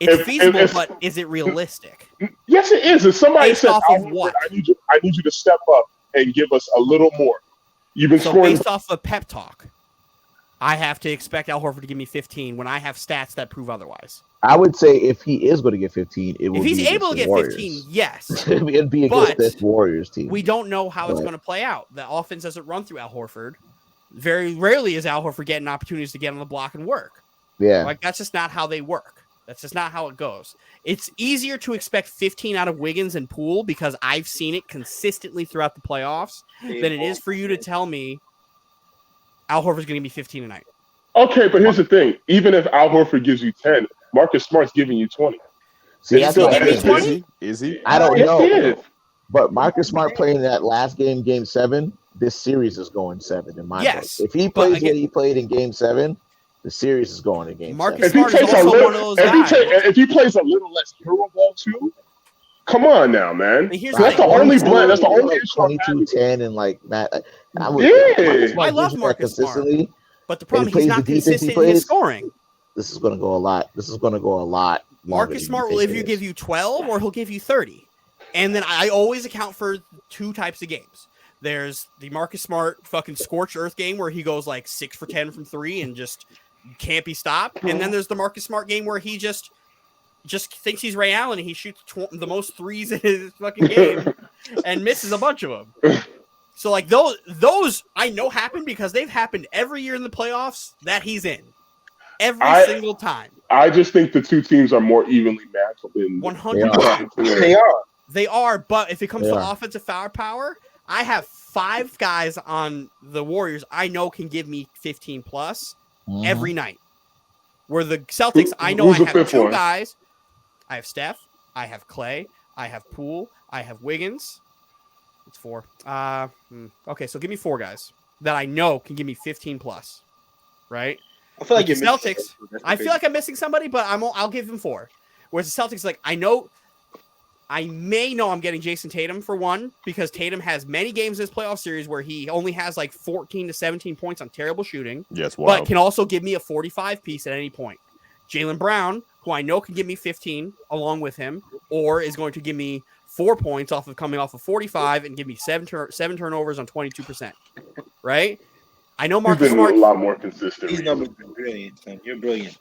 It's feasible, but is it realistic? Yes, it is. If somebody based says, off Al of Horford, what? I need you to step up and give us a little more. You've been scoring. Based off of pep talk, I have to expect Al Horford to give me 15 when I have stats that prove otherwise. I would say if he is going to get 15, it would be if he's able to get Warriors. 15, yes. It'd be against this Warriors team. We don't know how it's going to play out. The offense doesn't run through Al Horford. Very rarely is Al Horford getting opportunities to get on the block and work. Yeah. Like, that's just not how they work. That's just not how it goes. It's easier to expect 15 out of Wiggins and Poole because I've seen it consistently throughout the playoffs than it is for you to tell me Al Horford's going to be 15 tonight. Okay, but here's the thing. Even if Al Horford gives you 10, Marcus Smart's giving you 20. See, Is that's he my giving me thing. 20? Is he? I don't Yes, he know. is. But Marcus Smart playing that last game, Game 7, this series is going 7 in my Yes, book. If he but plays again- what he played in Game 7, the series is going to Game Marcus 7. If he Smart is takes a also little, one of those guys. if he plays a little less hero ball too, come on now, man. And here's That's the the thing. only blend. That's the only issue I'm 22, having. 10, and like Matt. Yeah. I love Marcus consistently. But the problem, plays he's the not defense he consistent in his plays. scoring. This is going to go a lot. This is going to go a lot. Marcus Smart will either give you 12 or he'll give you 30. And then I always account for two types of games. There's the Marcus Smart fucking scorched earth game where he goes like 6 for 10 from 3 and just can't be stopped. And then there's the Marcus Smart game where he just thinks he's Ray Allen and he shoots the most threes in his fucking game and misses a bunch of them. So like those I know happen because they've happened every year in the playoffs that he's in. Every single time. I just think the two teams are more evenly matched than 100%. They are. But if it comes to offensive firepower, I have 5 guys on the Warriors I know can give me 15 plus every night. Where the Celtics, I know I have 2 guys. I have Steph, I have Clay, I have Poole, I have Wiggins. It's 4. Okay, so give me 4 guys that I know can give me 15 plus. Right? I feel like the Celtics. I feel like I'm missing somebody, but I'll give them 4. Whereas the Celtics, like I may know I'm getting Jason Tatum for 1 because Tatum has many games in this playoff series where he only has like 14 to 17 points on terrible shooting. Yes, wow. But can also give me a 45 piece at any point. Jaylen Brown, who I know can give me 15 along with him, or is going to give me 4 points coming off of 45 and give me 7 turnovers on 22%. Right? I know Marcus Smart. He's been a lot more consistent. These numbers are brilliant, son. You're brilliant.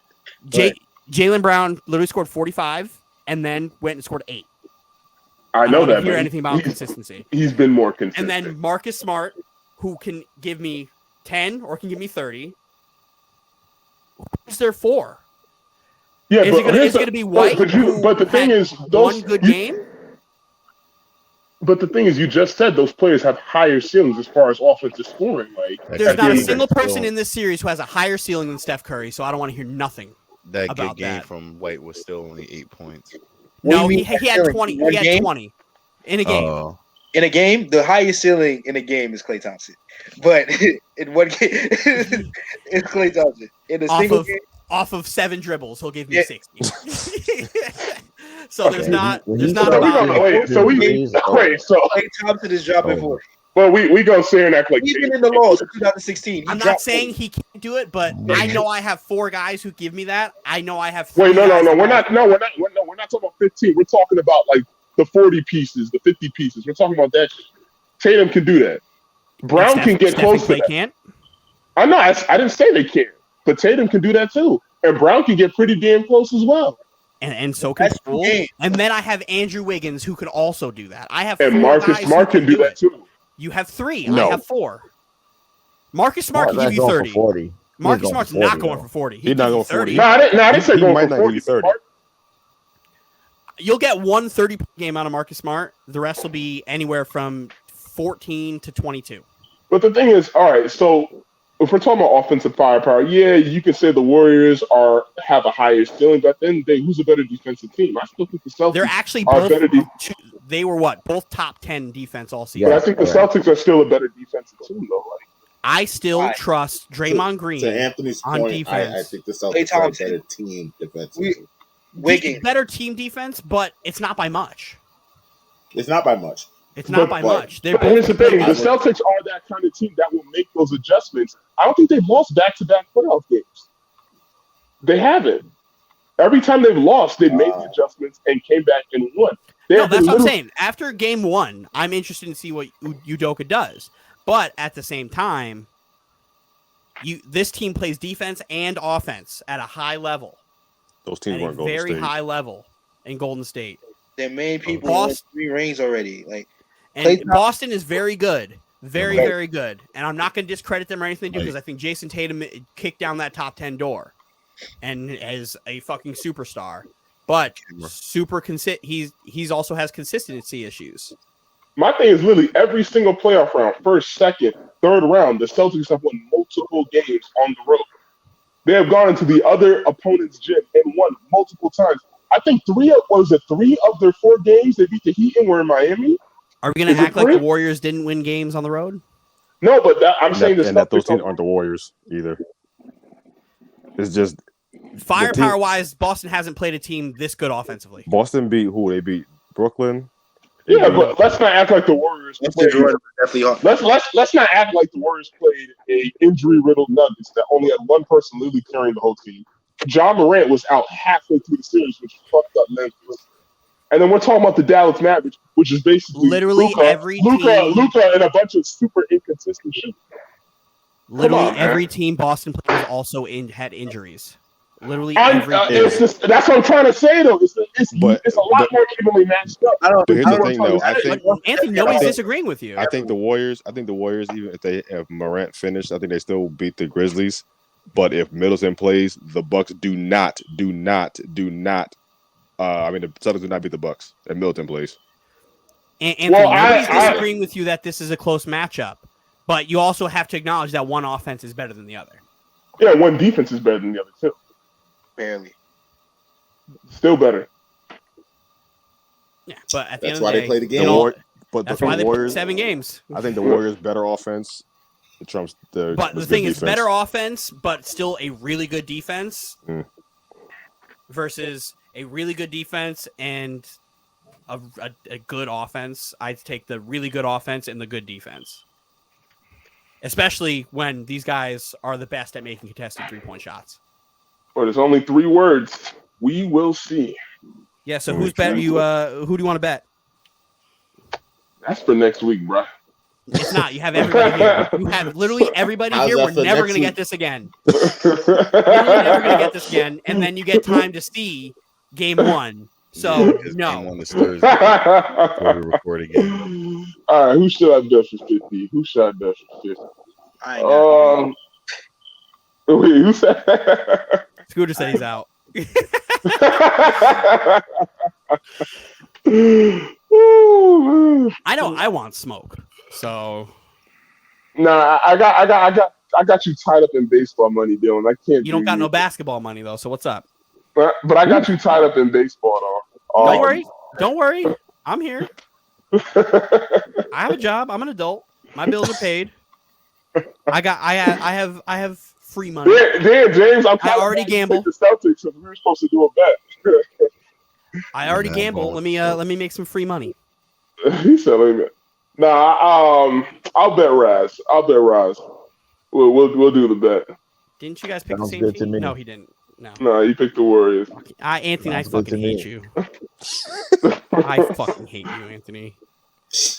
Jaylen Brown literally scored 45 and then went and scored 8. I know that. Hear anything about consistency? He's been more consistent. And then Marcus Smart, who can give me 10 or can give me 30. Who's there for? Yeah, is it going to be White? But the thing is, one good game. But the thing is, you just said those players have higher ceilings as far as offensive scoring. Like, there's not a single person in this series who has a higher ceiling than Steph Curry, so I don't want to hear nothing. That about good game that. from White was still only 8 points. No, he had 20. He had 20 in a game. In a game, the highest ceiling in a game is Klay Thompson. But in one game, it's Klay Thompson. In a single game, off of 7 dribbles, he'll give me 60. So there's not about wait. So Klay Thompson is dropping 40. Well, we go say and act like even in the lows of 2016. I'm not saying he can't do it, but I know I have 4 guys who give me that. I know I have. Wait, no. We're not talking about 15. We're talking about like the 40 pieces, the 50 pieces. We're talking about that. Tatum can do that. Brown can get close to that. Can't. I know. I didn't say they can't, but Tatum can do that too, and Brown can get pretty damn close as well. And so can Poole. And then I have Andrew Wiggins who could also do that. I have. And Marcus Smart can do that too. You have 3. No. I have 4. Marcus Smart can give you 30. 40. Marcus Smart's not going for 40. He's not going for 40. No, I didn't say going for 40. 30. You'll get 1 30 game out of Marcus Smart. The rest will be anywhere from 14 to 22. But the thing is, all right, so if we're talking about offensive firepower, yeah, you can say the Warriors have a higher ceiling, but at the end of the day, who's a better defensive team? I still think the Celtics They're actually are both better. They were both top 10 defense all season. But I think the Celtics are still a better defensive team, though. Like, I still trust Draymond Green to Anthony's on point, defense. I think the Celtics are a better team defensively. Better team defense, but it's not by much. It's not by much. It's not by much. But here's the thing: the Celtics are that kind of team that will make those adjustments. I don't think they've lost back-to-back playoff games. They haven't. Every time they've lost, they've made the adjustments and came back and won. No, that's what I'm saying. After game 1, I'm interested to see what Udoka does. But at the same time, this team plays defense and offense at a high level. Those teams weren't Golden State. Very high level in Golden State. Their main people lost 3 rings already. And Boston is very good. Very, very good. And I'm not going to discredit them or anything because I think Jason Tatum kicked down that top 10 door and is a fucking superstar. But he's also has consistency issues. My thing is literally every single playoff round, first, second, third round, the Celtics have won multiple games on the road. They have gone into the other opponent's gym and won multiple times. I think three of their 4 games they beat the Heat and were in Miami. Are we going to act like the Warriors didn't win games on the road? No, but I'm saying this. And that those teams aren't the Warriors either. It's just firepower-wise, Boston hasn't played a team this good offensively. Boston beat who? They beat Brooklyn. Yeah, but let's not act like the Warriors played. Let's not act like the Warriors played a injury-riddled Nuggets that only had one person literally carrying the whole team. John Morant was out halfway through the series, which fucked up Memphis. And then we're talking about the Dallas Mavericks, which is basically literally Luka and a bunch of super inconsistent shit. Literally every team Boston played was also had injuries. Literally every team. That's what I'm trying to say, though. It's a lot more evenly matched up. Here's the thing, though. I think Anthony, nobody's disagreeing with you. I think the Warriors, even if Morant finished, I think they still beat the Grizzlies. But if Middleton plays, the Bucks do not. The Celtics do not beat the Bucks if Middleton plays. Anthony, nobody's disagreeing with you that this is a close matchup, but you also have to acknowledge that one offense is better than the other. Yeah, one defense is better than the other too. Barely. Still better. Yeah, but at the That's end why of the they day, play the game. That's why they played 7 games. I think the Warriors better offense. Trumps the. But the thing is, better offense, but still a really good defense versus a really good defense and a good offense. I'd take the really good offense and the good defense, especially when these guys are the best at making contested 3-point shots. Well, there's only 3 words. We will see. Yeah. So who's bet you? Who do you want to bet? That's for next week, bro. It's not. You have everybody here. You have literally everybody here. We're never going to get this again. We're never going to get this again. And then you get time to see game 1. So, no. Game 1 is Thursday. Before we record again. All right. Who should I bet for 50? I ain't got Wait, who said? Scooter said he's out. I know I want smoke. So nah, I got you tied up in baseball money, Dylan. I can't. You don't got no basketball money though. So what's up? But I got you tied up in baseball though. Don't worry. I'm here. I have a job. I'm an adult. My bills are paid. I have free money. Yeah, James. I already gamble. The Celtics, so we were supposed to do a bet. I already gamble. Let me make some free money. He said, "Nah, I'll bet Raz. We'll do the bet." Didn't you guys pick the same team? No, he didn't. No, you picked the Warriors. Anthony, I fucking hate you. I fucking hate you, Anthony.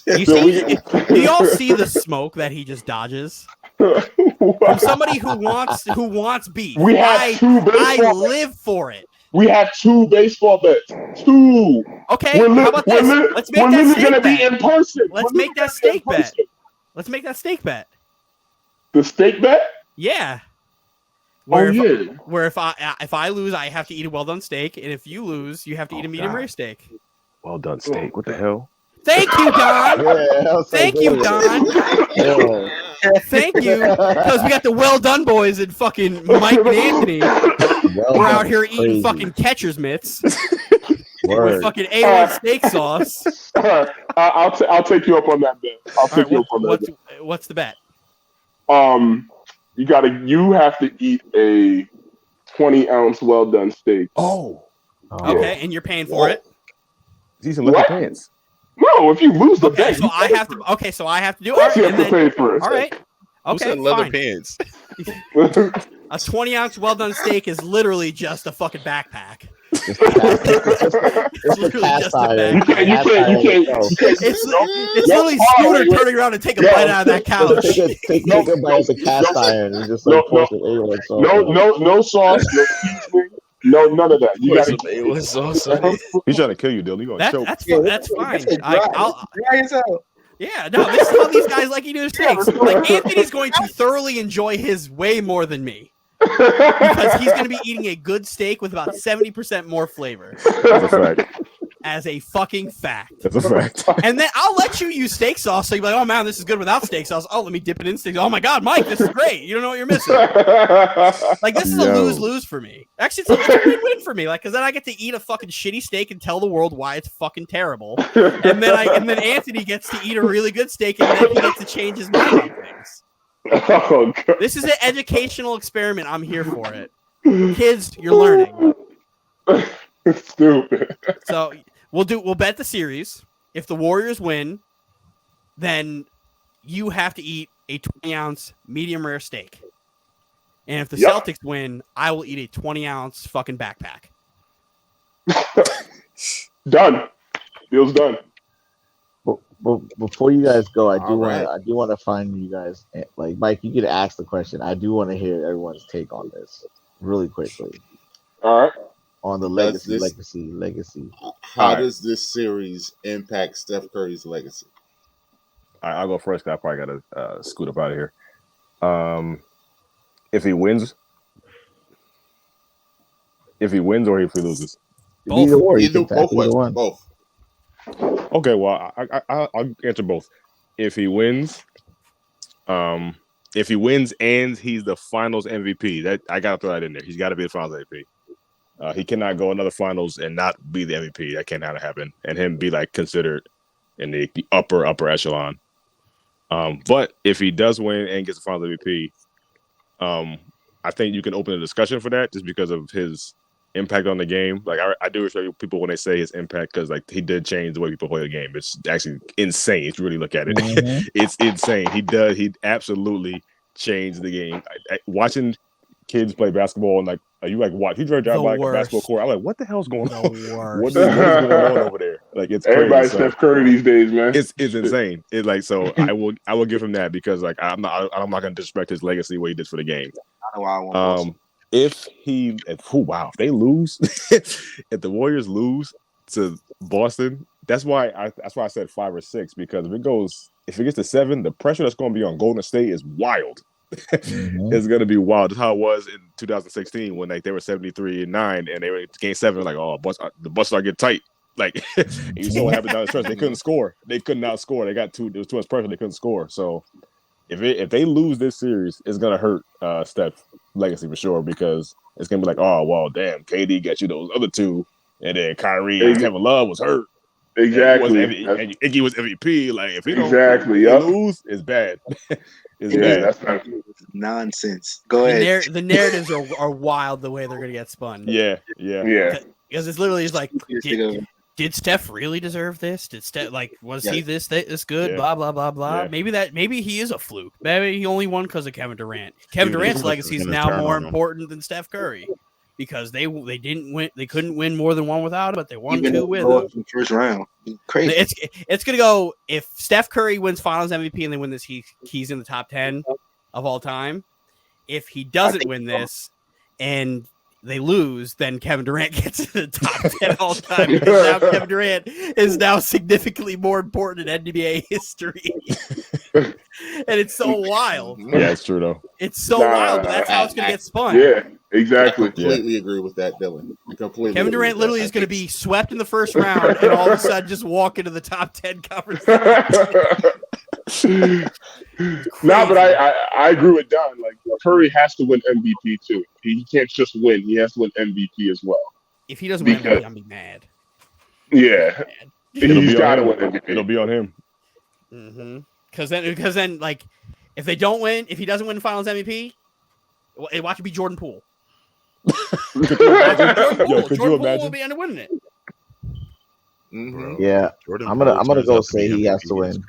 Do y'all see the smoke that he just dodges? From somebody who wants beef. We have 2 baseball. I live for it. We have 2 baseball bets. 2. Okay, how about this? Let's make that steak bet. Be in person. Let's make that steak bet. Let's make that steak bet. The steak bet? Yeah. Where if I lose, I have to eat a well done steak, and if you lose, you have to eat a medium rare steak. Well done steak. What the hell? Thank you, Don. Thank you, Don. Thank you, because we got the well done boys and fucking Mike and Anthony. We're out here eating fucking catcher's mitts with fucking A1 steak sauce. I'll take you up on that bet. What's the bet? You have to eat a 20-ounce well done steak. Okay, and you're paying for it. These are little pants. No, if you lose the bet, so I have to. Okay, so I have to do it. All right, you have to pay for it. All right. Who said leather pants? A 20-ounce well-done steak is literally just a fucking backpack. It's literally just a backpack. You can't. It's literally Scooter turning around and take a bite out of that couch. Take a bite of the cast iron and just like push it A1 sauce. No sauce, no seasoning. No, none of that. You got some A1 sauce on it. He's trying to kill you, Dylan. You gonna choke? That's fine. Yeah, no, this is how these guys like eating their steaks. Like Anthony's going to thoroughly enjoy his way more than me. Because he's going to be eating a good steak with about 70% more flavor. That's a fact. as a fucking fact. That's a fact. And then I'll let you use steak sauce. So you're like, oh man, this is good without steak sauce. Oh, let me dip it in steak. Oh my God, Mike, this is great. You don't know what you're missing. Like, this is a lose-lose for me. Actually, it's a win-win for me. Like, because then I get to eat a fucking shitty steak and tell the world why it's fucking terrible. And then Anthony gets to eat a really good steak and then he gets to change his mind on things. Oh, God. This is an educational experiment. I'm here for it. Kids, you're learning. Stupid. So we'll bet the series. If the Warriors win, then you have to eat a 20-ounce medium rare steak. And if the Celtics win, I will eat a 20-ounce fucking backpack. Done. Deal's done. Well, before you guys go, I do All want to find you guys, like Mike. You could ask the question. I do want to hear everyone's take on this really quickly. All right. On the legacy. How does this series impact Steph Curry's legacy? I'll go first. 'Cause I probably got to scoot up out of here. If he wins or if he loses. Both. Both. Okay, well, I'll answer both. If he wins and he's the Finals MVP, that I gotta throw that in there. He's got to be the Finals MVP. He cannot go another Finals and not be the MVP. That cannot happen, and him be like considered in the upper echelon. But if he does win and gets the Finals MVP, I think you can open a discussion for that just because of his impact on the game. Like I do respect people when they say his impact because like he did change the way people play the game. It's actually insane if you really look at it. Mm-hmm. It's insane. He absolutely changed the game. Watching kids play basketball and like you like watch he drove by like a basketball court. I'm like, what the hell's going on? What is going on over there? Like it's everybody's crazy. Steph Curry these days, man. It's insane. It's like so I will give him that because like I'm not gonna disrespect his legacy what he did for the game. If they lose, if the Warriors lose to Boston, that's why I said 5 or 6 because if it gets to 7, the pressure that's going to be on Golden State is wild. Mm-hmm. It's going to be wild. That's how it was in 2016 when like they were 73-9 and they were game 7. Like the Bucks are getting tight. Like you saw what happened down the stretch. They couldn't score. They could not score. There was too much pressure. They couldn't score. So if they lose this series, it's going to hurt Steph. Legacy for sure because it's gonna be like, oh well, damn, KD got you those other 2, and then Kyrie and Kevin Love was hurt. Exactly, and Iggy was MVP. Like if he don't lose, it's bad. It's bad. That's nonsense. Go ahead. The narratives are wild the way they're gonna get spun. Yeah. Because it's literally like, did Steph really deserve this? Did Steph was he this good? Yeah. Blah blah blah blah. Yeah. Maybe he is a fluke. Maybe he only won because of Kevin Durant. Kevin Durant's legacy is now more important than Steph Curry because they didn't win. They couldn't win more than one without him, but they won 2 with him. First round, crazy. It's gonna go if Steph Curry wins Finals MVP and they win this, he's in the top 10 of all time. If he doesn't win this and they lose, then Kevin Durant gets to the top 10 all time. Because now Kevin Durant is now significantly more important in NBA history. And it's so wild. Yeah, it's true though. It's so wild, but that's how it's going to get spun. Yeah, exactly. I completely agree with that, Dylan. Kevin Durant literally is going to be swept in the first round and all of a sudden just walk into the top 10 conversation. No, but I agree with Don. Like Curry has to win MVP too. He can't just win; he has to win MVP as well. If he doesn't win MVP, I'll be mad. Yeah, he's got to win MVP. It'll be on him. Mm-hmm. Because then, like, if he doesn't win Finals MVP, watch it be Jordan Poole. Could you imagine? Jordan Poole will be under winning it. Mm-hmm. Yeah, I'm gonna go say he has to win.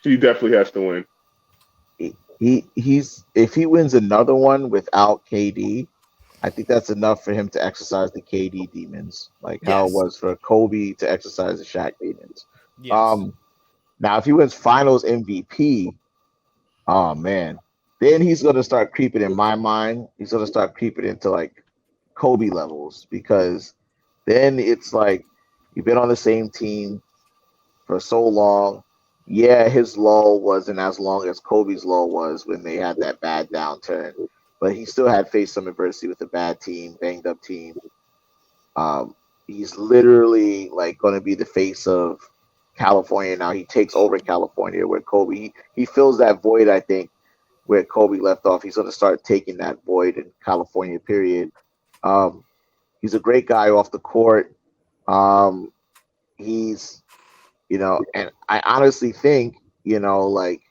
He definitely has to win. If he wins another one without KD, I think that's enough for him to exercise the KD demons, like how it was for Kobe to exercise the Shaq demons. Yes. Now if he wins Finals MVP, oh man, then he's gonna start creeping in my mind. He's gonna start creeping into like Kobe levels because then it's like you've been on the same team for so long. Yeah, his lull wasn't as long as Kobe's lull was when they had that bad downturn, but he still had faced some adversity with a bad team, banged up team. he's literally like going to be the face of California now. He takes over California where Kobe. He fills that void, I think, where Kobe left off. He's going to start taking that void in California. Period. He's a great guy off the court. He's, and I honestly think, like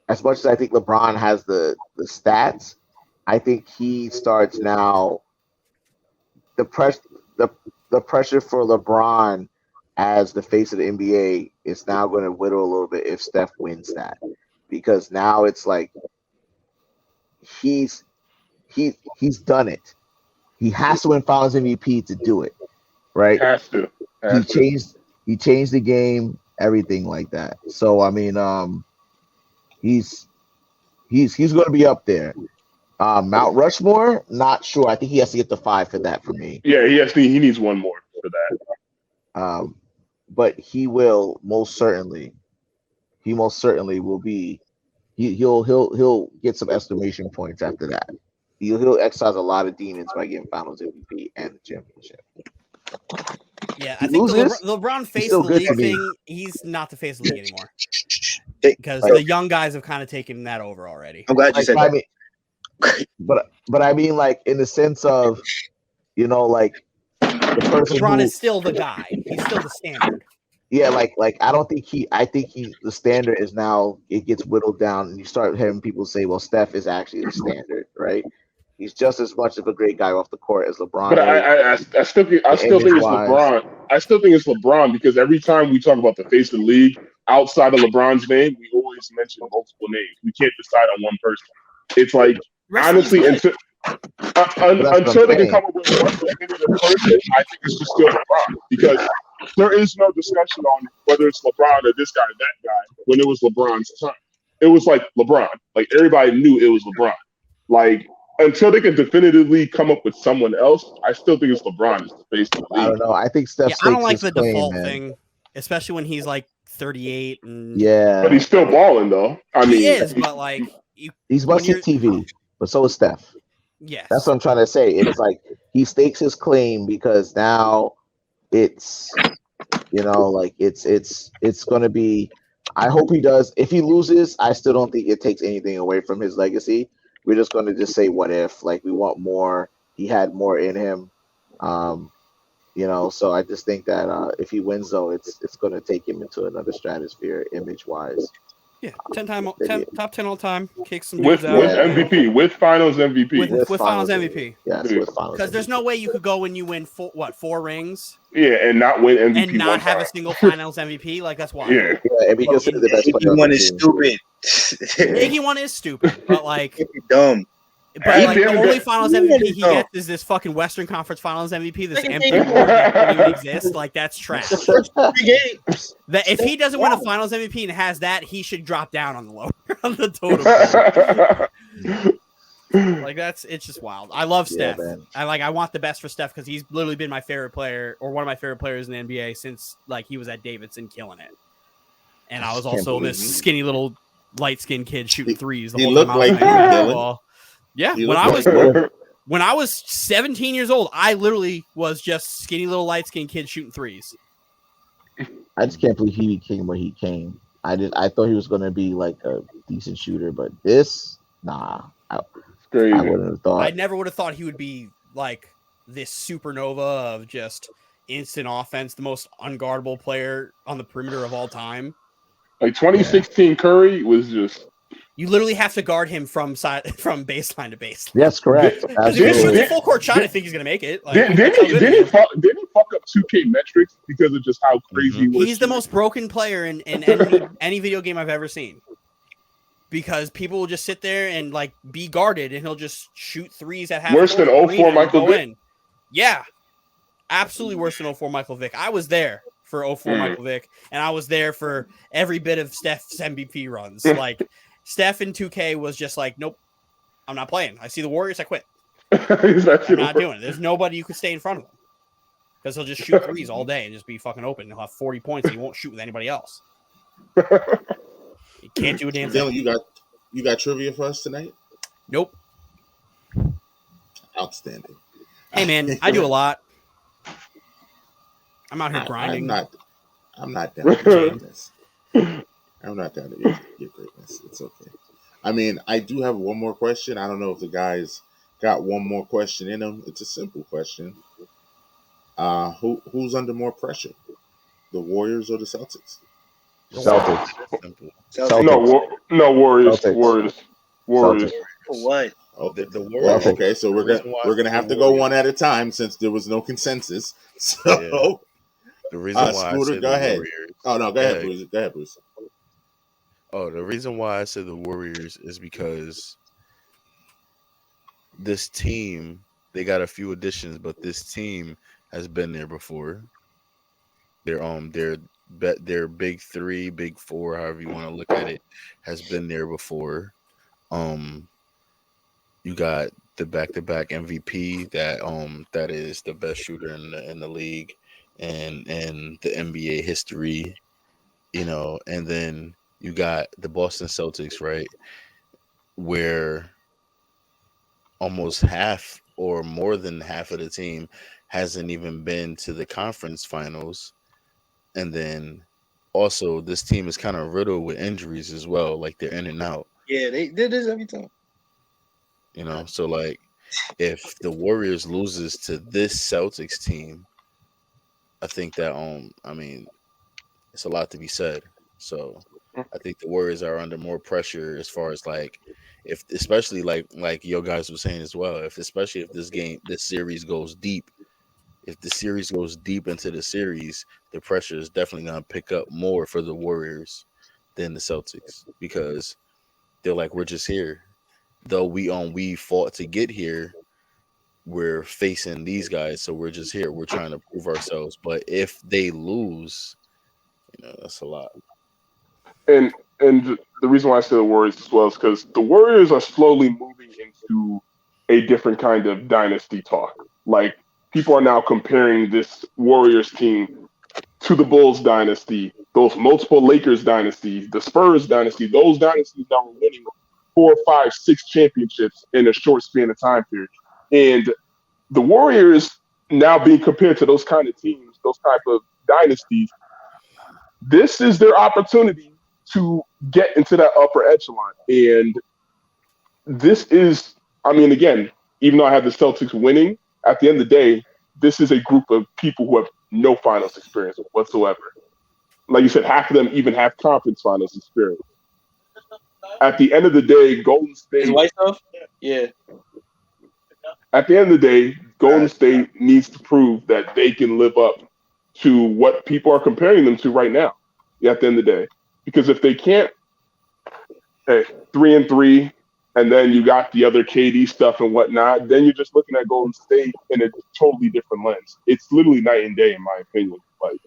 as much as I think LeBron has the stats, I think he starts now. The pressure for LeBron as the face of the NBA is now going to whittle a little bit if Steph wins that, because now it's like he's done it. He has to win Finals MVP to do it, right? Has to. He changed the game, everything like that. So I mean, he's going to be up there. Mount Rushmore, not sure. I think he has to get the 5 for that for me. Yeah, he needs one more for that. But he will most certainly. He most certainly will be. He'll get some exclamation points after that. He'll exercise a lot of demons by getting Finals MVP and the championship. Yeah, I think the LeBron face of the league thing. He's not the face of the league anymore because the young guys have kind of taken that over already. I'm glad you said that. But I mean, like in the sense of, like the person LeBron is still the guy. He's still the standard. Yeah, like I think the standard is now, it gets whittled down, and you start having people say, well, Steph is actually the standard, right? He's just as much of a great guy off the court as LeBron. But I still think it's LeBron. I still think it's LeBron because every time we talk about the face of the league outside of LeBron's name, we always mention multiple names. We can't decide on one person. It's like honestly, until they can come up with one definitive person, I think it's just still LeBron because there is no discussion on whether it's LeBron or this guy or that guy when it was LeBron's time. It was like LeBron. Like everybody knew it was LeBron. Like until they can definitively come up with someone else, I still think it's LeBron is the face of the league. I don't know. I think Steph. Yeah, I don't like the default thing, especially when he's like 38 and but he's still balling though. I mean, he is, but like he's must-see TV, but so is Steph. Yes, that's what I'm trying to say. It's like he stakes his claim because now it's like it's going to be. I hope he does. If he loses, I still don't think it takes anything away from his legacy. We're just going to just say what if, like we want more. He had more in him, So I just think that if he wins, though, it's going to take him into another stratosphere, image wise. Yeah, top 10 all time. Kick some with dudes out. MVP, with Finals MVP, with Finals MVP. Yes, with Finals. Because there's no way you could go when you win 4 rings. Yeah, and not win MVP and not have a single Finals MVP. Like that's wild. Yeah, and be considered the best player. One is stupid. Iggy one is stupid, but like dumb. But like the only Finals MVP he gets is this fucking Western Conference Finals MVP. This empty award that doesn't even exist. Like that's trash. That if he doesn't win a Finals MVP and has that, he should drop down on the lower on the total. Like it's just wild. I love Steph. I want the best for Steph because he's literally been my favorite player or one of my favorite players in the NBA since like he was at Davidson killing it. And I was also this skinny little light-skinned kid shooting threes. The whole time like Dylan. Yeah, when I was 17 years old, I literally was just skinny little light-skinned kid shooting threes. I just can't believe he became what he came. I thought he was going to be like a decent shooter, but this, nah. I wouldn't have thought. I never would have thought he would be like this supernova of just instant offense, the most unguardable player on the perimeter of all time. Like 2016 Curry was just. You literally have to guard him from baseline to baseline. That's correct. Because if he shoots a full court shot, I think he's going to make it. Like, didn't he fuck up 2K metrics because of just how crazy he was? He's the most broken player in any video game I've ever seen. Because people will just sit there and like be guarded, and he'll just shoot threes at half. Worse than 04 Michael Vick. Yeah, absolutely worse than 04 Michael Vick. I was there for 04 Michael Vick, and I was there for every bit of Steph's MVP runs. Like. Steph in 2K was just like, nope, I'm not playing. I see the Warriors, I quit. I'm not doing it. There's nobody you could stay in front of him because he'll just shoot threes all day and just be fucking open. He'll have 40 points and he won't shoot with anybody else. He can't do a damn thing. You got trivia for us tonight? Nope. Outstanding. Hey man, I do a lot. I'm out here grinding. I'm not down to your greatness. I'm not down to your greatness. It's okay. I mean, I do have one more question. I don't know if the guys got one more question in them. It's a simple question. Who's under more pressure, the Warriors or the Celtics? Celtics. Simple. Celtics. No, Warriors. Celtics. Warriors. For what? Okay. The Well, Warriors. okay. So the reason why I we're gonna say the have to go Warriors- one at a time since there was no consensus. So, Yeah. The reason why I Scooter, say go the ahead. Warriors. Oh no, go ahead, Bruce. Go ahead, Bruce. Oh, the reason why I said the Warriors is because this team, they got a few additions, but this team has been there before. Their big three, big four, however you want to look at it, has been there before. You got the back-to-back MVP that is the best shooter in the league and the NBA history, and then you got the Boston Celtics, right? Where almost half or more than half of the team hasn't even been to the conference finals. And then also this team is kind of riddled with injuries as well. Like they're in and out, Yeah, they did this every time. So like if the Warriors loses to this Celtics team, I think that I mean, it's a lot to be said. So I think the Warriors are under more pressure as far as like if especially like your guys were saying as well, especially if this series goes deep. If the series goes deep into the series, the pressure is definitely gonna pick up more for the Warriors than the Celtics because they're like, we're just here. Though we fought to get here, we're facing these guys, so we're just here. We're trying to prove ourselves. But if they lose, that's a lot. And the reason why I say the Warriors as well is because the Warriors are slowly moving into a different kind of dynasty talk. Like people are now comparing this Warriors team to the Bulls dynasty, those multiple Lakers dynasties, the Spurs dynasty, those dynasties that were winning 4, 5, 6 championships in a short span of time period. And the Warriors now being compared to those kind of teams, those type of dynasties, this is their opportunity to get into that upper echelon. And this is, I mean, again, even though I have the Celtics winning, at the end of the day, this is a group of people who have no finals experience whatsoever. Like you said, half of them even have conference finals experience. At the end of the day, Golden State. Is White stuff? Yeah. At the end of the day, Golden State needs to prove that they can live up to what people are comparing them to right now. At the end of the day, because if they can't, hey, 3-3, and then you got the other KD stuff and whatnot, then you're just looking at Golden State in a totally different lens. It's literally night and day, in my opinion. Like,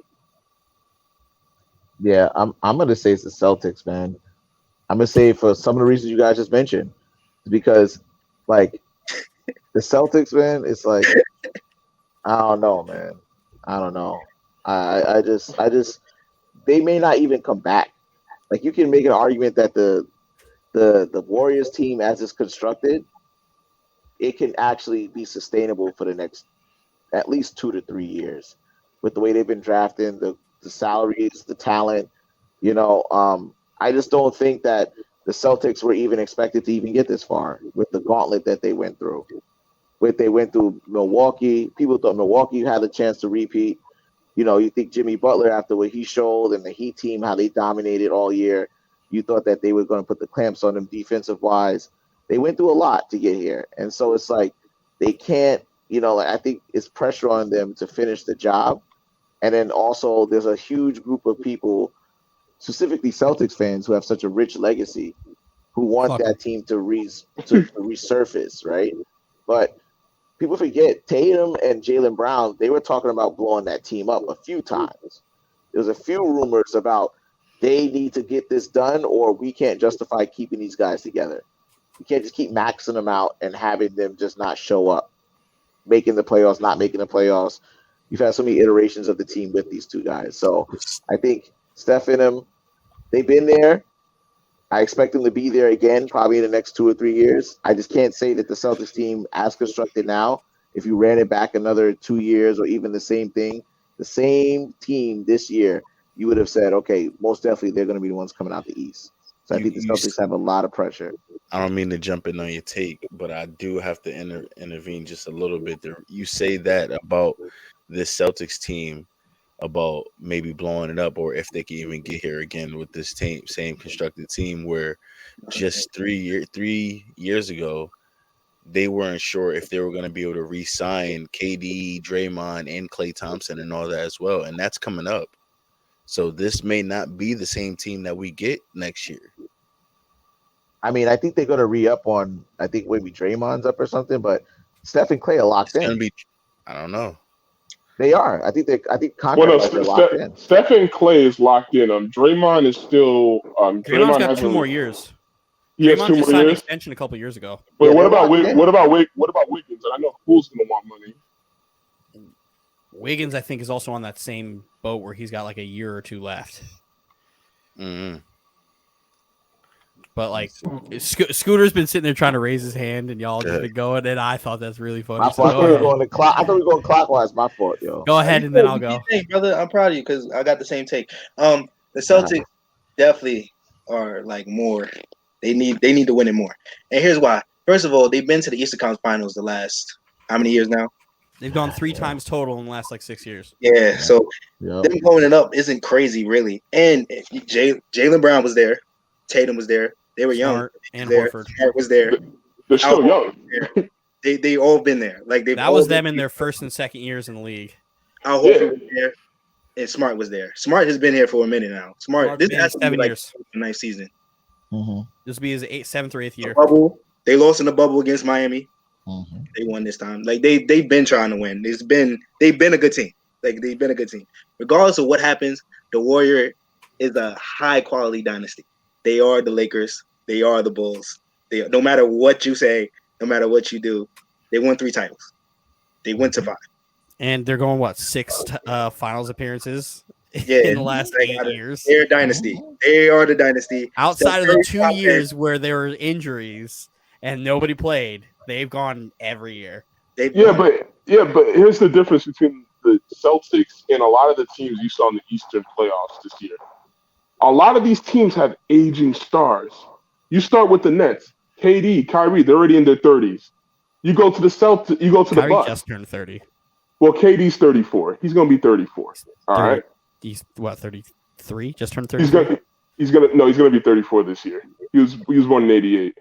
Yeah, I'm gonna say it's the Celtics, man. I'm gonna say for some of the reasons you guys just mentioned, because like the Celtics, man, it's like I don't know, man. I don't know. I just they may not even come back. Like you can make an argument that the Warriors team as it's constructed, it can actually be sustainable for the next at least 2 to 3 years with the way they've been drafting, the salaries, the talent. I just don't think that the Celtics were even expected to even get this far with the gauntlet that they went through. They went through Milwaukee. People thought Milwaukee had a chance to repeat. You think Jimmy Butler, after what he showed and the Heat team, how they dominated all year, you thought that they were going to put the clamps on them defensive wise. They went through a lot to get here. And so it's like they can't, I think it's pressure on them to finish the job. And then also there's a huge group of people, specifically Celtics fans, who have such a rich legacy, who want that team to resurface, right? But people forget Tatum and Jaylen Brown, they were talking about blowing that team up a few times. There was a few rumors about they need to get this done or we can't justify keeping these guys together. You can't just keep maxing them out and having them just not show up, making the playoffs, not making the playoffs. You've had so many iterations of the team with these two guys. So I think Steph and them, they've been there. I expect them to be there again, probably in the next 2 or 3 years. I just can't say that the Celtics team, as constructed now, if you ran it back another 2 years or even the same thing, the same team this year, you would have said, okay, most definitely they're going to be the ones coming out the East. So I think the Celtics have a lot of pressure. I don't mean to jump in on your take, but I do have to intervene just a little bit there. You say that about this Celtics team, about maybe blowing it up, or if they can even get here again with this same constructed team, where just 3 years ago, they weren't sure if they were going to be able to re-sign KD, Draymond, and Klay Thompson and all that as well. And that's coming up. So this may not be the same team that we get next year. I mean, I think they're going to re-up on, I think maybe Draymond's up or something, but Steph and Klay are locked in. I don't know. They are. I think contracts are locked in. Steph and Klay is locked in. Draymond is still. Draymond's got 2 more years. He has 2 more years. An extension a couple years ago. But what about Wiggins? And I know who's going to want money. Wiggins, I think, is also on that same boat where he's got like a year or 2 left. Mm-hmm. But like Scooter's been sitting there trying to raise his hand, and y'all just been going, and I thought that's really funny. I thought we were going clockwise. My fault, yo. Go ahead, and then I'll go. Brother, I'm proud of you because I got the same take. The Celtics definitely are like more. They need to win it more. And here's why. First of all, they've been to the Eastern Conference Finals the last how many years now? They've gone 3 times total in the last like 6 years. Yeah, so them blowing it up isn't crazy, really. And Jaylen Brown was there. Tatum was there. They were young. And Horford. Smart was there. They're still young. They all been there. Like that was them in their first and second years in the league. Al Horford was there, and Smart was there. Smart has been here for a minute now. Smart. This has 7 years. A nice season. Mm-hmm. This will be his 7th or 8th year. Bubble. They lost in the bubble against Miami. Mm-hmm. They won this time. Like they've been trying to win. They've been a good team. Like they've been a good team. Regardless of what happens, the Warrior is a high quality dynasty. They are the Lakers. They are the Bulls. No matter what you say, no matter what you do, they won 3 titles. They went to 5. And they're going 6 finals appearances in the last 8 years. They're a dynasty. They are the dynasty. Outside of the 2 years where there were injuries and nobody played, they've gone every year. But here's the difference between the Celtics and a lot of the teams you saw in the Eastern playoffs this year. A lot of these teams have aging stars. You start with the Nets, KD, Kyrie, they're already in their 30s. You go to the Celtics, you go to Kyrie the Bucks. Just turned 30. Well, KD's 34. He's going to be 34. All right. He's 33? Just turned 33. He's gonna be 34 this year. He was born in '88.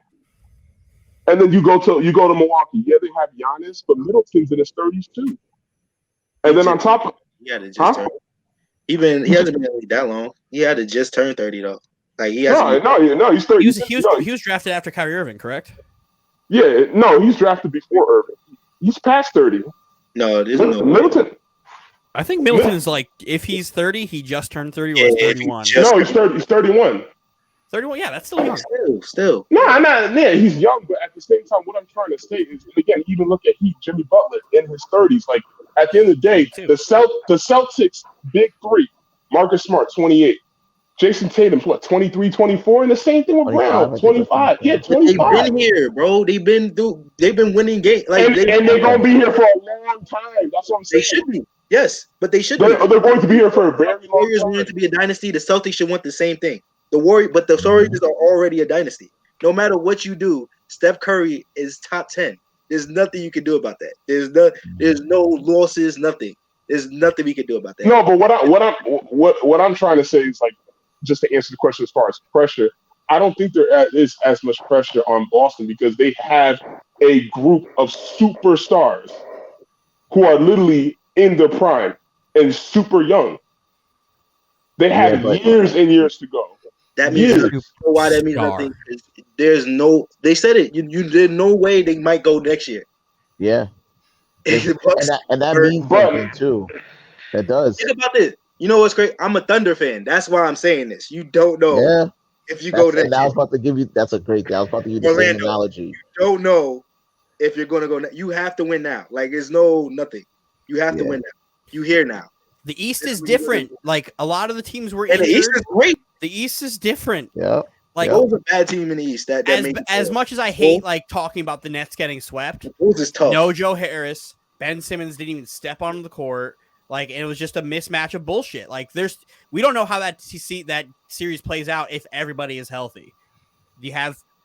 And then you go to Milwaukee. Yeah, they have Giannis, but Middleton's in his 30s too. And then on top of he hasn't been in the league that long. He had to just turn 30 though. Like he has no, he's 30. He was drafted after Kyrie Irving, correct? Yeah, no, he's drafted before Irving. He's past 30. No, there's no Middleton. I think Middleton is like, if he's 30, he just turned 30 or he's 31. No, he's 30. He's 31. 31, yeah, that's still young. Still. No, I'm not. Yeah, he's young, but at the same time, what I'm trying to say is, again, even look at Jimmy Butler in his 30s. Like at the end of the day, the Celtics big 3, Marcus Smart 28, Jason Tatum's 23, 24, and the same thing with Brown 25. Yeah, 25. They've been here, bro. They've been winning games. Like, and they're gonna be here for a long time. That's what I'm saying. They should be. Yes, but they should be. They're going to be here for a very long time. Warriors want to be a dynasty. The Celtics should want the same thing. The Warriors are already a dynasty. No matter what you do, Steph Curry is top 10. There's nothing you can do about that. There's no losses, nothing. There's nothing we can do about that. No, but what I'm trying to say is, like, just to answer the question as far as pressure, I don't think there is as much pressure on Boston because they have a group of superstars who are literally in their prime and super young. They have years and years to go. That means why that means nothing. There's no. They said it. There's no way they might go next year. Yeah, and that means something too. That does. Think about this. You know what's great? I'm a Thunder fan. That's why I'm saying this. You don't know if you go to next year. I was about to give you. That's a great. I was about to give you the same analogy. You don't know if you're going to go. You have to win now. Like there's nothing. You have to win now. You here now. The East is different. Like a lot of the teams were injured. The East is great. The East is different. Yeah. Like what was a bad team in the East? As much as I hate like talking about the Nets getting swept, it was just tough. No Joe Harris. Ben Simmons didn't even step onto the court. Like, it was just a mismatch of bullshit. Like, we don't know how that series plays out if everybody is healthy.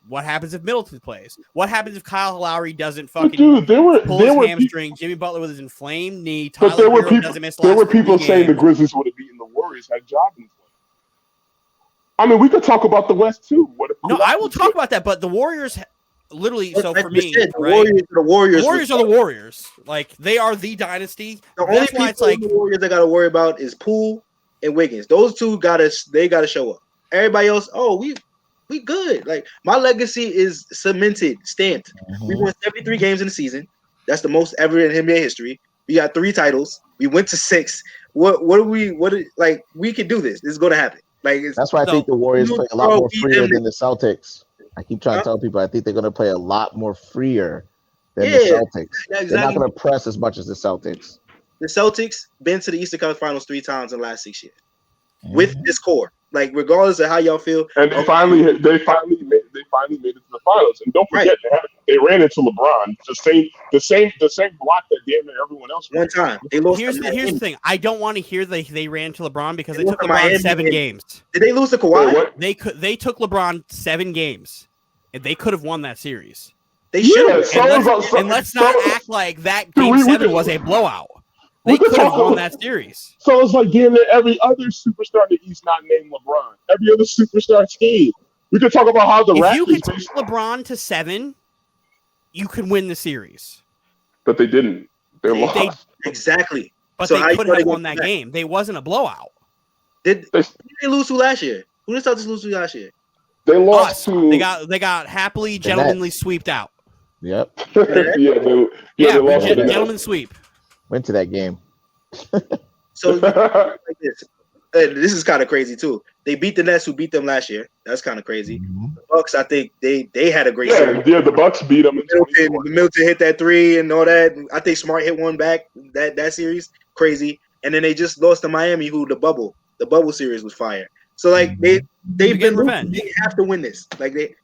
What happens if Middleton plays? What happens if Kyle Lowry doesn't fucking pull his hamstring? Jimmy Butler with his inflamed knee. Tyler Hero doesn't miss the last 3 games. There were people saying the Grizzlies would have beaten the Warriors had Ja been playing. I mean, we could talk about the West too. No, I will talk about that, but the Warriors literally. So for me, the Warriors are the Warriors. Like, they are the dynasty. The only people the Warriors they got to worry about is Poole and Wiggins. Those two gotta show up. Everybody else, we good. Like, my legacy is cemented, stamped. Mm-hmm. We won 73 games in the season. That's the most ever in NBA history. We got 3 titles. We went to 6. We can do this. This is going to happen. Like, that's why I think the Warriors play a lot more freer than the Celtics. I keep trying to tell people I think they're going to play a lot more freer than the Celtics. Exactly. They're not going to press as much as the Celtics. The Celtics been to the Eastern Conference Finals 3 times in the last 6 years with this core. Like, regardless of how y'all feel, and they finally made it to the finals. And don't forget, they ran into LeBron, the same block that damn near everyone else one time. They lost. Here's the thing: I don't want to hear they ran to LeBron because they took LeBron 7 games. Did they lose to Kawhi? They took LeBron 7 games, and they could have won that series. They should have. And let's not act like that game 7 was a blowout. They could have won that series. So it's like damn near every other superstar in the East not named LeBron. Every other superstar team. We could talk about how the Raptors. If you could take LeBron to 7, you could win the series. But they didn't. They lost. Exactly. But so they could have won that game. They wasn't a blowout. Did they lose to last year? Who did the Celtics lose to last year? They lost to. They got happily gentlemanly sweeped out. Yep. They lost to the gentleman sweep. Went to that game. So like this is kind of crazy too. They beat the Nets, who beat them last year. That's kind of crazy. Mm-hmm. The Bucks, I think they had a great series. Yeah, the Bucks beat them. Middleton hit that 3 and all that. I think Smart hit one back. That series crazy. And then they just lost to Miami, who the bubble series was fire. So like they've been revenge. They have to win this. Like they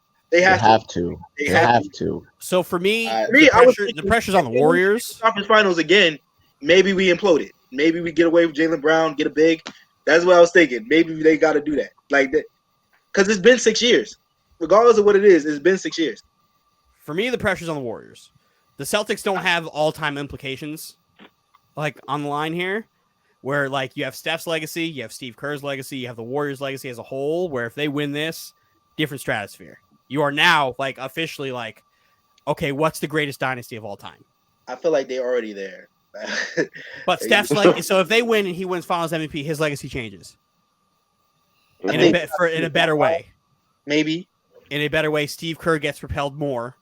have to. They have to. So for me, the pressure's on the Warriors. Conference Finals again. Maybe we implode it. Maybe we get away with Jaylen Brown, get a big. That's what I was thinking. Maybe they got to do that, like that, because it's been 6 years. Regardless of what it is, it's been 6 years. For me, the pressure's on the Warriors. The Celtics don't have all-time implications, like on the line here, where like you have Steph's legacy, you have Steve Kerr's legacy, you have the Warriors' legacy as a whole. Where if they win this, different stratosphere. You are now like officially like, okay, what's the greatest dynasty of all time? I feel like they're already there. But Steph's like, so if they win and he wins Finals MVP, his legacy changes in a better way. Maybe in a better way, Steve Kerr gets propelled more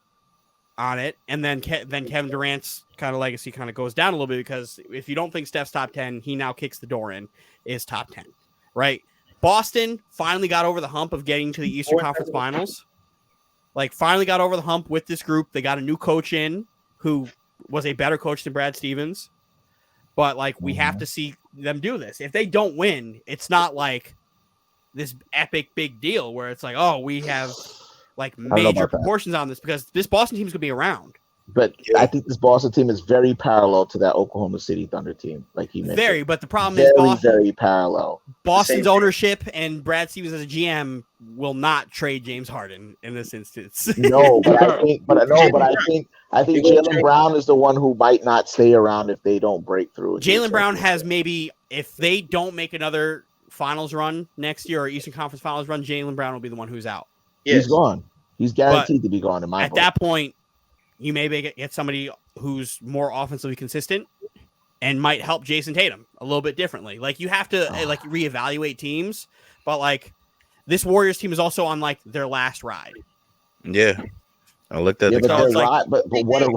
on it, and then Kevin Durant's kind of legacy kind of goes down a little bit because if you don't think Steph's top 10, he now kicks the door in is top 10, right? Boston finally got over the hump of getting to the Eastern Conference Finals. Like finally got over the hump with this group. They got a new coach in who was a better coach than Brad Stevens, but like we have to see them do this. If they don't win, it's not like this epic big deal where it's like, oh, we have like major proportions on this because this Boston team's gonna be around. But I think this Boston team is very parallel to that Oklahoma City Thunder team, like he mentioned. Very, but the problem is Boston, very parallel. Boston's ownership and Brad Stevens as a GM will not trade James Harden in this instance. No, but I think Jaylen Brown is the one who might not stay around if they don't break through. Jaylen Brown has maybe, if they don't make another finals run next year or Eastern Conference Finals run, Jaylen Brown will be the one who's out. Yes. He's gone. He's guaranteed to be gone in my book. At that point, you may get somebody who's more offensively consistent and might help Jason Tatum a little bit differently. Like you have to like reevaluate teams, but like this Warriors team is also on like their last ride. Yeah. I looked at but what a ride. What a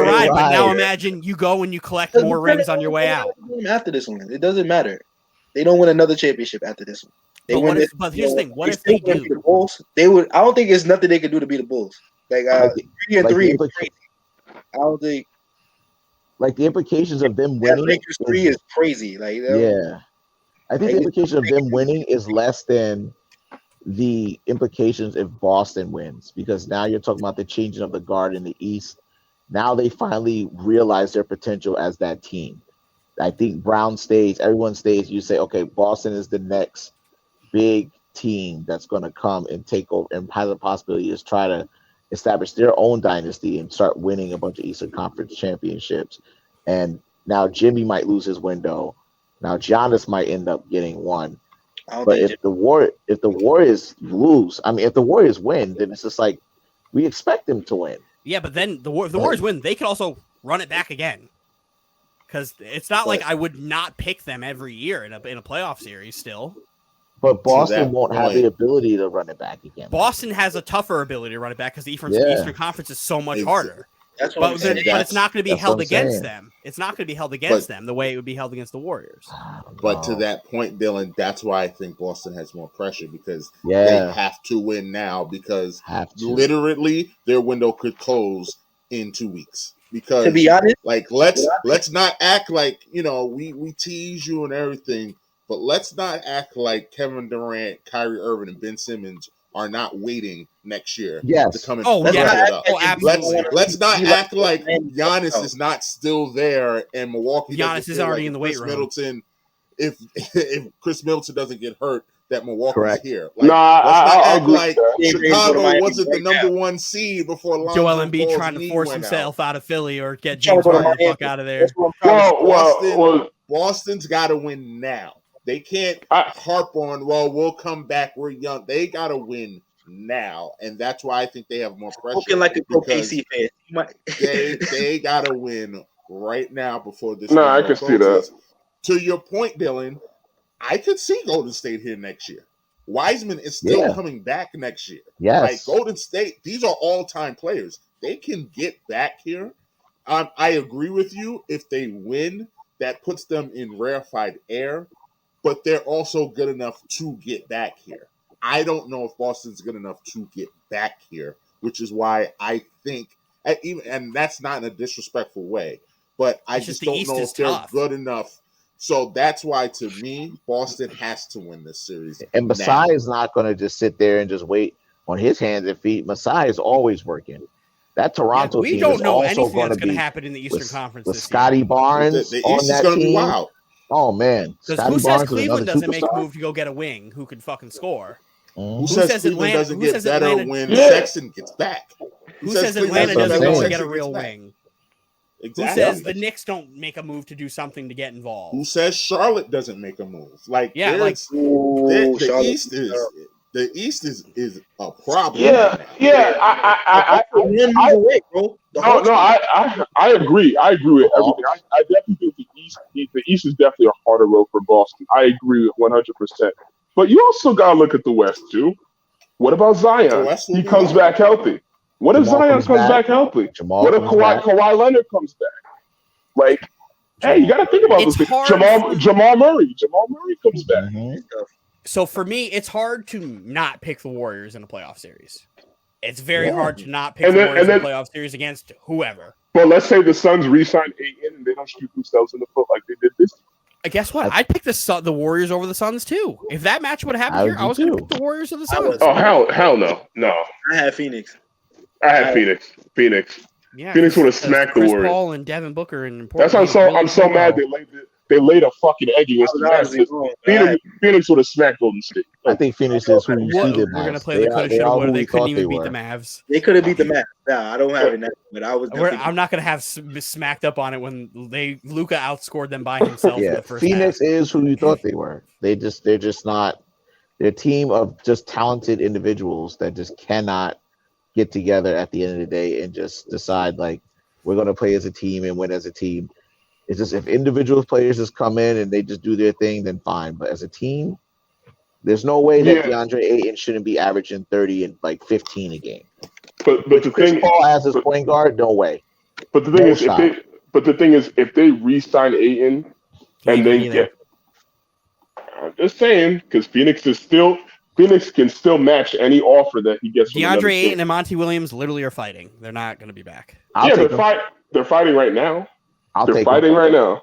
ride. But now imagine you go and you collect more rings on your way out. After this one, it doesn't matter. They don't win another championship after this one. But here's the thing. What if they do? The Bulls, they would. I don't think there's nothing they could do to beat the Bulls. Like 3-3. I don't think. Like the implications of them winning. Lakers 3 is crazy. Like yeah, I think the implication of them winning is less than the implications if Boston wins, because now you're talking about the changing of the guard in the East. now they finally realize their potential as that team. I think Brown stays, everyone stays. You say, okay, Boston is the next big team that's going to come and take over and has a possibility is try to establish their own dynasty and start winning a bunch of Eastern Conference championships. And now Jimmy might lose his window. Now Giannis might end up getting one. But if the Warriors lose, I mean, if the Warriors win, then it's just like we expect them to win. Yeah, but then if the Warriors win, they could also run it back again. Because it's not like I would not pick them every year in a playoff series still. But Boston won't have the ability to run it back again. Boston has a tougher ability to run it back because the Eastern Conference is so much harder. That's what but it's not going to be held against them. It's not going to be held against them the way it would be held against the Warriors. But to that point, Dylan, that's why I think Boston has more pressure because they have to win now because literally their window could close in 2 weeks. Because to be honest, like let's not act like we tease you and everything, but let's not act like Kevin Durant, Kyrie Irving, and Ben Simmons are not waiting next year to come and absolutely. Let's not act like Giannis is not still there and Milwaukee. Giannis is already in the weight room. Middleton, if Chris Middleton doesn't get hurt, that Milwaukee's here. Like, I'll act like Chicago wasn't the number one seed before Joel Embiid trying to force himself out of Philly or get James Harden the fuck out of there. Boston's got to win now. They can't harp on, we'll come back, we're young. They got to win now, and that's why I think they have more pressure. Looking like a KC fan. They got to win right now before this. No, I can see that. To your point, Dylan, I could see Golden State here next year. Wiseman is still coming back next year. Yes. Like Golden State, these are all-time players. They can get back here. I agree with you. If they win, that puts them in rarefied air. But they're also good enough to get back here. I don't know if Boston's good enough to get back here, which is why I think, and that's not in a disrespectful way, but I just don't know if they're good enough. So that's why, to me, Boston has to win this series. And Masai is not going to just sit there and just wait on his hands and feet. Masai is always working. That Toronto team is also going to happen in the Eastern Conference with Scotty Barnes the on East that is going to team. be wild. Oh man! Because who says Cleveland doesn't make a move to go get a wing who can fucking score? Who says Cleveland doesn't get better when Sexton gets back? Who says Atlanta doesn't go and get a real wing? Exactly. Who says the Knicks don't make a move to do something to get involved? Who says Charlotte doesn't make a move? The East is a problem. I agree. I agree with everything. I definitely think the East is definitely a harder road for Boston. I agree with 100%. But you also gotta look at the West too. What about Zion? He comes back healthy. What if Zion comes back healthy? What if Kawhi Leonard comes back? Like, hey, you gotta think about this. Jamal Murray comes back. So for me, it's hard to not pick the Warriors in a playoff series. It's very hard to not pick the Warriors in a playoff series against whoever. But let's say the Suns re-sign Ayton and they don't shoot themselves in the foot like they did this year. Guess what? I'd pick the Warriors over the Suns too. If that match would happen here, I was going to pick the Warriors or the Suns. Oh hell no. I had Phoenix. Phoenix. Yeah, Phoenix would have smacked the Warriors. Paul and Devin Booker and Portland. That's why I'm so mad they laid a fucking egg against the Mavs. Phoenix would have smacked Golden State. I think Phoenix is who you see. We're going to play the coulda, shoulda, woulda. They couldn't even beat the Mavs. They could have beat the Mavs. Nah, I don't have it now, but I'm not going to have smacked up on it when Luka outscored them by himself. In the first Phoenix half. is who you thought they were. They're just not. They're a team of just talented individuals that just cannot get together at the end of the day and just decide like we're going to play as a team and win as a team. It's just if individual players just come in and they just do their thing, then fine. But as a team, there's no way that DeAndre Ayton shouldn't be averaging 30 and like 15 a game. But the Chris Paul as his point guard, no way. But the thing is, if they re-sign Ayton and they get, I'm just saying because Phoenix can still match any offer that he gets. DeAndre Ayton and Monty Williams literally are fighting. They're not going to be back. They're fighting right now. They're fighting right now.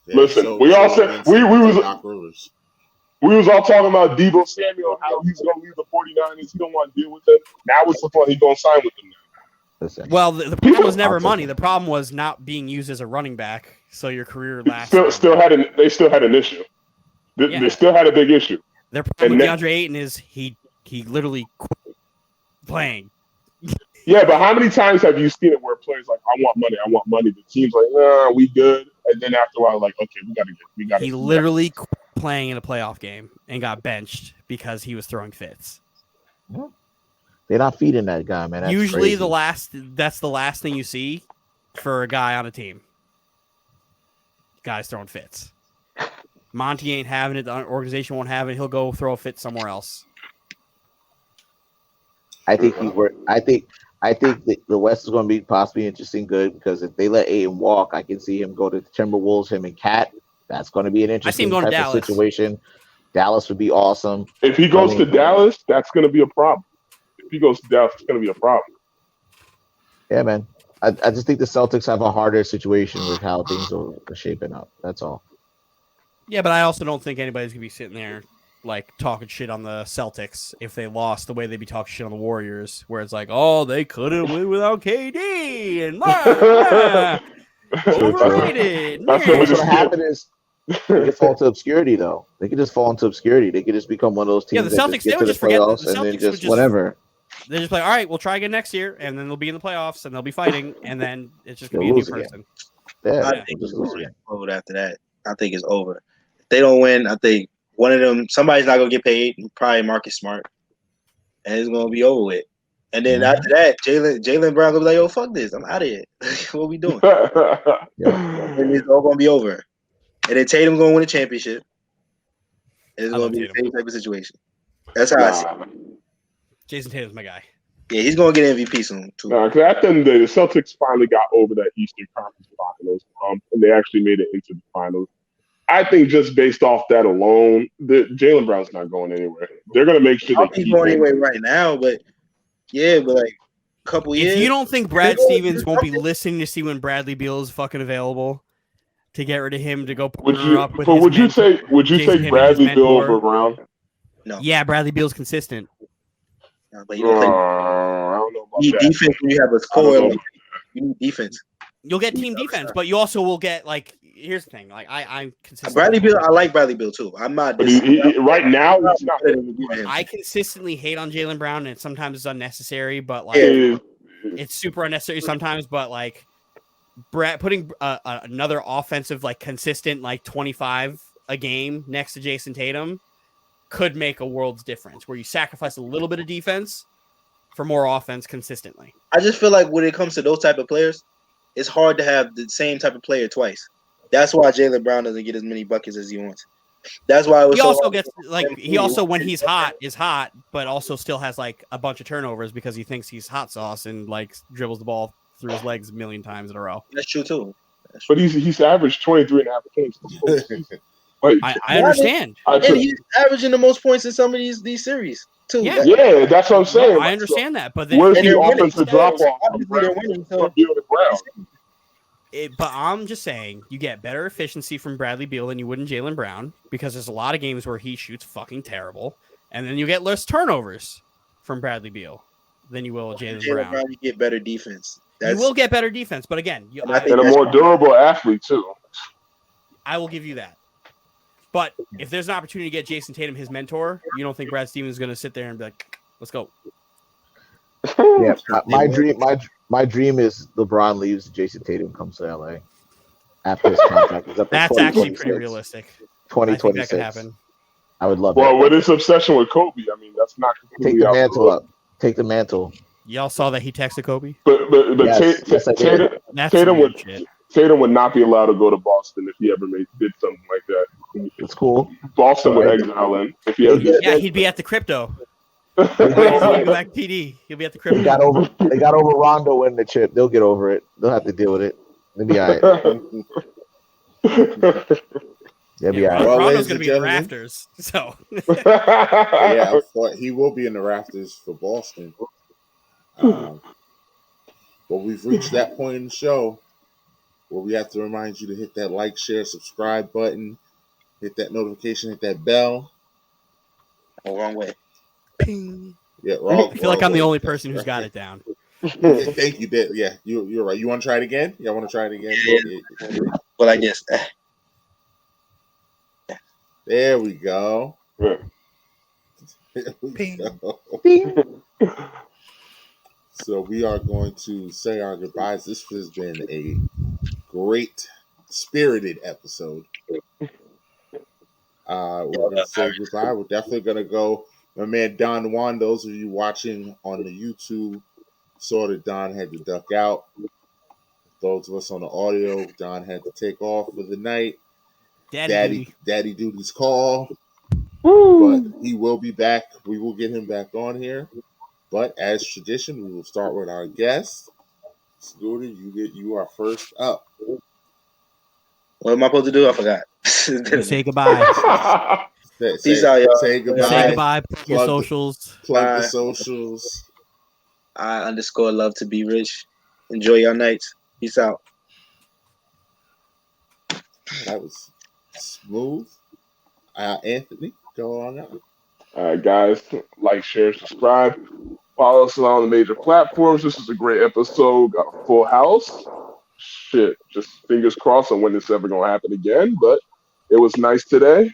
Listen, we all said we was all talking about Deebo Samuel, how he's going to leave the 49ers. He don't want to deal with it. Now it's the point he's going to sign with them now. Listen. Well, the problem was never money. The problem was not being used as a running back, so your career lasts. They still had an issue. They still had a big issue. Their problem with DeAndre Ayton is he literally quit playing. Yeah, but how many times have you seen it where players like, I want money. The team's like, nah, we good. And then after a while, like, okay, we got to. He literally quit playing in a playoff game and got benched because he was throwing fits. They're not feeding that guy, man. That's Usually crazy. that's the last thing you see for a guy on a team. Guys throwing fits. Monty ain't having it. The organization won't have it. He'll go throw a fit somewhere else. I think the West is going to be possibly interesting, good, because if they let Ayton walk, I can see him go to the Timberwolves, him and Cat. That's going to be an interesting type of situation. Dallas would be awesome. If he goes to Dallas, that's going to be a problem. If he goes to Dallas, it's going to be a problem. Yeah, man. I just think the Celtics have a harder situation with how things are shaping up. That's all. Yeah, but I also don't think anybody's going to be sitting there like talking shit on the Celtics if they lost the way they'd be talking shit on the Warriors, where it's like, oh, they couldn't win without KD and overrated. What's going to happen is they could fall into obscurity, though. They could just fall into obscurity. They could just become one of those teams. Yeah, the Celtics, they would just forget. The Celtics would just whatever. They just play. All right, we'll try again next year, and then they'll be in the playoffs, and they'll be fighting, and then it's just gonna be a new person. Yeah, I think it's over after that. I think it's over. If they don't win, I think one of them, somebody's not gonna get paid. Probably Marcus Smart, and it's gonna be over with. And then after that, Jaylen Brown gonna be like, "Yo, fuck this, I'm out of here. What we doing?" And it's all gonna be over. And then Tatum gonna win a championship. And it's gonna be the same type of situation. That's how I see it. Jason Tatum's my guy. Yeah, he's gonna get MVP soon too. Because at the end of the day, the Celtics finally got over that Eastern Conference Finals, and they actually made it into the finals. I think just based off that alone, Jaylen Brown's not going anywhere. They're gonna make sure he's going anywhere right now, but like a couple years. If you don't think Brad Stevens won't be listening to see when Bradley Beal is fucking available to get rid of him to go partner up with would you say Bradley Beal over Brown? No. Yeah, Bradley Beal's consistent. No, but you don't I don't know about that. Defense when you have a score. You need defense. You'll get team defense, but you also will get like. Here's the thing, like I'm consistent. Bradley Beal, I like Bradley Beal too. I'm not. Right now, he's not. I consistently hate on Jaylen Brown, and sometimes it's unnecessary, but like it's super unnecessary sometimes. But like putting another offensive, like consistent, like 25 a game next to Jason Tatum could make a world's difference. Where you sacrifice a little bit of defense for more offense consistently. I just feel like when it comes to those type of players, it's hard to have the same type of player twice. That's why Jaylen Brown doesn't get as many buckets as he wants. That's why it was. He also gets like he also when he's hot is hot, but also still has like a bunch of turnovers because he thinks he's hot sauce and like dribbles the ball through his legs a million times in a row. That's true too. But he's averaged 23.5 points. I understand. And he's averaging the most points in some of these series too. Yeah, that's what I'm saying. No, I understand that, but then, where's the offensive drop off? But I'm just saying, you get better efficiency from Bradley Beal than you would in Jaylen Brown because there's a lot of games where he shoots fucking terrible, and then you get less turnovers from Bradley Beal than you will Jaylen Brown. You get better defense. You will get better defense, but again, and a more durable athlete too. I will give you that. But if there's an opportunity to get Jason Tatum his mentor, you don't think Brad Stevens is going to sit there and be like, "Let's go." Yeah, my dream is LeBron leaves, Jason Tatum comes to LA after his contract is up. That's actually pretty realistic. 2026. That could happen. I would love. Well, with his obsession with Kobe, I mean, that's not take the mantle up. Take the mantle. Y'all saw that he texted Kobe. But Tatum would not be allowed to go to Boston if he ever did something like that. It's cool. Boston would exile him if he ever did. Yeah, he'd be at the crypto. He'll go back to PD. He'll be at the crypto. They got over Rondo winning the chip. They'll get over it. They'll have to deal with it. They'll be all right. They'll be all right. Rondo's going to be in the rafters. So yeah, he will be in the rafters for Boston. But we've reached that point in the show where we have to remind you to hit that like, share, subscribe button, hit that notification, hit that bell. Oh, wrong way. Ping. Yeah, wrong. I feel like I'm the only person who's got it down. Okay, thank you. Yeah, you're right. You want to try it again? Yeah, I want to try it again. Yeah. But like this. There we go. Yeah. There we Ping. go. So we are going to say our goodbyes. This has been a great, spirited episode. We're going to say goodbye. We're definitely going to go. My man DonJuan, those of you watching on the YouTube, saw that Don had to duck out. Those of us on the audio, Don had to take off for the night. Daddy duty's call. But he will be back. We will get him back on here. But as tradition, we will start with our guest. Scooter, you are first up. What am I supposed to do? I forgot. You say goodbye. Peace out, y'all. Say Say goodbye. goodbye. Plug your socials. Plug the socials. I_love to be rich. Enjoy your nights. Peace out. That was smooth. Anthony, go on out. All right, guys, like, share, subscribe. Follow us on the major platforms. This is a great episode. Got a full house. Shit, just fingers crossed on when this is ever going to happen again. But it was nice today.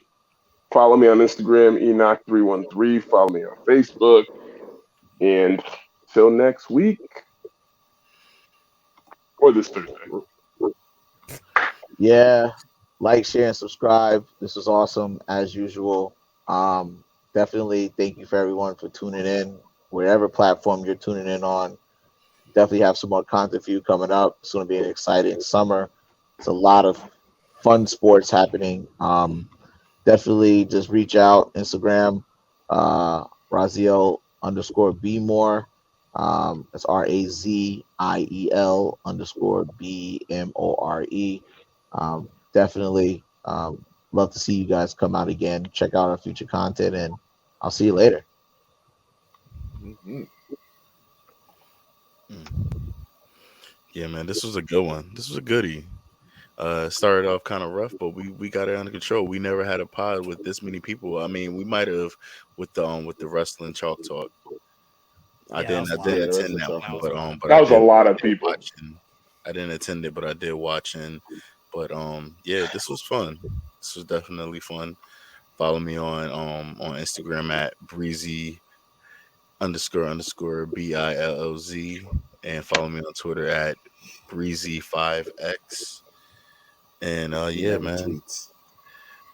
Follow me on Instagram, Enoch313. Follow me on Facebook. And till next week. Or this Thursday. Yeah, like, share, and subscribe. This was awesome as usual. Definitely thank you for everyone for tuning in. Wherever platform you're tuning in on, definitely have some more content for you coming up. It's going to be an exciting summer. It's a lot of fun sports happening. Definitely just reach out, Instagram, Raziel_Bmore. It's RAZIEL_BMORE. Definitely love to see you guys come out again. Check out our future content, and I'll see you later. Mm-hmm. Yeah, man, this was a good one. This was a goodie. Started off kind of rough, but we got it under control. We never had a pod with this many people. I mean, we might have with the wrestling chalk talk. I didn't attend that one, but that was a lot of people. I didn't attend it, but I did watching. But yeah, this was fun. This was definitely fun. Follow me on Instagram at breezy__BILLZ, and follow me on Twitter at breezy5x. And yeah, man. Tweets.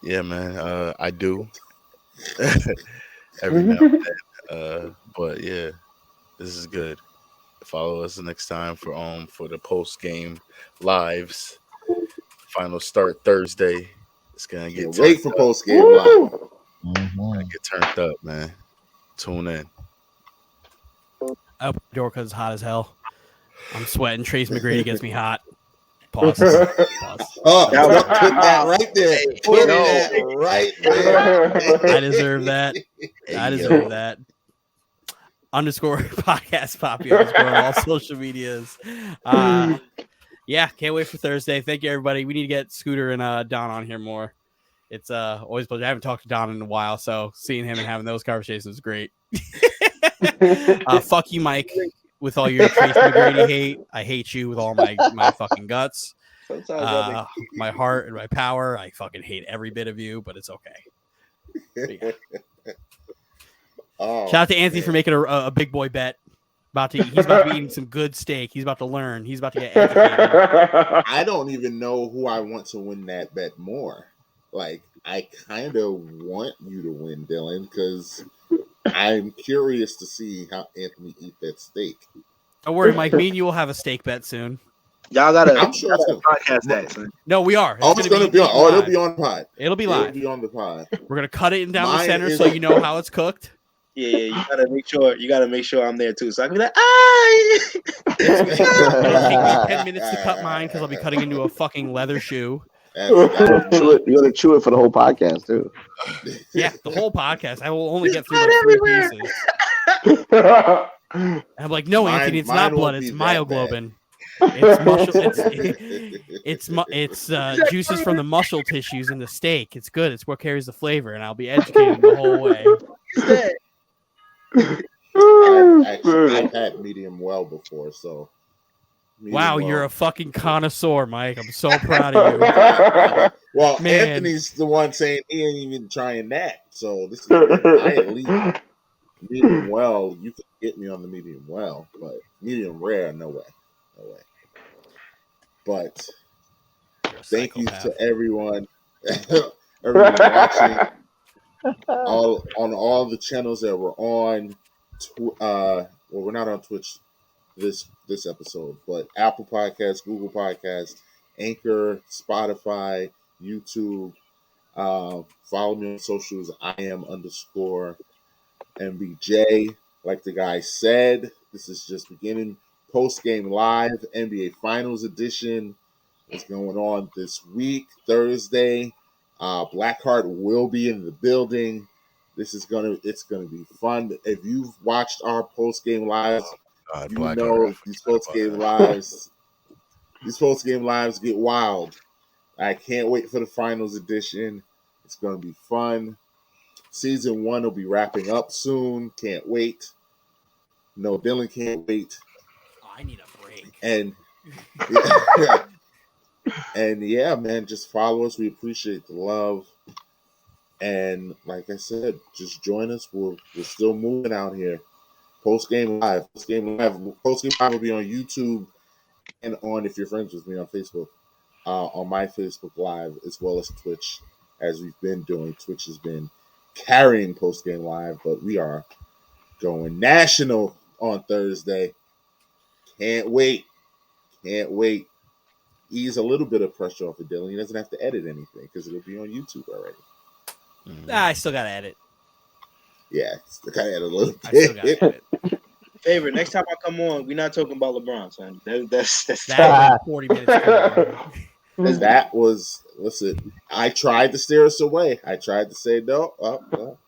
Yeah, man. I do every now and then. But yeah, this is good. Follow us next time for the post game lives. Final start Thursday. It's gonna get wait for post game live. Gonna get turned up, man. Tune in. I open the door because it's hot as hell. I'm sweating. Trace McGrady gets me hot. Pause. Oh, put that right there. Put that right there. I deserve that. I deserve that. _podcast Poppy _ on all social medias. Yeah, can't wait for Thursday. Thank you, everybody. We need to get Scooter and Don on here more. It's always a pleasure. I haven't talked to Don in a while, so seeing him and having those conversations is great. Fuck you, Mike, with all your Trace McGrady hate. I hate you with all my fucking guts. My heart and my power. I fucking hate every bit of you, but it's okay. Yeah. Shout out to Anthony for making a big boy bet. He's about to be eating some good steak. He's about to learn. He's about to get educated. I don't even know who I want to win that bet more. Like, I kind of want you to win, Dylan, because I'm curious to see how Anthony eat that steak. Don't worry, Mike. Me and you will have a steak bet soon. Y'all gotta. I'm sure it's gonna podcast that. Son. No, we are. It's gonna be on. Oh, it'll be on pod. It'll be live. It'll be on the pod. We're gonna cut it down the center so you know how it's cooked. Yeah, you gotta make sure. You gotta make sure I'm there too, so I can be like, It'll take me 10 minutes to cut mine because I'll be cutting into a fucking leather shoe. You're gonna chew it for the whole podcast too. Yeah, the whole podcast. I will only get through like 3 pieces. And I'm like, no, Anthony, it's not blood. It's myoglobin. It's muscle. It's juices from the muscle tissues in the steak. It's good. It's what carries the flavor, and I'll be educated the whole way. I've had medium well before, so. Wow, you're a fucking connoisseur, Mike. I'm so proud of you. Well, Man. Anthony's the one saying he ain't even trying that. So this is I at least medium well. You can get me on the medium well, but medium rare, no way. But thank you to everyone watching on all the channels that we're on. Well, we're not on Twitch this episode, but Apple Podcasts, Google Podcasts, Anchor, Spotify, YouTube. Follow me on socials. IAM_MBJ. Like the guy said, this is just beginning. Post game live NBA Finals edition is going on this week, Thursday. Blackheart will be in the building. It's gonna be fun. If you've watched our post game lives, you know these post game lives. These post game lives get wild. I can't wait for the finals edition. It's gonna be fun. Season 1 will be wrapping up soon. Can't wait. No, Dylan can't wait. Oh, I need a break. And yeah, man, just follow us. We appreciate the love. And like I said, just join us. We're still moving out here. Post game live will be on YouTube and on, if you're friends with me, on Facebook, on my Facebook Live, as well as Twitch, as we've been doing. Twitch has been carrying post game live, but we are going national on Thursday. Can't wait. Ease a little bit of pressure off of Dylan. He doesn't have to edit anything because it'll be on YouTube already. I still gotta edit. Yeah, still gotta edit a little bit. I still gotta edit. Favorite, next time I come on, we're not talking about LeBron, son. That's That 40 minutes. Listen, I tried to steer us away. I tried to say no.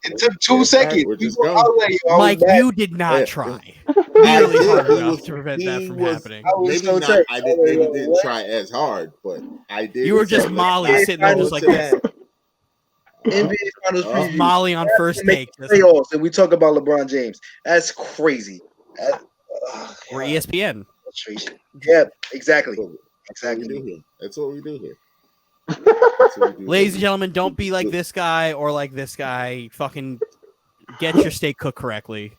It took 2 seconds. We're just going. Mike, you did not try. Nearly hard enough to prevent that from happening. I didn't try as hard, but I did. You were just Molly sitting there just like this. NBA Finals Preview. Molly on first take. Playoffs, and we talk about LeBron James. That's crazy. Or ESPN. Yeah, exactly. That's what we do here. Ladies and gentlemen, don't be like this guy or like this guy. Fucking get your steak cooked correctly,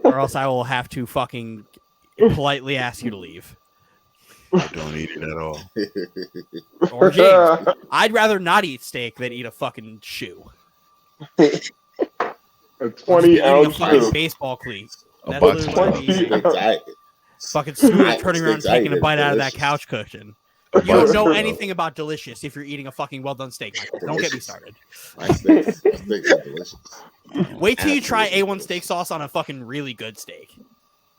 or else I will have to fucking politely ask you to leave. I don't eat it at all. Or James, I'd rather not eat steak than eat a fucking shoe. A 20-ounce shoe. Baseball cleat. A That's box literally fucking Snoop turning around and taking a bite out of that couch cushion. You don't know anything about delicious if you're eating a fucking well done steak. Don't get me started. My steaks are delicious. Wait till you try A1 steak sauce on a fucking really good steak.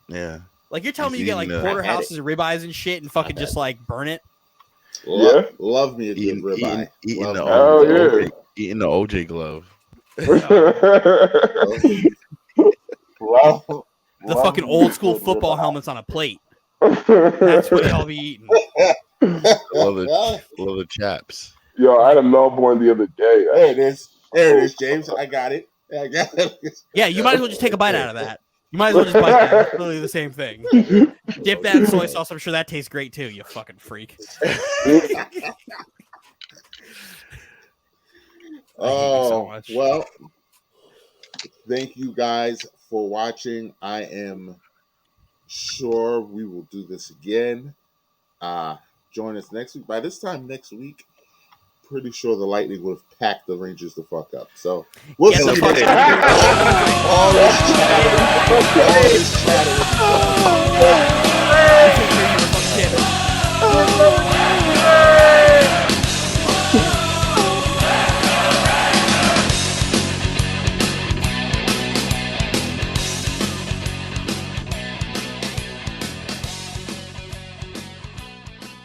Yeah. Like you're telling me you get like porterhouses and ribeyes and shit and fucking just like burn it. Love me a good ribeye. Eating the OJ glove. The fucking old school football helmets on a plate. That's what y'all be eating. Love the chaps. Yo, I had a Melbourne the other day. There it is, James. I got it. Yeah, you might as well just take a bite out of that. You might as well just bite that. It's literally the same thing. Dip that in soy sauce. I'm sure that tastes great too, you fucking freak. Well, thank you guys for watching. I am sure we will do this again. Join us next week. By this time next week, pretty sure the Lightning would have packed the Rangers the fuck up. So we'll see. All this chatter.